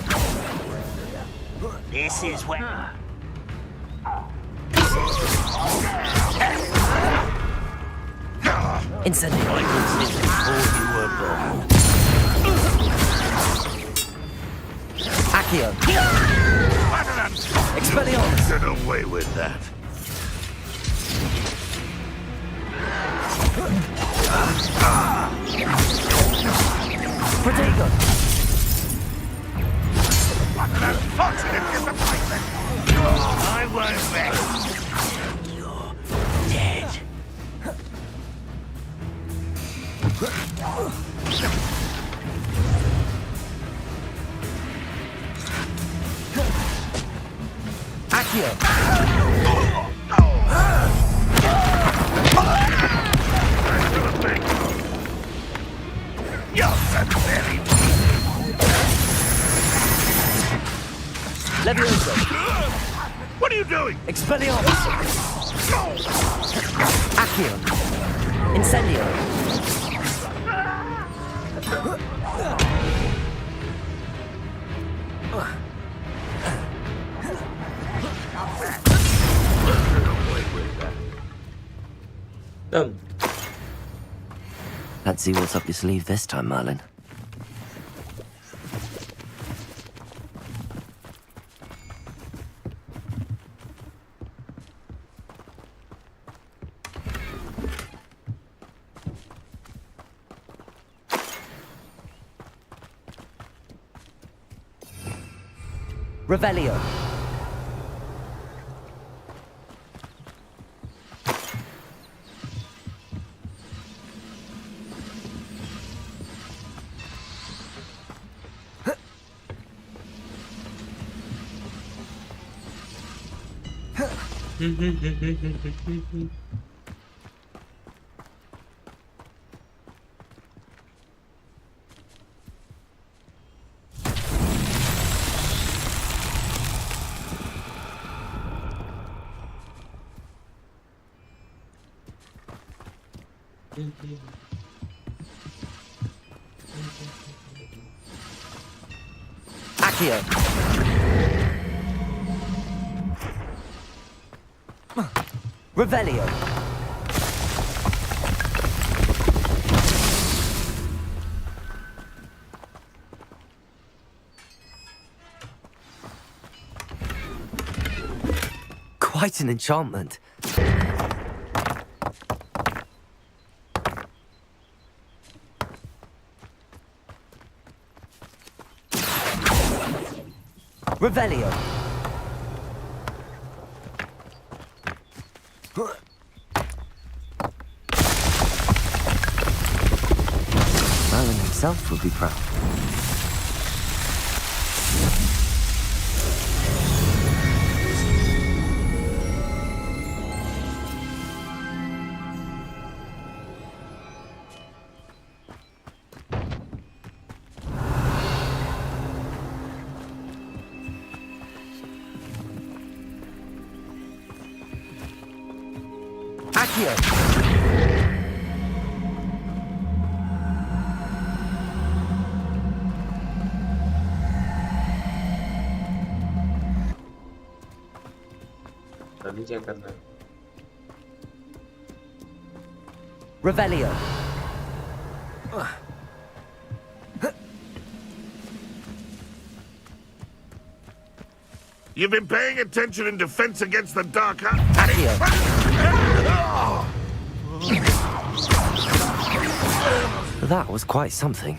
This is where... Incendio! I considered before you were born. Accio! Expelliarmus! Get away with that. Protego! What an unfortunate disappointment! I won't rest. You're dead. Levioso. What are you doing? Expelliarmus. Accio. Incendio. Done. Let's see what's up your sleeve this time, Merlin. Revelio. Accio. Revelio. Quite an enchantment. Revelio. Merlin himself would be proud. Accio. अभी क्या करना है? Revelio. You've been paying attention in defense against the dark arts? That was quite something.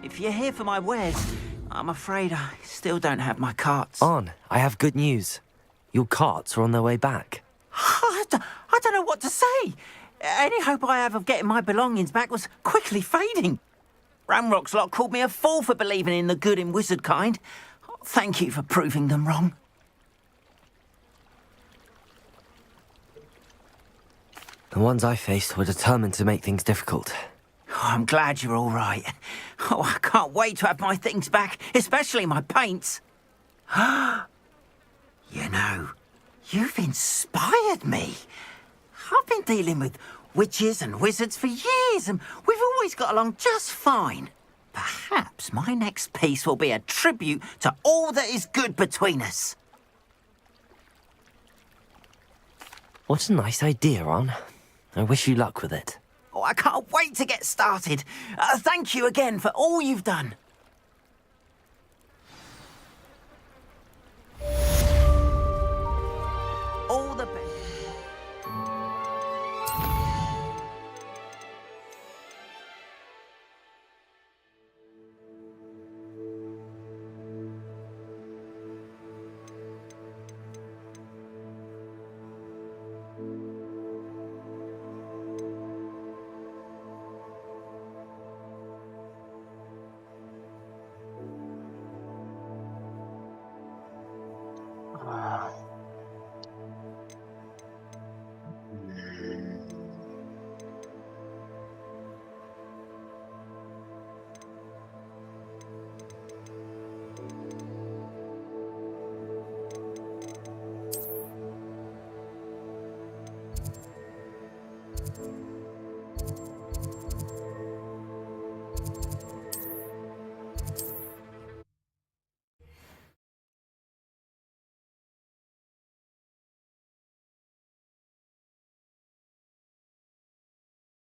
If you're here for my wares, I'm afraid I still don't have my carts. On, I have good news. Your carts are on their way back. I don't know what to say. Any hope I have of getting my belongings back was quickly fading. Ramrock's lot called me a fool for believing in the good in wizard kind. Thank you for proving them wrong. The ones I faced were determined to make things difficult. Oh, I'm glad you're all right. Oh, I can't wait to have my things back, especially my paints. You know, you've inspired me. I've been dealing with witches and wizards for years, and we've always got along just fine. Perhaps my next piece will be a tribute to all that is good between us. What a nice idea, Ron. I wish you luck with it. Oh, I can't wait to get started. Thank you again for all you've done. All the best.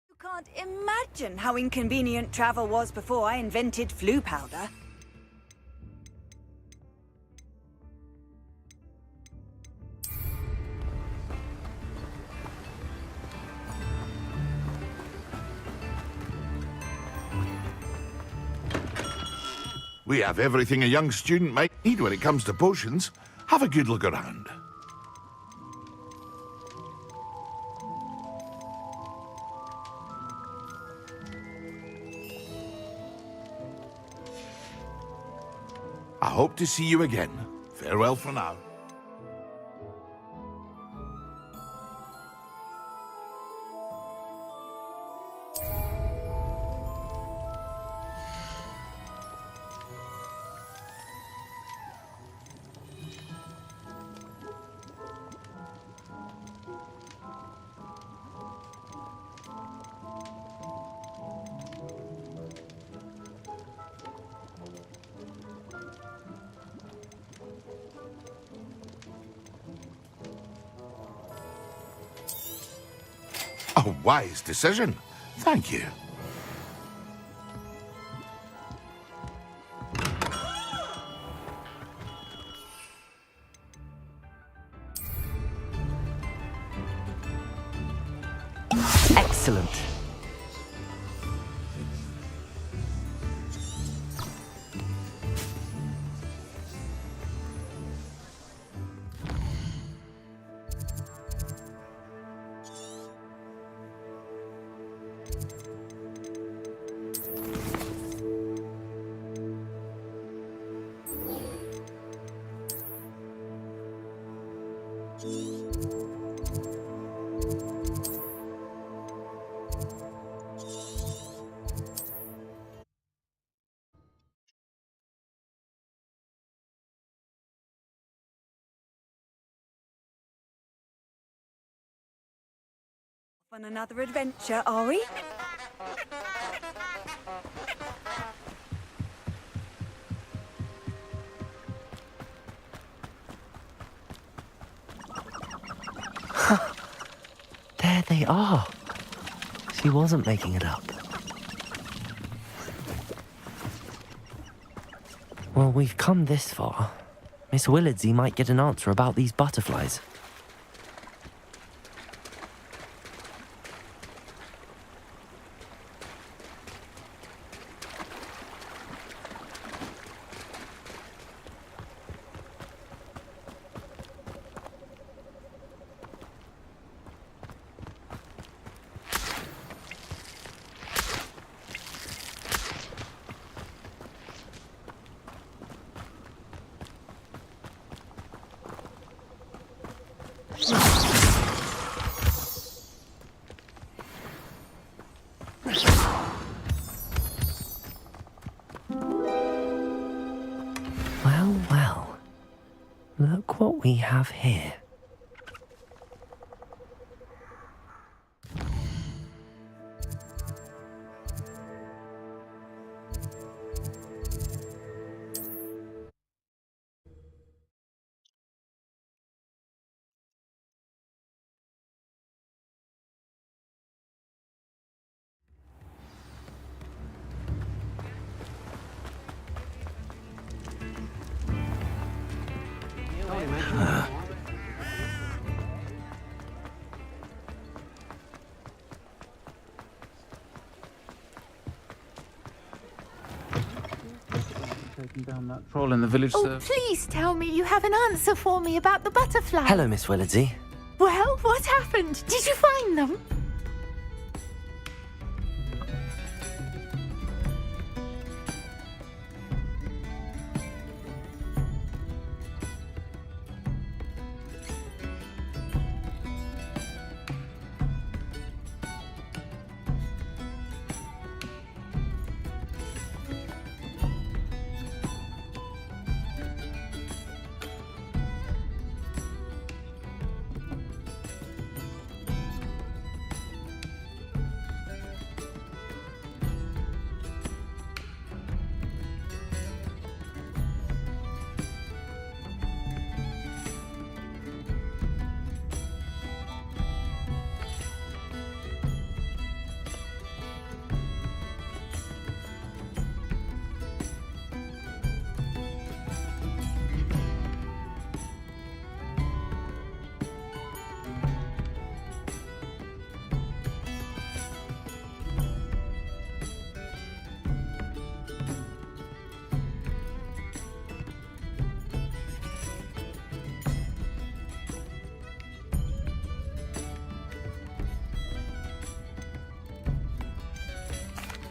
You can't imagine how inconvenient travel was before I invented flu powder. We have everything a young student might need when it comes to potions. Have a good look around. I hope to see you again. Farewell for now. A wise decision. Thank you. Excellent. On another adventure, are we? There they are. She wasn't making it up. Well, we've come this far. Miss Willardsey might get an answer about these butterflies. Well, well. Look what we have here. taken down that troll in the village, Oh, sir. please tell me you have an answer for me about the butterfly. Hello, Miss Willardsey. Well, what happened? Did you find them?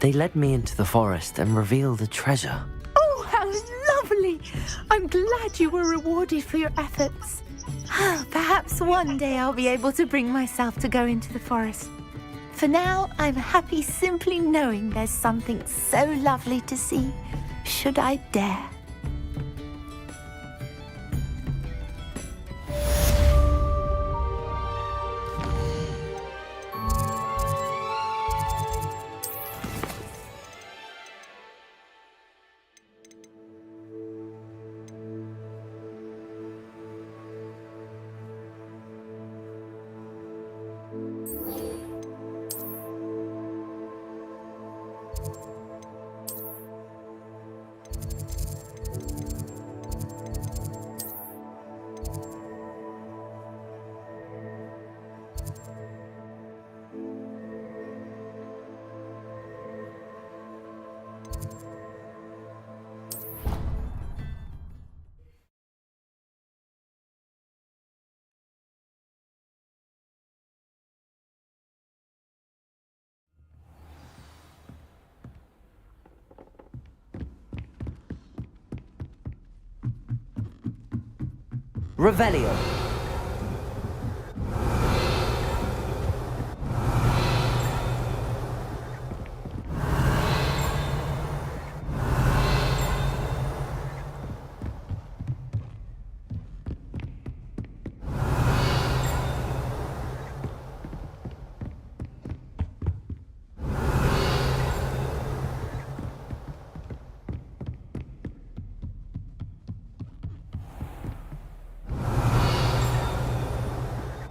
They led me into the forest and revealed a treasure. Oh, how lovely! I'm glad you were rewarded for your efforts. Perhaps one day I'll be able to bring myself to go into the forest. For now, I'm happy simply knowing there's something so lovely to see, should I dare. Revelio.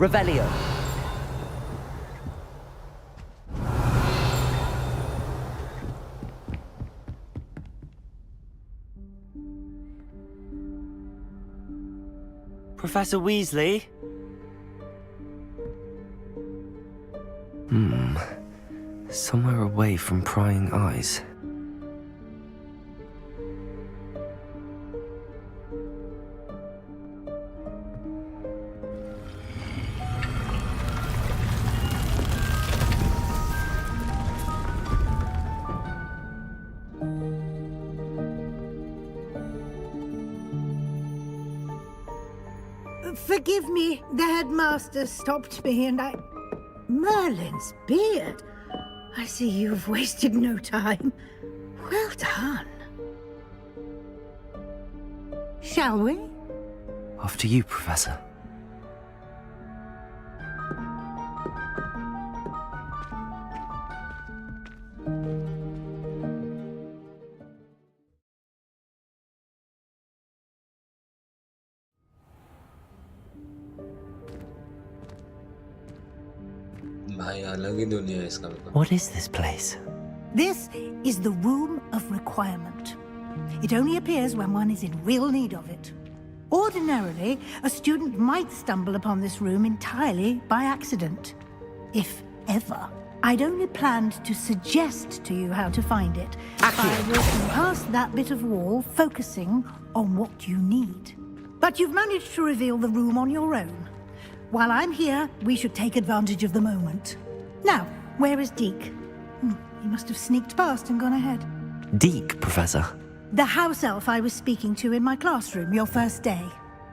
Revelio. Professor Weasley? Somewhere away from prying eyes. Forgive me, the headmaster stopped me and I... Merlin's beard. I see you've wasted no time. Well done. Shall we? After you, Professor. What is this place? This is the Room of Requirement. It only appears when one is in real need of it. Ordinarily, a student might stumble upon this room entirely by accident. If ever. I'd only planned to suggest to you how to find it by walking past that bit of wall, focusing on what you need. But you've managed to reveal the room on your own. While I'm here, we should take advantage of the moment. Now, where is Deke? He must have sneaked past and gone ahead. Deke, Professor. The house elf I was speaking to in my classroom your first day.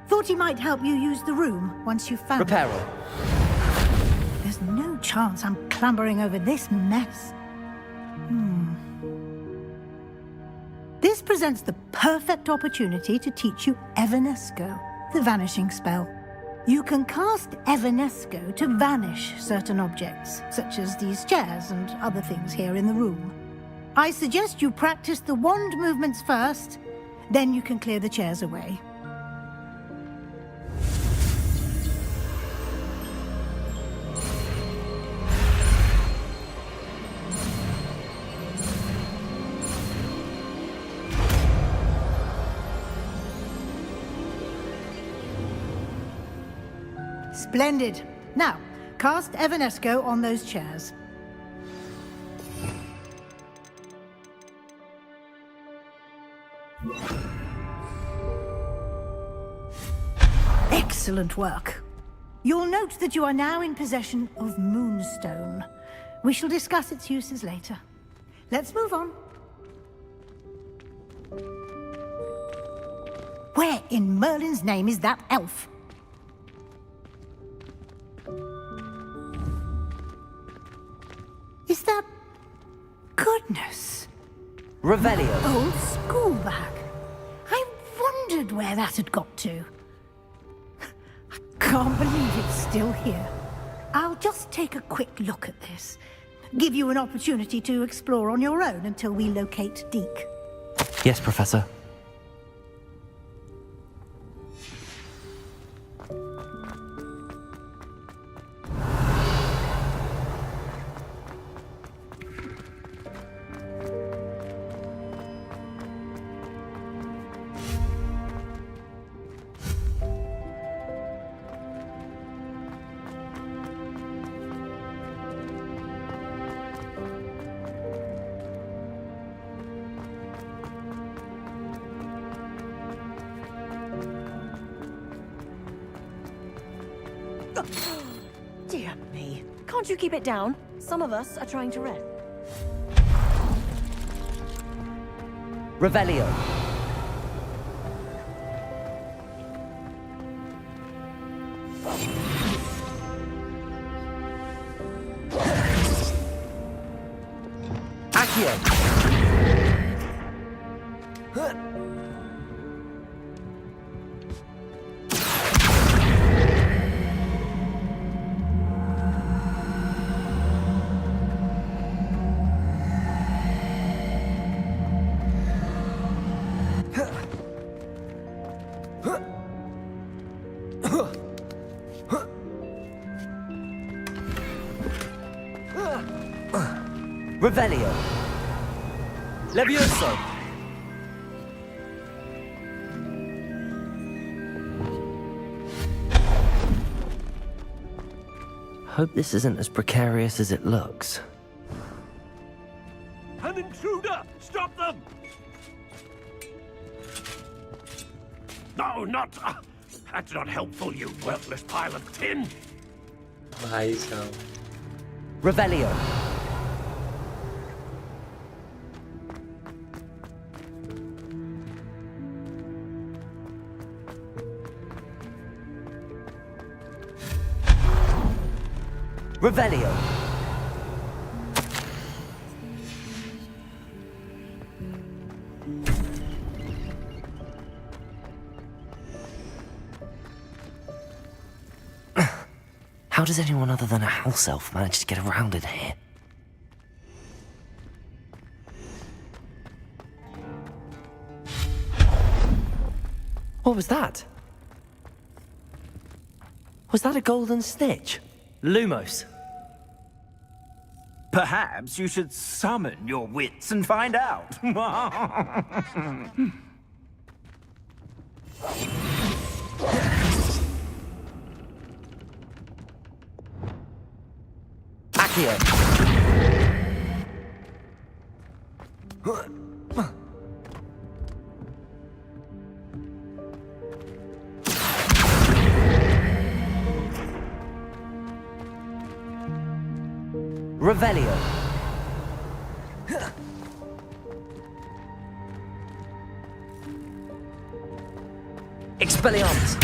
Thought he might help you use the room once you've found it. Reparo. There's no chance I'm clambering over this mess. This presents the perfect opportunity to teach you Evanesco, the vanishing spell. You can cast Evanesco to vanish certain objects, such as these chairs and other things here in the room. I suggest you practice the wand movements first, then you can clear the chairs away. Splendid. Now, cast Evanesco on those chairs. Excellent work. You'll note that you are now in possession of Moonstone. We shall discuss its uses later. Let's move on. Where in Merlin's name is that elf? Is that... goodness. Revelio. Old school bag. I wondered where that had got to. I can't believe it's still here. I'll just take a quick look at this. Give you an opportunity to explore on your own until we locate Deke. Yes, Professor. Dear me. Can't you keep it down? Some of us are trying to rest. Revelio. Accio. Revelio. Levioso. Hope this isn't as precarious as it looks. An intruder! Stop them! No, not... that's not helpful, you worthless pile of tin! भाई साहब Revelio. Revelio. How does anyone other than a house elf manage to get around in here? What was that? Was that a golden snitch? Lumos. Perhaps you should summon your wits and find out. Accio. Revelio. Expelliarmus.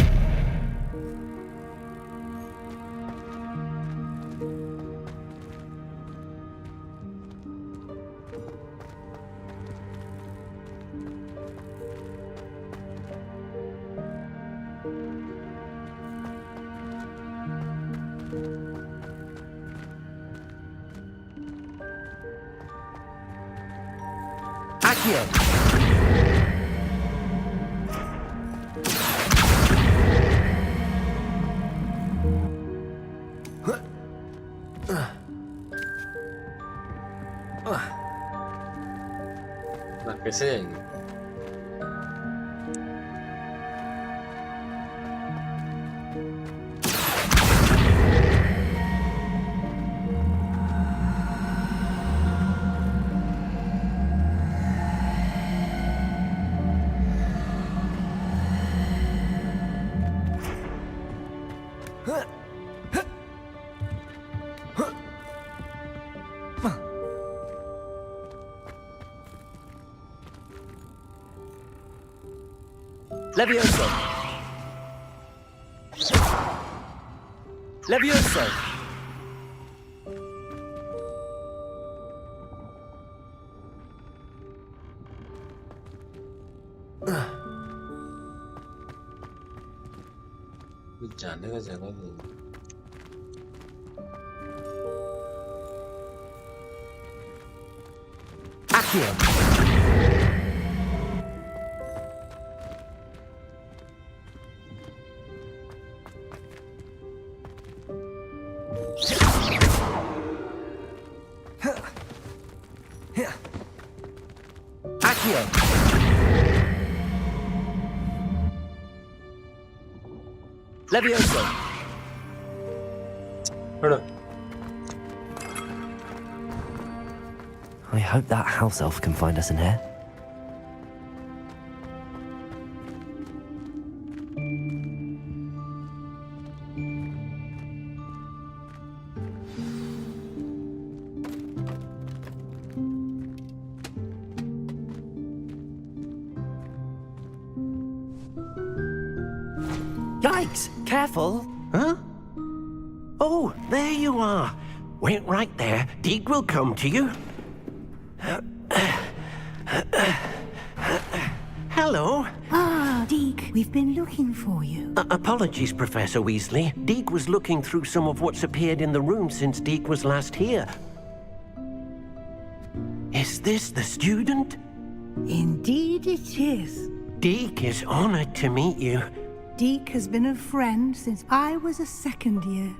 Accio. कैसे जाएंगे? Levioso. Levioso. जाने का जगह नहीं। Accio. Levioso. I hope that house elf can find us in here. Yikes! Careful! Huh? Oh, there you are. Wait right there. Deek will come to you. Hello. Ah, Deek, we've been looking for you. Apologies, Professor Weasley. Deek was looking through some of what's appeared in the room since Deek was last here. Is this the student? Indeed it is. Deek is honored to meet you. Deek has been a friend since I was a second year.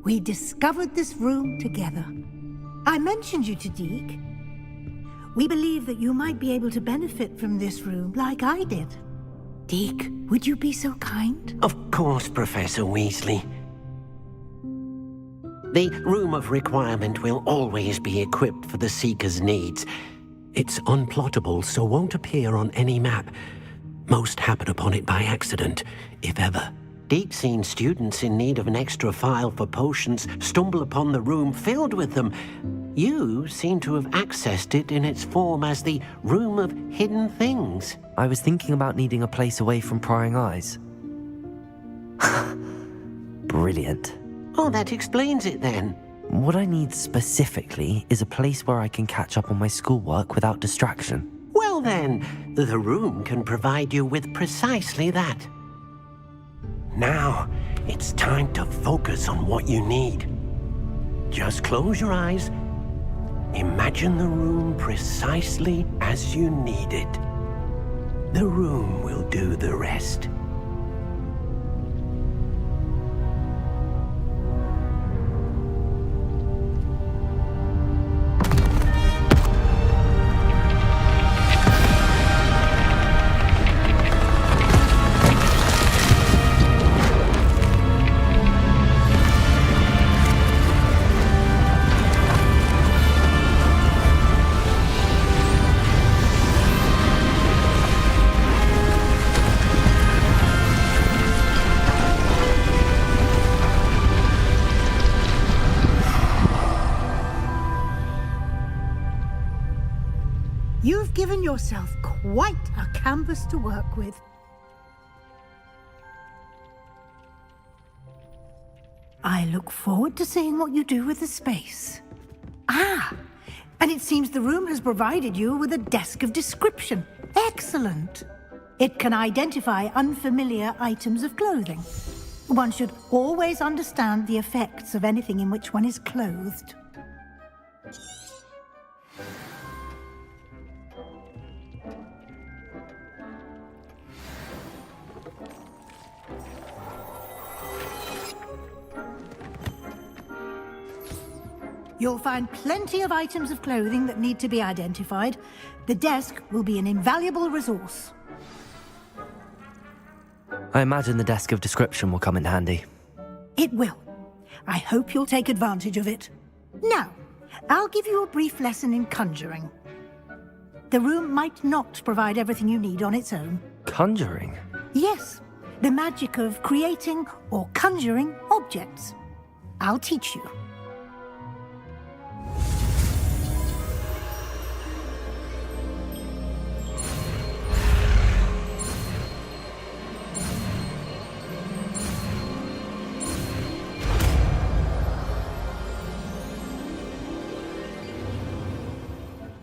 We discovered this room together. I mentioned you to Deek. We believe that you might be able to benefit from this room like I did. Deek, would you be so kind? Of course, Professor Weasley. The Room of Requirement will always be equipped for the Seeker's needs. It's unplottable, so won't appear on any map. Most happen upon it by accident, if ever. Deek's seen students in need of an extra file for potions stumble upon the room filled with them. You seem to have accessed it in its form as the Room of Hidden Things. I was thinking about needing a place away from prying eyes. Brilliant. Oh, that explains it then. What I need specifically is a place where I can catch up on my schoolwork without distraction. Well then, the room can provide you with precisely that. Now, it's time to focus on what you need. Just close your eyes. Imagine the room precisely as you need it. The room will do the rest. given yourself quite a canvas to work with. I look forward to seeing what you do with the space. Ah, and it seems the room has provided you with a desk of description. Excellent. It can identify unfamiliar items of clothing. One should always understand the effects of anything in which one is clothed. You'll find plenty of items of clothing that need to be identified. The desk will be an invaluable resource. I imagine the desk of description will come in handy. It will. I hope you'll take advantage of it. Now, I'll give you a brief lesson in conjuring. The room might not provide everything you need on its own. Conjuring? Yes, the magic of creating or conjuring objects. I'll teach you.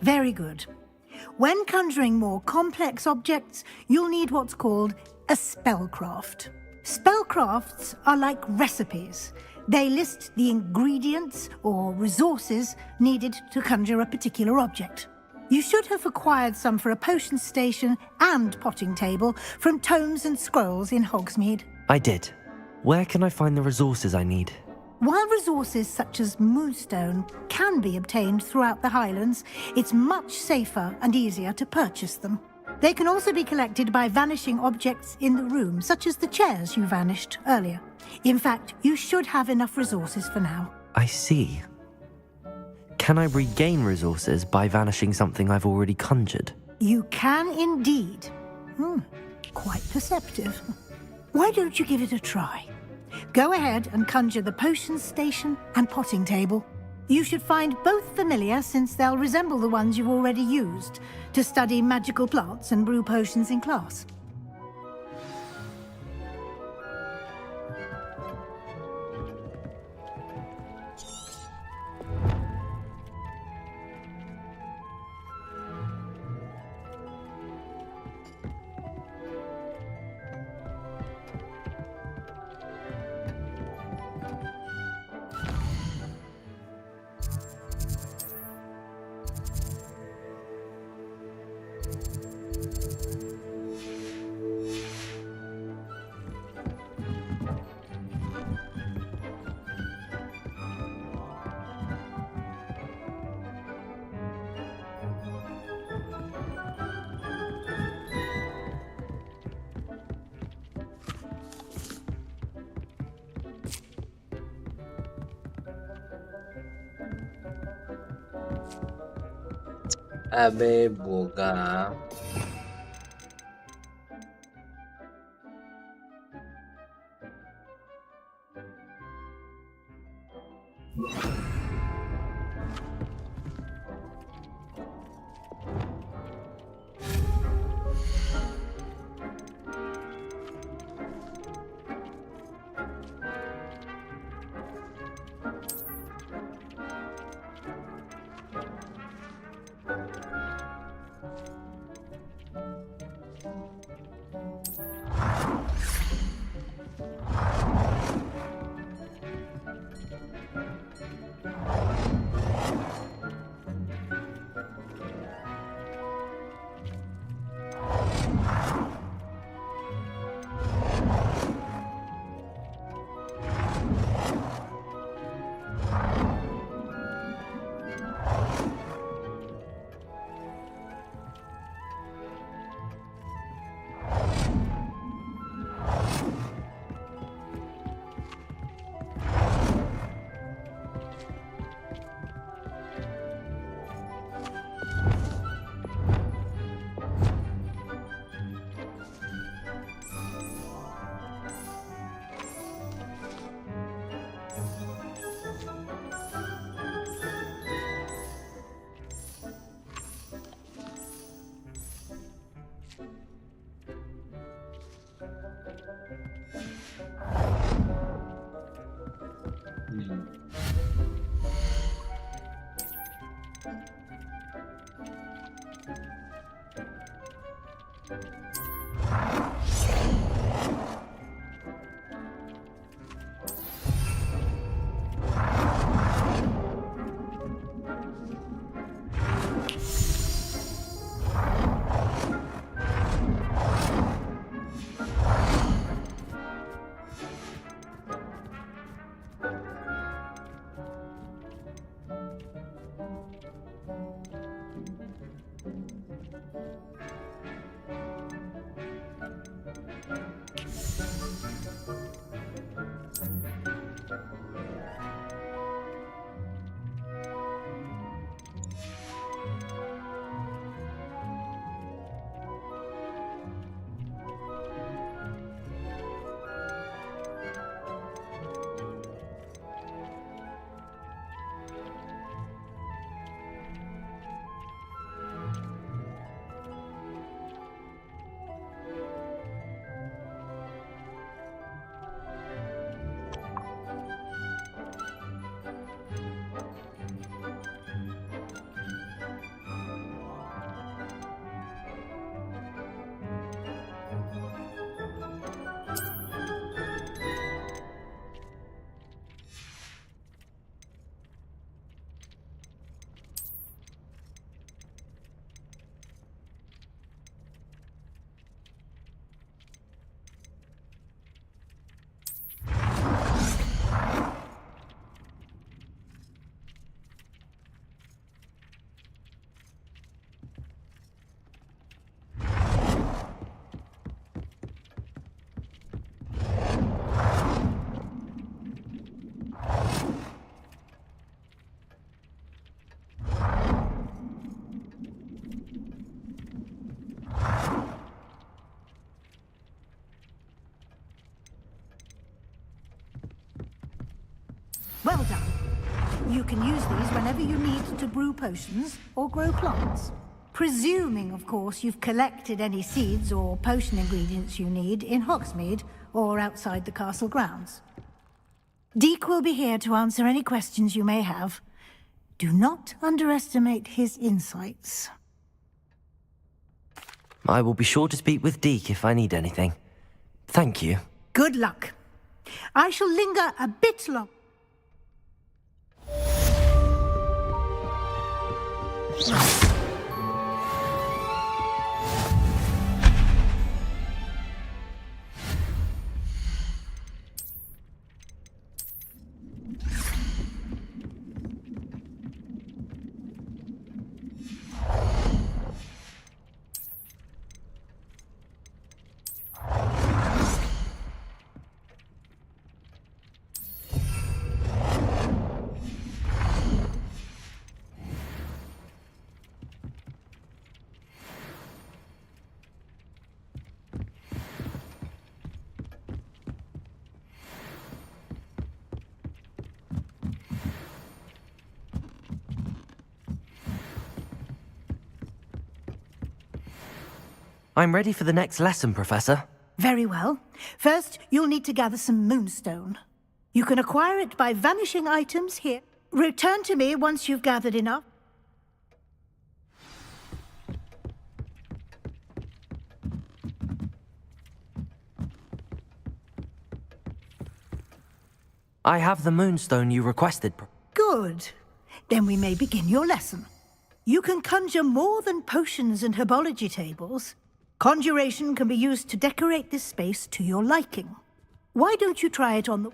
Very good. When conjuring more complex objects, you'll need what's called a spellcraft. Spellcrafts are like recipes. They list the ingredients or resources needed to conjure a particular object. You should have acquired some for a potion station and potting table from tomes and scrolls in Hogsmeade. I did. Where can I find the resources I need? While resources such as moonstone can be obtained throughout the Highlands, it's much safer and easier to purchase them. They can also be collected by vanishing objects in the room, such as the chairs you vanished earlier. In fact, you should have enough resources for now. I see. Can I regain resources by vanishing something I've already conjured? You can indeed. Quite perceptive. Why don't you give it a try? Go ahead and conjure the potion station and potting table. You should find both familiar, since they'll resemble the ones you've already used to study magical plants and brew potions in class. अबे बोगा Well done. You can use these whenever you need to brew potions or grow plants. Presuming, of course, you've collected any seeds or potion ingredients you need in Hogsmeade or outside the castle grounds. Deek will be here to answer any questions you may have. Do not underestimate his insights. I will be sure to speak with Deek if I need anything. Thank you. Good luck. I shall linger a bit long. I'm ready for the next lesson, Professor. Very well. First, you'll need to gather some moonstone. You can acquire it by vanishing items here. Return to me once you've gathered enough. I have the moonstone you requested. Good. Then we may begin your lesson. You can conjure more than potions and herbology tables. Conjuration can be used to decorate this space to your liking. Why don't you try it on the...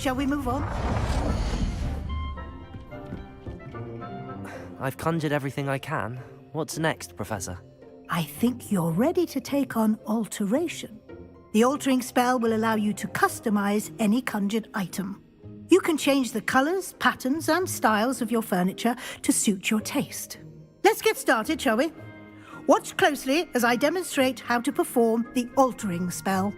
Shall we move on? I've conjured everything I can. What's next, Professor? I think you're ready to take on alteration. The altering spell will allow you to customize any conjured item. You can change the colors, patterns, and styles of your furniture to suit your taste. Let's get started, shall we? Watch closely as I demonstrate how to perform the altering spell.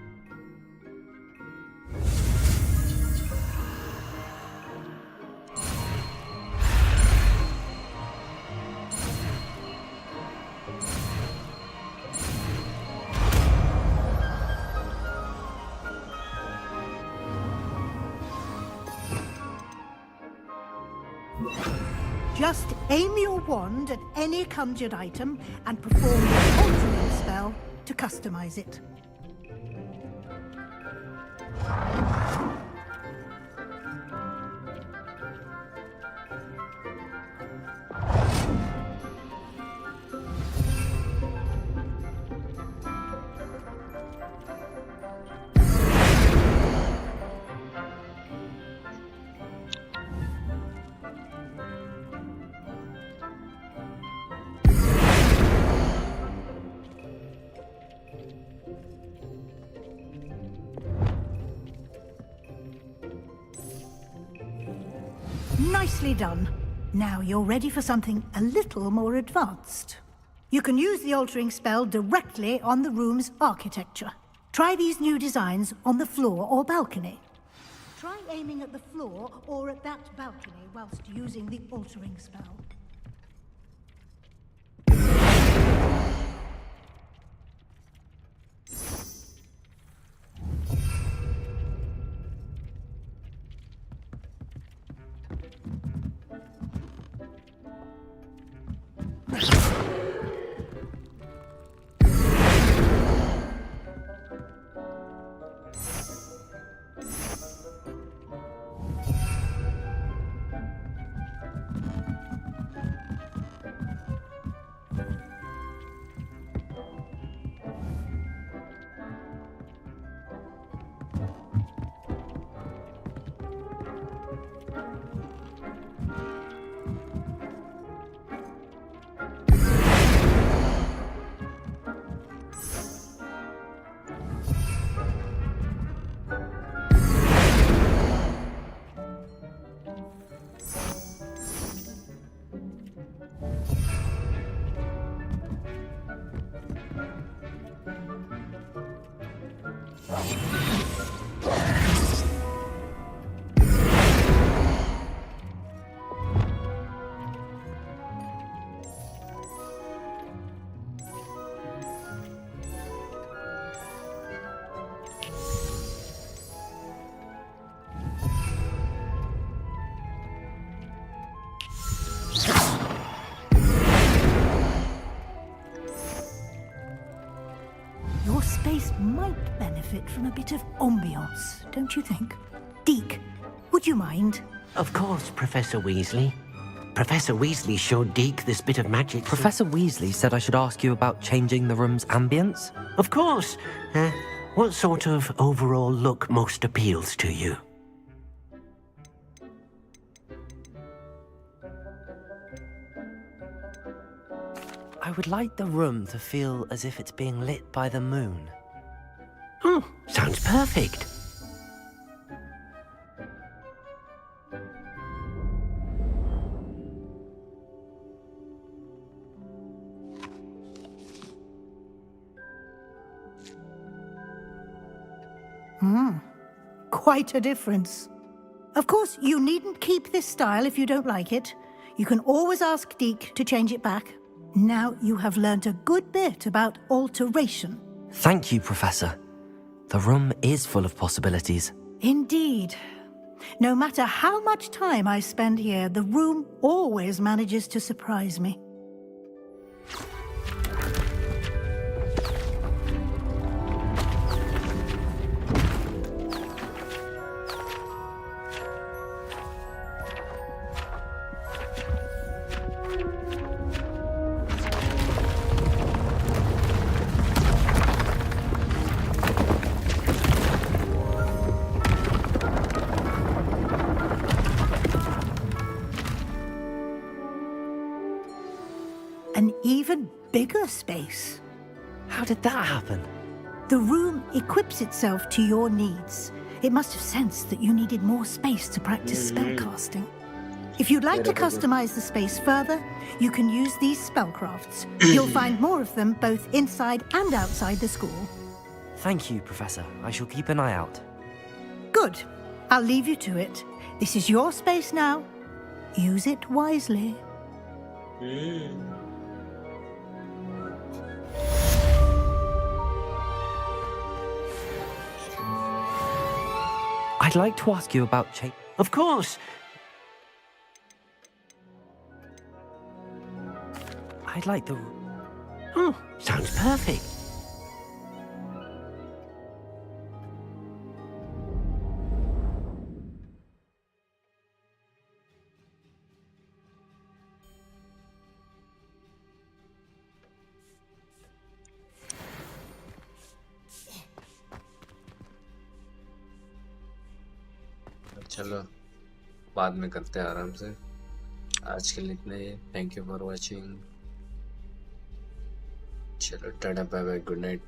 Just aim your wand at any conjured item and perform the altering spell to customize it. Nicely done. Now you're ready for something a little more advanced. You can use the altering spell directly on the room's architecture. Try these new designs on the floor or balcony. Try aiming at the floor or at that balcony whilst using the altering spell. Your space might benefit from a bit of ambiance, don't you think? Deke, would you mind? Of course, Professor Weasley. Professor Weasley showed Deke this bit of magic. Professor Weasley said I should ask you about changing the room's ambience? Of course. What sort of overall look most appeals to you? I would like the room to feel as if it's being lit by the moon. Oh, sounds perfect. Quite a difference. Of course, you needn't keep this style if you don't like it. You can always ask Deke to change it back. Now you have learnt a good bit about alteration. Thank you, Professor. The room is full of possibilities. Indeed. No matter how much time I spend here, the room always manages to surprise me. even bigger space. How did that happen? The room equips itself to your needs. It must have sensed that you needed more space to practice spellcasting. If you'd like to customize the space further, you can use these spellcrafts. You'll find more of them both inside and outside the school. Thank you, Professor. I shall keep an eye out. Good. I'll leave you to it. This is your space now. Use it wisely. I'd like to ask you about Of course. I'd like the... Oh, sounds perfect. चलो बाद में करते हैं आराम से। आज के लिए इतना ही। Thank you for watching. चलो ta-ta bye bye, good night.